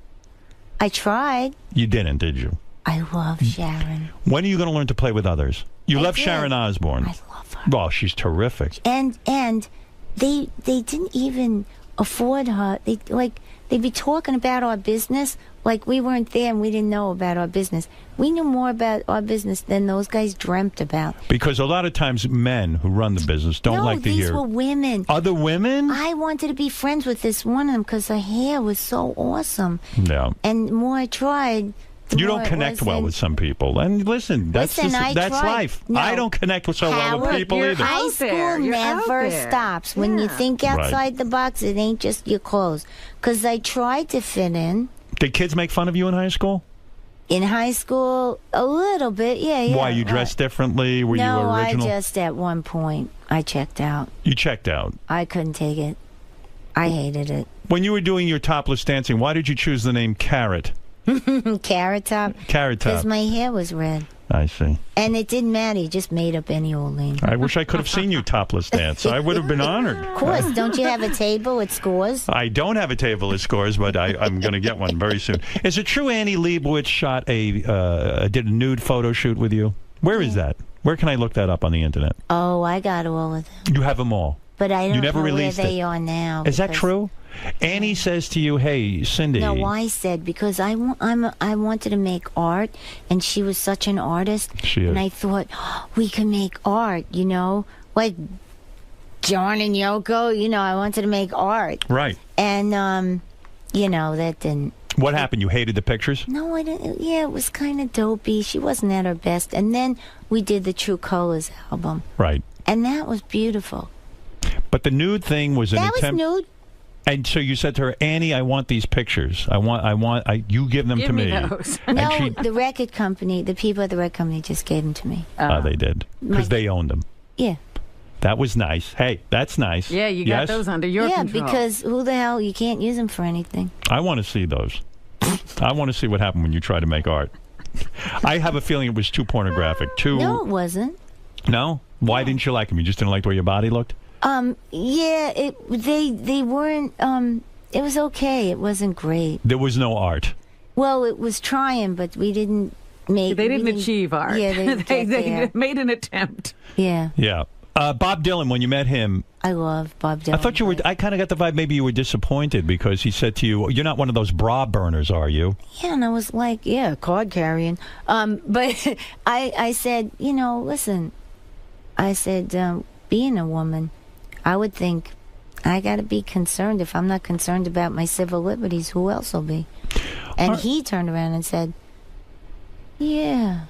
I tried. You didn't, did you? I love Sharon. When are you going to learn to play with others? You love did. Sharon Osbourne. I love her. Well, she's terrific. And they didn't even afford her. They'd be talking about our business like we weren't there and we didn't know about our business. We knew more about our business than those guys dreamt about. Because a lot of times men who run the business don't like to hear. These were women. Other women? I wanted to be friends with this one of them because her hair was so awesome. Yeah. And the more I tried, the You more don't it connect well wasn't- with some people. And listen, that's I that's tried. life. No. I don't connect so well with Howard, people your either. High school never stops. When you think outside the box, it ain't just your clothes. Because I tried to fit in. Did kids make fun of you in high school? In high school, a little bit, yeah. Why, you dressed differently? Were you No, original? I just, at one point, I checked out. You checked out. I couldn't take it. I hated it. When you were doing your topless dancing, why did you choose the name Carrot? Carrot Top? Carrot Top. Because my hair was red. I see. And it didn't matter. You just made up any old name. I wish I could have seen you topless dance. I would have been honored. Of course. Don't you have a table at Scores? I don't have a table of scores, but I'm going to get one very soon. Is it true Annie Leibovitz did a nude photo shoot with you? Where is that? Where can I look that up on the internet? Oh, I got all of them. You have them all. But I You don't never know where released they it. are now. Is that because- true? Annie says to you, "Hey, Cindy." No, I said because I wanted to make art, and she was such an artist. She is. And I thought we can make art, you know, like John and Yoko. You know, I wanted to make art, Right. and you know that didn't. What happened? You hated the pictures? No, I didn't. Yeah, it was kind of dopey. She wasn't at her best. And then we did the True Colors album, Right. and that was beautiful. But the nude thing was an That was attempt. nude. And so you said to her, "Annie, I want these pictures. You give them to me." And No, she, the record company, the people at the record company just gave them to me. they did because they owned them. Yeah. That was nice. Hey, that's nice. Yeah, you got Yes? those under your yeah, control. because who the hell, you can't use them for anything. I want to see those. I want to see what happened when you try to make art. I have a feeling it was too pornographic. Too. No, it wasn't. No? Why didn't you like them? You just didn't like the way your body looked? Yeah, they weren't, it was okay. It wasn't great. There was no art. Well, it was trying, but we didn't make. They didn't achieve art. Yeah, they didn't get they there. made an attempt. Yeah. Yeah. Bob Dylan, when you met him, I love Bob Dylan. I thought you were. I kind of got the vibe maybe you were disappointed because he said to you, "You're not one of those bra burners, are you?" Yeah, and I was like, yeah, card carrying. But I said, you know, listen, I said, being a woman, I would think I got to be concerned. If I'm not concerned about my civil liberties, who else will be? And he turned around and said, yeah.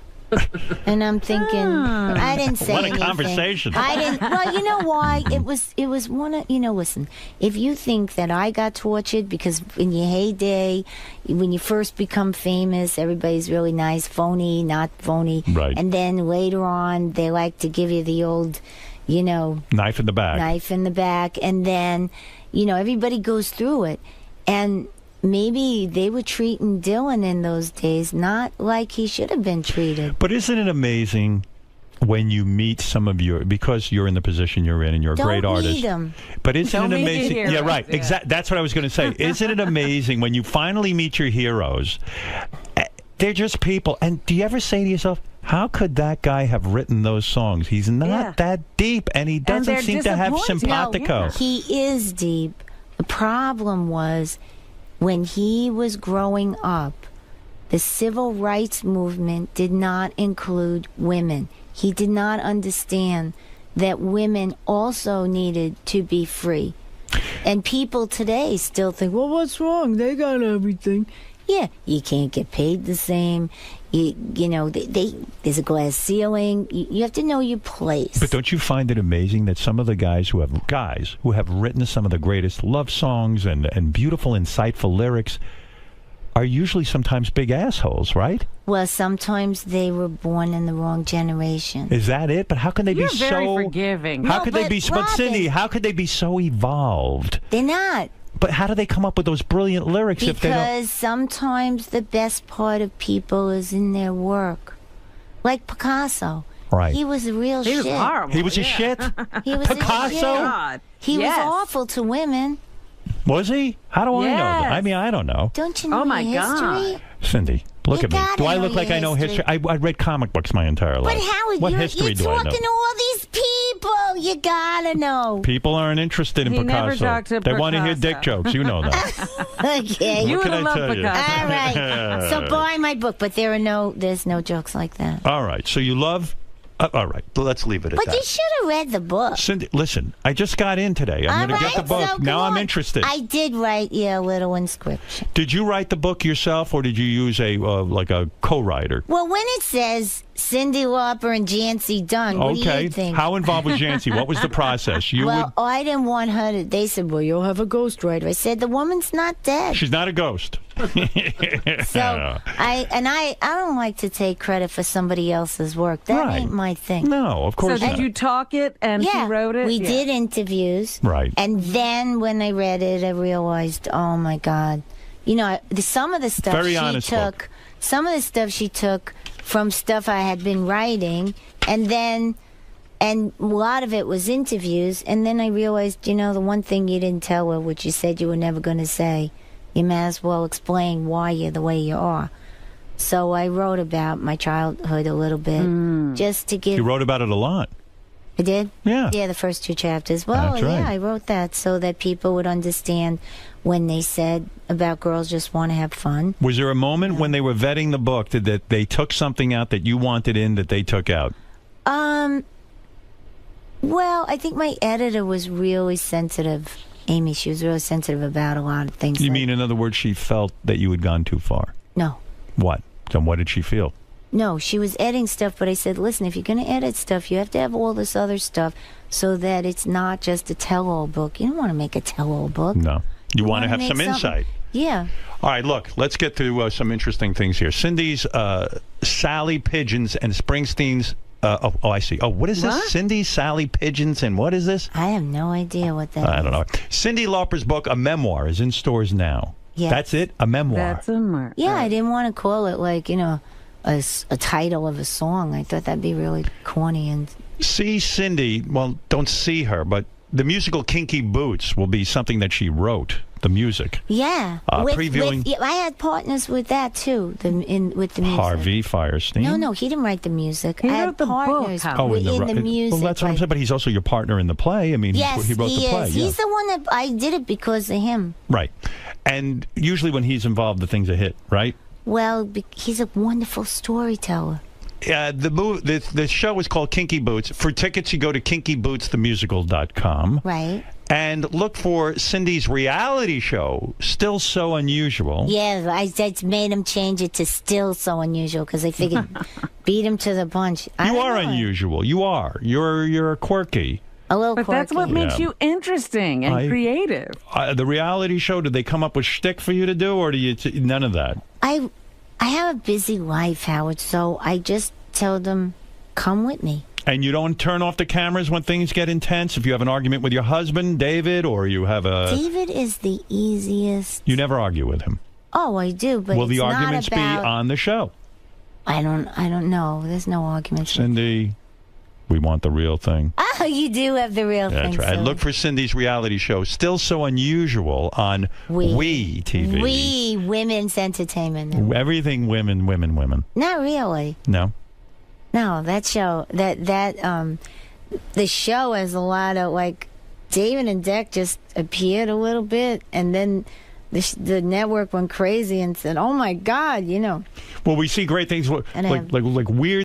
And I'm thinking, I didn't say anything. What a conversation. I didn't. Well, you know why? It was one of, you know, listen, if you think that I got tortured because in your heyday, when you first become famous, everybody's really nice, phony, not phony. Right. And then later on, they like to give you the old, you know, Knife in the back. knife in the back. And then, you know, everybody goes through it. And maybe they were treating Dylan in those days not like he should have been treated. But isn't it amazing when you meet some of your, because you're in the position you're in and you're a great artist. Meet them. But isn't Don't it meet your amazing? heroes, Yeah, right. yeah. Exactly. That's what I was going to say. Isn't it amazing when you finally meet your heroes? They're just people. And do you ever say to yourself, how could that guy have written those songs? He's not that deep, and he doesn't seem to have simpatico. No, he is deep. The problem was when he was growing up, the civil rights movement did not include women. He did not understand that women also needed to be free. And people today still think, well, what's wrong? They got everything. Yeah, you can't get paid the same. You know, there's a glass ceiling. You have to know your place. But don't you find it amazing that some of the guys who have written some of the greatest love songs and beautiful, insightful lyrics are usually sometimes big assholes, right? Well, sometimes they were born in the wrong generation. Is that it? But how can they You're be very so forgiving. How No, could they but be? But Robin- Cindy, how could they be so evolved? They're not. But how do they come up with those brilliant lyrics if they don't? Because sometimes the best part of people is in their work. Like Picasso. Right. He was a real shit. He was horrible. He was a shit? He was Picasso? a shit. God. He Yes. was awful to women. Was he? How do I know that? Yes. I mean, I don't know. Don't you know Oh, my your history? God. Cindy, look You at me. gotta Do I know look like your I know history? history. I read comic books my entire life. But Howard, what you're history do I talking know? to all these people. You gotta know. People aren't interested in He never Picasso. talked to They want to hear Picasso. dick jokes. You know that. Okay. You What would can have I loved tell you? Picasso. All right. So buy my book, but there's no jokes like that. All right. So you love... all right. Let's leave it at But that. you should have read the book. Cindy, listen, I just got in today. I'm going to get the book. So now go I'm on. interested. I did write you a little inscription. Did you write the book yourself, or did you use a like a co-writer? Well, when it says Cyndi Lauper and Jancy Dunn, what do you think? How involved was Jancy? What was the process? You Well, I didn't want her to. They said, "Well, you'll have a ghostwriter." I said, "The woman's not dead." She's not a ghost. So I don't like to take credit for somebody else's work. That ain't my thing. No, of course So not. did you talk it and Yeah, he wrote it? we Yeah. did interviews. Right. And then when I read it, I realized, oh my God, some of the stuff Very she honest took, book. some of the stuff she took from stuff I had been writing, and a lot of it was interviews. And then I realized, the one thing you didn't tell her, which you said you were never going to say, you may as well explain why you're the way you are. So I wrote about my childhood a little bit, just to give. You wrote about it a lot. I did? Yeah. Yeah, the first 2 chapters. Well, That's right. yeah, I wrote that so that people would understand when they said about girls just want to have fun. Was there a moment when they were vetting the book that they took something out that you wanted in that they took out? Well, I think my editor was really sensitive. Amy, she was really sensitive about a lot of things. You mean, in other words, she felt that you had gone too far? No. What? Then what did she feel? No, she was editing stuff, but I said, listen, if you're going to edit stuff, you have to have all this other stuff so that it's not just a tell-all book. You don't want to make a tell-all book. No. You want to wanna have make some something- insight. Yeah. All right, look, let's get to some interesting things here. Cindy's Sally Pigeons and Springsteen's... I see. Oh, what is this? What? Cindy, Sally Pigeons, and what is this? I have no idea what that I don't know. Cyndi Lauper's book, A Memoir, is in stores now. Yes. That's it? A memoir. That's a mark. Yeah, I didn't want to call it like, a title of a song. I thought that'd be really corny and... See Cindy, well, don't see her, but the musical Kinky Boots will be something that she wrote, the music. Yeah. Previewing yeah, I had partners with that, too, with the music. Harvey Firestein. No, he didn't write the music. He I wrote had the book, partners Howard. in the music. Well, that's what I'm saying, but he's also your partner in the play. I mean, Yes, he wrote the play. is. Yeah. He's the one that I did it because of him. Right. And usually when he's involved, the thing's a hit, right? Well, he's a wonderful storyteller. The show is called Kinky Boots. For tickets, you go to kinkybootsthemusical.com. Right. And look for Cindy's reality show, Still So Unusual. Yeah, I made him change it to Still So Unusual because I figured beat him to the punch. You are unusual. You are. You're quirky. A little But quirky. that's what makes you interesting and creative. The reality show, did they come up with shtick for you to do, or do you none of that? I have a busy life, Howard, so I just tell them, come with me. And you don't turn off the cameras when things get intense? If you have an argument with your husband, David, or you have a... David is the easiest. You never argue with him. Oh, I do, but Will the it's not arguments about... be on the show? I don't know. There's no arguments. Cindy, we want the real thing. Oh, you do have the real thing. That's right. So. Look for Cindy's reality show, Still So Unusual, on We TV. We Women's Entertainment. Everything women. Not really. No? No, that show, the show has a lot of, like, David and Deck just appeared a little bit, and then the network went crazy and said, oh, my God, Well, we see great things, like weird